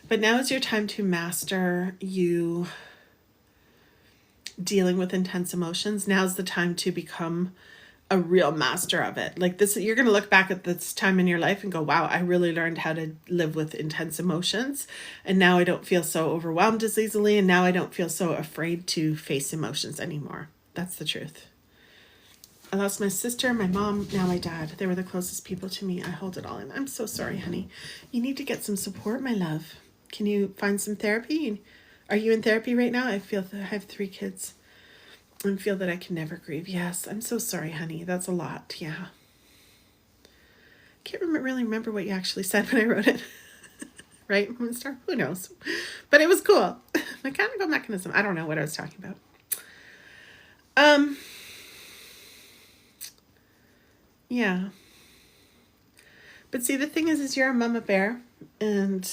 But now is your time to master you dealing with intense emotions. Now's the time to become a real master of it. Like this, you're going to look back at this time in your life and go, wow, I really learned how to live with intense emotions. And now I don't feel so overwhelmed as easily. And now I don't feel so afraid to face emotions anymore. That's the truth. I lost my sister, my mom, now my dad. They were the closest people to me. I hold it all in. I'm so sorry, honey. You need to get some support, my love. Can you find some therapy? Are you in therapy right now? I feel that I have 3 kids. And feel that I can never grieve. Yes, I'm so sorry, honey. That's a lot. Yeah. Can't really remember what you actually said when I wrote it. Right, Moonstar? Who knows? But it was cool. Mechanical mechanism. I don't know what I was talking about. Yeah. But see, the thing is you're a mama bear, and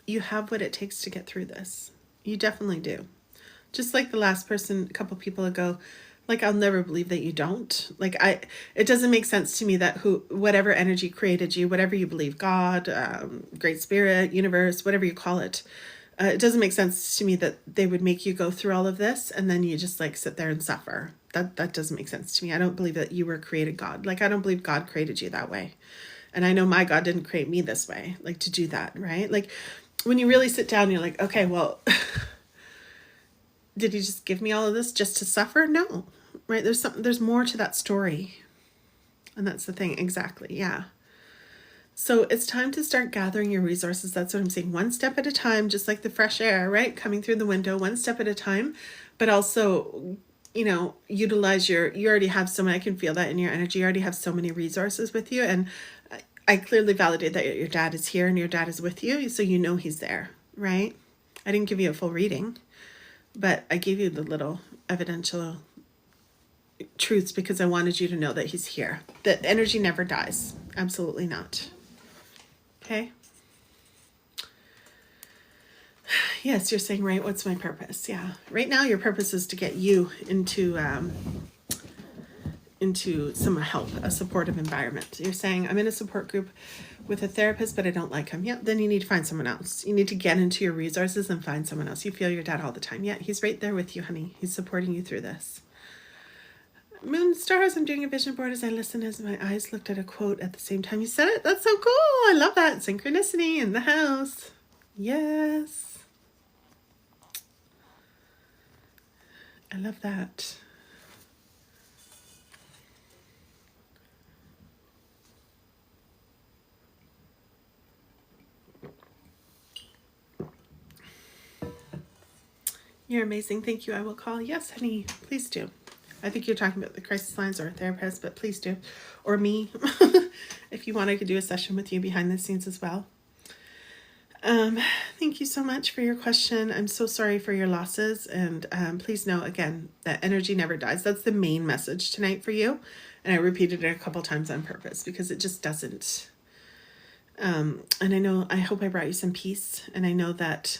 you have what it takes to get through this. You definitely do. Just like the last person, a couple people ago, like, I'll never believe that you don't. Like, it doesn't make sense to me that whatever energy created you, whatever you believe, God, Great Spirit, universe, whatever you call it, it doesn't make sense to me that they would make you go through all of this and then you just like sit there and suffer. That doesn't make sense to me. I don't believe that you were created God. Like, I don't believe God created you that way. And I know my God didn't create me this way, like to do that, right? Like, when you really sit down, you're like, okay, well, did he just give me all of this just to suffer? No, right? There's more to that story. And that's the thing. Exactly. Yeah. So it's time to start gathering your resources. That's what I'm saying. One step at a time, just like the fresh air, right? Coming through the window, one step at a time, but also, utilize you already have so many, I can feel that in your energy. You already have so many resources with you. And I clearly validate that your dad is here and your dad is with you. So he's there, right? I didn't give you a full reading, but I gave you the little evidential truths because I wanted you to know that he's here. That energy never dies. Absolutely not. Okay. Yes, you're saying, right, what's my purpose? Yeah. Right now, your purpose is to get you into some help, a supportive environment. You're saying, I'm in a support group with a therapist, but I don't like him. Yeah, then you need to find someone else. You need to get into your resources and find someone else. You feel your dad all the time. Yeah, he's right there with you, honey. He's supporting you through this. Moon stars, I'm doing a vision board as I listen as my eyes looked at a quote at the same time you said it. That's so cool. I love that. Synchronicity in the house. Yes. I love that. You're amazing. Thank you. I will call. Yes, honey. Please do. I think you're talking about the crisis lines or a therapist, but please do. Or me. If you want, I could do a session with you behind the scenes as well. Thank you so much for your question. I'm so sorry for your losses. And please know, again, that energy never dies. That's the main message tonight for you. And I repeated it a couple times on purpose because it just doesn't. And I hope I brought you some peace. And I know that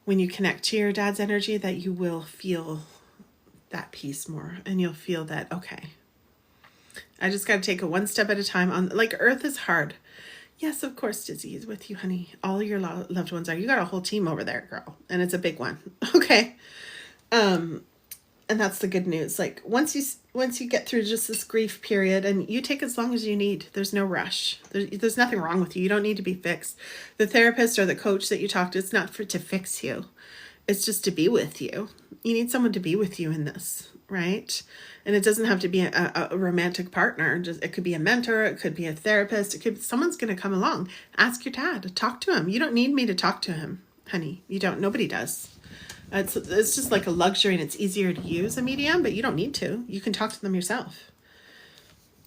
when you connect to your dad's energy, that you will feel that peace more, and you'll feel that, okay, I just got to take it one step at a time. On like, earth is hard. Yes, of course, Dizzy is with you, honey. All your loved ones are. You got a whole team over there, girl, and it's a big one. Okay. And that's the good news. Like, once you get through just this grief period, and you take as long as you need, there's no rush. There's nothing wrong with you. You don't need to be fixed. The therapist or the coach that you talk to, it's not to fix you. It's just to be with you. You need someone to be with you in this, right? And it doesn't have to be a romantic partner. It could be a mentor. It could be a therapist. Someone's going to come along. Ask your dad. Talk to him. You don't need me to talk to him, honey. You don't. Nobody does. It's just like a luxury, and it's easier to use a medium, but you don't need to. You can talk to them yourself.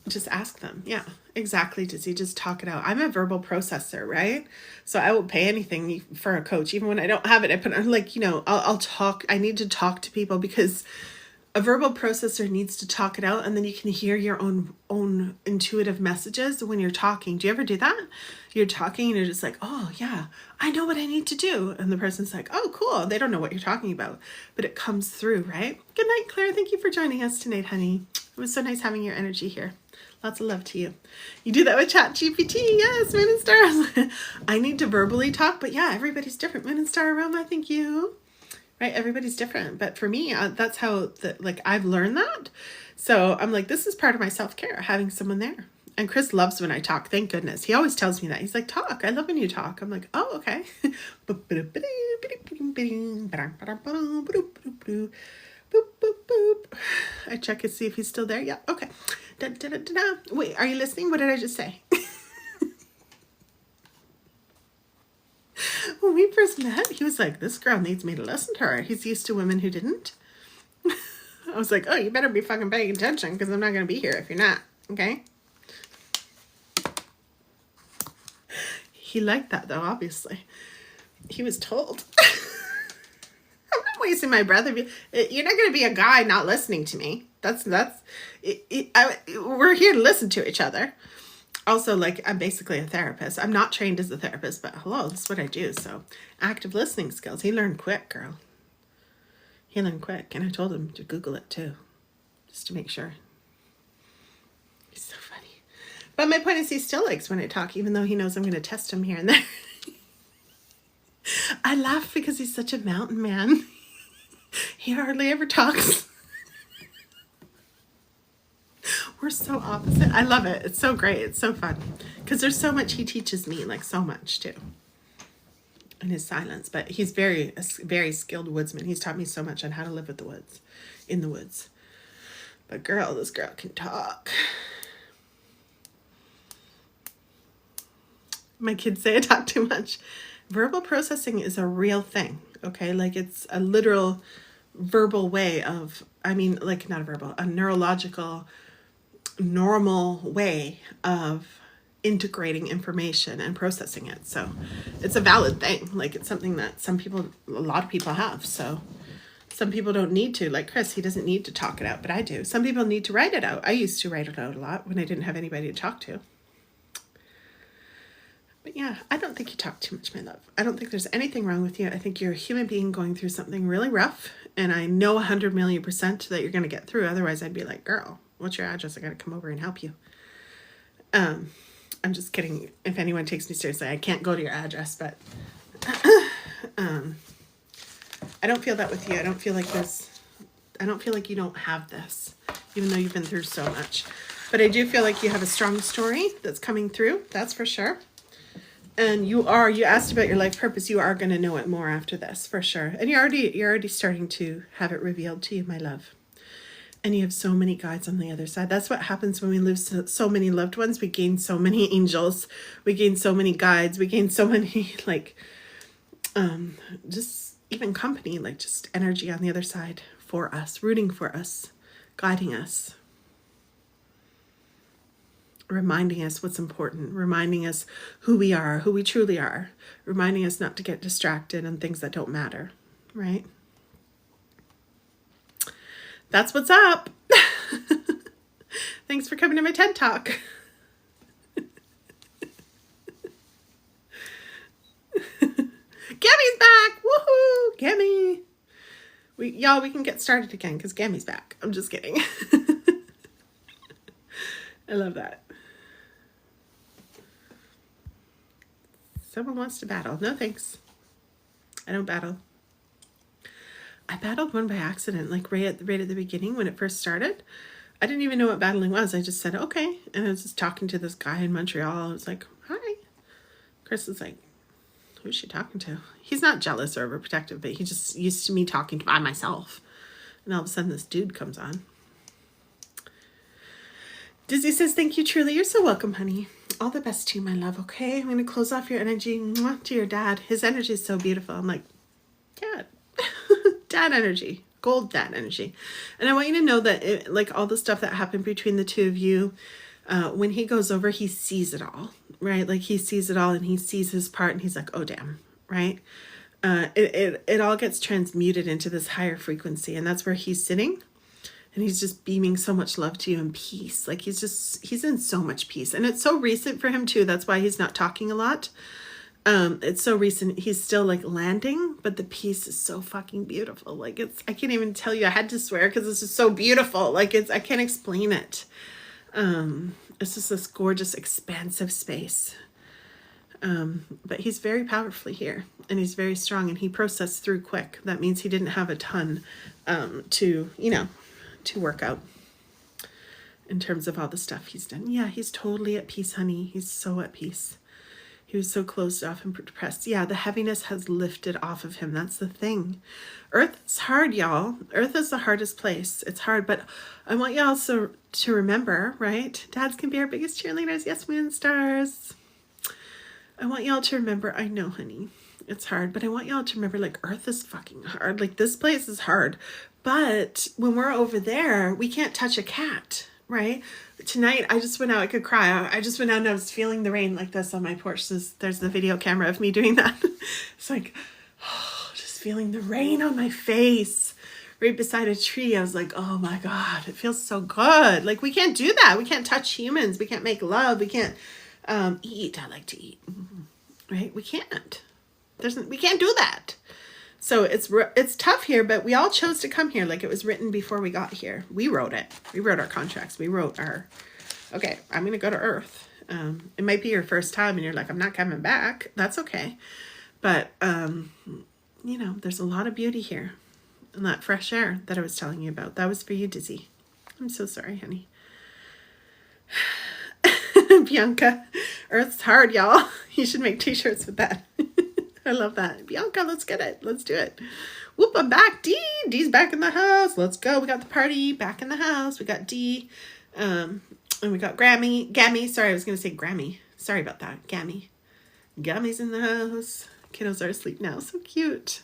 Just ask them. Yeah, exactly, Dizzy. Just talk it out. I'm a verbal processor, right? So I will pay anything for a coach. Even when I don't have it, I put like, I'll talk. I need to talk to people because a verbal processor needs to talk it out, and then you can hear your own intuitive messages when you're talking. Do you ever do that? You're talking and you're just like, oh yeah, I know what I need to do. And the person's like, oh cool. They don't know what you're talking about, but it comes through, right? Good night, Claire. Thank you for joining us tonight, honey. It was so nice having your energy here. Lots of love to you. You do that with ChatGPT. Yes, Moon and Stars. I need to verbally talk, but yeah, everybody's different. Moon and Star Aroma, thank you. Right? Everybody's different. But for me, that's how I've learned that. So I'm like, this is part of my self-care, having someone there. And Chris loves when I talk. Thank goodness. He always tells me that. He's like, talk. I love when you talk. I'm like, oh, okay. I check and see if he's still there. Yeah. Okay. Wait, are you listening? What did I just say? When we first met, he was like, this girl needs me to listen to her. He's used to women who didn't. I was like, oh, you better be fucking paying attention because I'm not going to be here if you're not. Okay? He liked that, though, obviously. He was told. I'm not wasting my breath. You're not going to be a guy not listening to me. We're here to listen to each other. Also, like, I'm basically a therapist. I'm not trained as a therapist, but hello, this is what I do. So, active listening skills. He learned quick, girl. He learned quick. And I told him to Google it, too. Just to make sure. He's so funny. But my point is, he still likes when I talk, even though he knows I'm going to test him here and there. I laugh because he's such a mountain man. He hardly ever talks. We're so opposite. I love it. It's so great. It's so fun. Because there's so much he teaches me, like so much too. In his silence. But he's a very skilled woodsman. He's taught me so much on how to live with the woods. In the woods. But girl, this girl can talk. My kids say I talk too much. Verbal processing is a real thing. Okay? Like it's a literal verbal way of, a neurological normal way of integrating information and processing it. So it's a valid thing. Like it's something that a lot of people have. So some people don't need to, like Chris, he doesn't need to talk it out, but I do. Some people need to write it out. I used to write it out a lot when I didn't have anybody to talk to. But yeah, I don't think you talk too much, my love. I don't think there's anything wrong with you. I think you're a human being going through something really rough. And I know 100,000,000% that you're going to get through. Otherwise, I'd be like, girl, what's your address? I got to come over and help you. I'm just kidding. If anyone takes me seriously, I can't go to your address. But I don't feel that with you. I don't feel like you don't have this, even though you've been through so much. But I do feel like you have a strong story that's coming through. That's for sure. And you asked about your life purpose. You are going to know it more after this, for sure. And you're already starting to have it revealed to you, my love. And you have so many guides on the other side. That's what happens when we lose so many loved ones. We gain so many angels. We gain so many guides. We gain so many, like, just even company, like just energy on the other side for us, rooting for us, guiding us, reminding us what's important, reminding us who we are, who we truly are, reminding us not to get distracted on things that don't matter, right? That's what's up. Thanks for coming to my TED Talk. Gammy's back! Woohoo! Gammy! We can get started again because Gammy's back. I'm just kidding. I love that. Someone wants to battle. No thanks. I don't battle. I battled one by accident, like right at the beginning when it first started. I didn't even know what battling was. I just said, okay. And I was just talking to this guy in Montreal. I was like, hi. Chris was like, who's she talking to? He's not jealous or overprotective, but he just used to me talking by myself. And all of a sudden this dude comes on. Dizzy says, thank you, truly. You're so welcome, honey. All the best to you, my love, okay? I'm going to close off your energy to your dad. His energy is so beautiful. I'm like, Dad. Dad energy. Gold dad energy. And I want you to know that like all the stuff that happened between the two of you, when he goes over, he sees it all, right? Like he sees it all and he sees his part and he's like, oh, damn, right? It all gets transmuted into this higher frequency. And that's where he's sitting. And he's just beaming so much love to you and peace. Like he's in so much peace. And it's so recent for him too. That's why he's not talking a lot. It's so recent. He's still like landing, but the peace is so fucking beautiful. Like I can't even tell you. I had to swear because it's just so beautiful. Like I can't explain it. It's just this gorgeous, expansive space. But he's very powerfully here and he's very strong and he processed through quick. That means he didn't have a ton, to work out in terms of all the stuff he's done. Yeah, he's totally at peace, honey. He's so at peace. He was so closed off and depressed. Yeah, the heaviness has lifted off of him. That's the thing. Earth is hard, y'all. Earth is the hardest place. It's hard, but I want y'all also to remember, right? Dads can be our biggest cheerleaders. Yes, moon stars. I want y'all to remember, I know, honey, it's hard, but I want y'all to remember, like, Earth is fucking hard. Like, this place is hard. But when we're over there, we can't touch a cat, right? Tonight, I just went out. I could cry. I just went out and I was feeling the rain like this on my porch. There's the video camera of me doing that. It's like, just feeling the rain on my face right beside a tree. I was like, oh my God, it feels so good. Like, we can't do that. We can't touch humans. We can't make love. We can't eat. I like to eat, right? We can't. We can't do that. So it's tough here, but we all chose to come here. Like it was written before we got here. We wrote it. We wrote our contracts. We wrote okay, I'm going to go to Earth. It might be your first time and you're like, I'm not coming back. That's okay. But, there's a lot of beauty here. And that fresh air that I was telling you about, that was for you, Dizzy. I'm so sorry, honey. Bianca, Earth's hard, y'all. You should make t-shirts with that. I love that. Bianca, let's get it. Let's do it. Whoop, I'm back. D's back in the house. Let's go. We got the party back in the house. We got D. And we got Gammy. Sorry, I was going to say Grammy. Sorry about that. Gammy. Gammy's in the house. Kiddos are asleep now. So cute.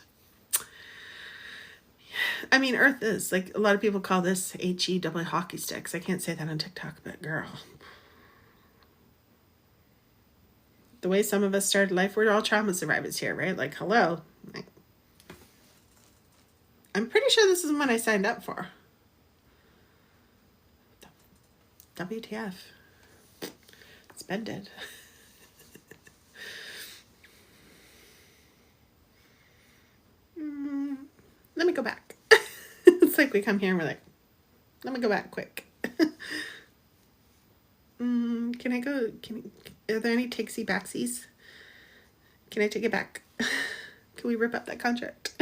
I mean, Earth is, like, a lot of people call this HE hockey sticks. I can't say that on TikTok, but girl. The way some of us started life, we're all trauma survivors here, right? Like, hello. I'm pretty sure this is what I signed up for. WTF. Spend it. Let me go back. It's like we come here and we're like, let me go back quick. Can I go? Are there any takesy backsies? Can I take it back? Can we rip up that contract?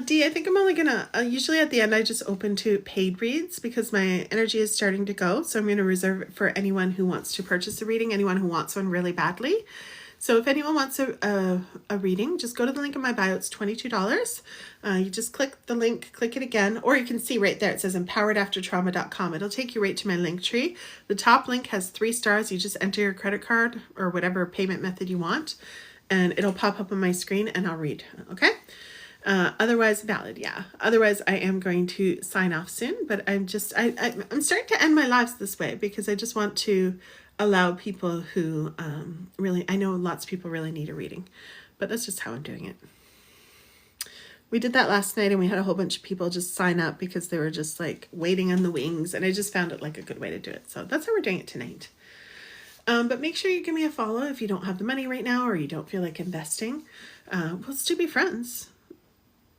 Dee, I think I'm only gonna, usually at the end I just open to paid reads because my energy is starting to go. So I'm going to reserve it for anyone who wants to purchase a reading, anyone who wants one really badly. So if anyone wants a reading, just go to the link in my bio. It's $22. You just click the link, click it again, or you can see right there, it says empoweredaftertrauma.com. It'll take you right to my link tree. The top link has 3 stars. You just enter your credit card or whatever payment method you want, and it'll pop up on my screen and I'll read, okay? Otherwise valid, yeah. Otherwise I am going to sign off soon, but I'm starting to end my lives this way because I just want to allow people who really, I know lots of people really need a reading, but that's just how I'm doing it. We did that last night and we had a whole bunch of people just sign up because they were just like waiting on the wings, and I just found it like a good way to do it. So that's how we're doing it tonight. But make sure you give me a follow if you don't have the money right now or you don't feel like investing. We'll still be friends.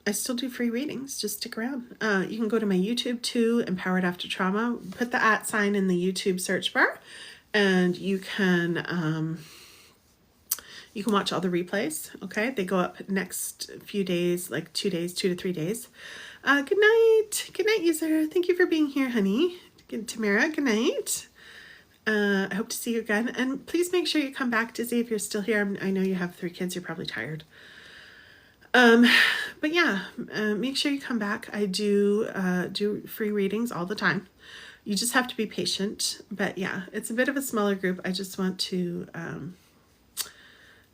I still do free readings. Just stick around. You can go to my YouTube too, Empowered After Trauma. Put the @ sign in the YouTube search bar, and you can watch all the replays. Okay, they go up next few days, like 2 days, 2 to 3 days. Good night, user. Thank you for being here, honey. Good, Tamara. Good night. I hope to see you again, and please make sure you come back, Dizzy, if you're still here. I know you have 3 kids. You're probably tired. But yeah, make sure you come back. I do free readings all the time. You just have to be patient. But yeah, it's a bit of a smaller group. I just want to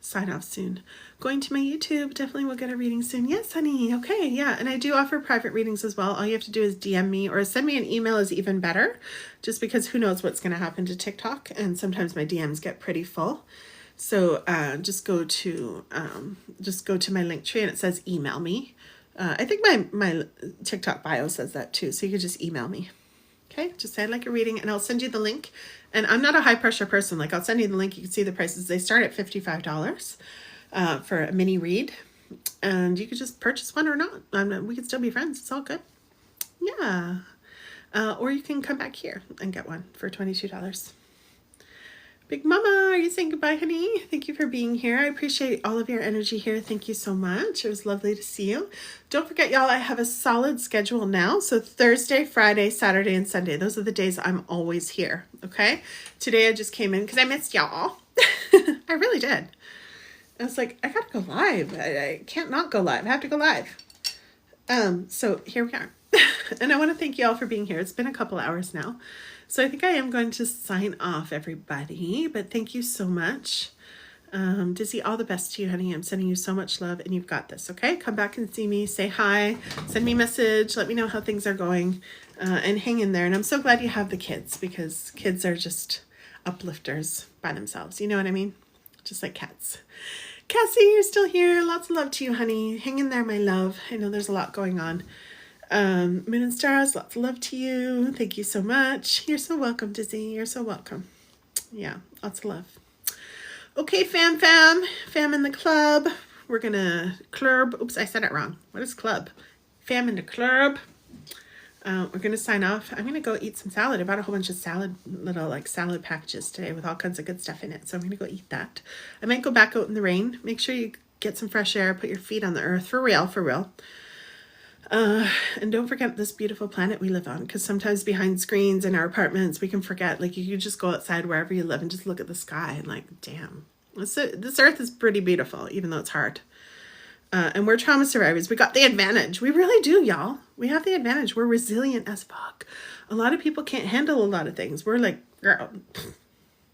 sign off soon. Going to my YouTube, definitely will get a reading soon. Yes, honey. Okay, yeah. And I do offer private readings as well. All you have to do is DM me or send me an email is even better, just because who knows what's going to happen to TikTok. And sometimes my DMs get pretty full. So just go to my link tree and it says email me. I think my TikTok bio says that too. So you can just email me. Okay, just say I'd like a reading and I'll send you the link. And I'm not a high pressure person. Like, I'll send you the link. You can see the prices. They start at $55 for a mini read. And you could just purchase one or not. We could still be friends. It's all good. Yeah. Or you can come back here and get one for $22. Big Mama, are you saying goodbye, honey? Thank you for being here. I appreciate all of your energy here. Thank you so much. It was lovely to see you. Don't forget, y'all, I have a solid schedule now. So Thursday, Friday, Saturday, and Sunday. Those are the days I'm always here, okay? Today I just came in because I missed y'all. I really did. I was like, I gotta go live. I can't not go live. I have to go live. So here we are. And I want to thank you all for being here. It's been a couple hours now. So I think I am going to sign off, everybody, but thank you so much. Dizzy, all the best to you, honey. I'm sending you so much love, and you've got this, okay? Come back and see me, say hi, send me a message, let me know how things are going, and hang in there. And I'm so glad you have the kids, because kids are just uplifters by themselves. You know what I mean? Just like cats. Cassie, you're still here. Lots of love to you, honey. Hang in there, my love. I know there's a lot going on. Moon and Stars, lots of love to you. Thank you so much. You're so welcome, Dizzy. You're so welcome. Yeah, lots of love. Okay, fam in the club. We're gonna club. Oops, I said it wrong. What is club? Fam in the club. We're gonna sign off. I'm gonna go eat some salad. I bought a whole bunch of salad packages today with all kinds of good stuff in it. So I'm gonna go eat that. I might go back out in the rain. Make sure you get some fresh air. Put your feet on the earth. For real. And don't forget this beautiful planet we live on, because sometimes behind screens in our apartments, we can forget, like, you just go outside wherever you live and just look at the sky and like, damn, this earth is pretty beautiful, even though it's hard. And we're trauma survivors. We got the advantage. We really do, y'all. We have the advantage. We're resilient as fuck. A lot of people can't handle a lot of things. We're like, girl,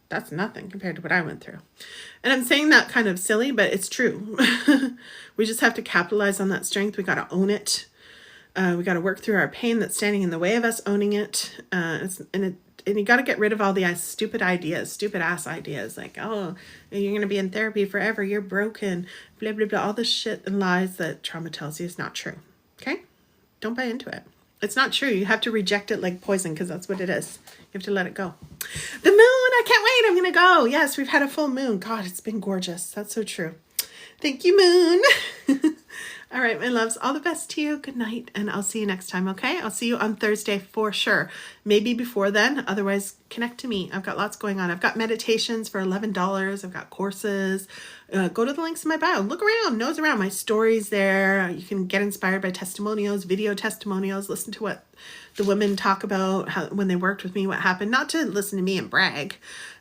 that's nothing compared to what I went through. And I'm saying that kind of silly, but it's true. We just have to capitalize on that strength. We got to own it. We got to work through our pain that's standing in the way of us owning it. And you got to get rid of all the stupid ass ideas. Like, oh, you're going to be in therapy forever. You're broken. Blah, blah, blah. All the shit and lies that trauma tells you is not true. Okay? Don't buy into it. It's not true. You have to reject it like poison, because that's what it is. You have to let it go. The moon. I can't wait. I'm going to go. Yes, we've had a full moon. God, it's been gorgeous. That's so true. Thank you, moon. All right, my loves, all the best to you. Good night, and I'll see you next time, okay? I'll see you on Thursday for sure. Maybe before then. Otherwise, connect to me. I've got lots going on. I've got meditations for $11. I've got courses. Go to the links in my bio. Look around, nose around. My story's there. You can get inspired by testimonials, video testimonials. Listen to what the women talk about how when they worked with me, what happened. Not to listen to me and brag,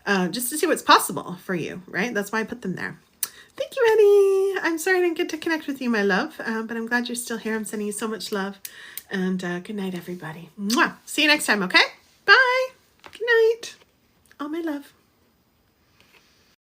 just to see what's possible for you, right? That's why I put them there. Thank you, Eddie. I'm sorry I didn't get to connect with you, my love, but I'm glad you're still here. I'm sending you so much love. And good night, everybody. Mwah. See you next time, okay? Bye. Good night. All my love.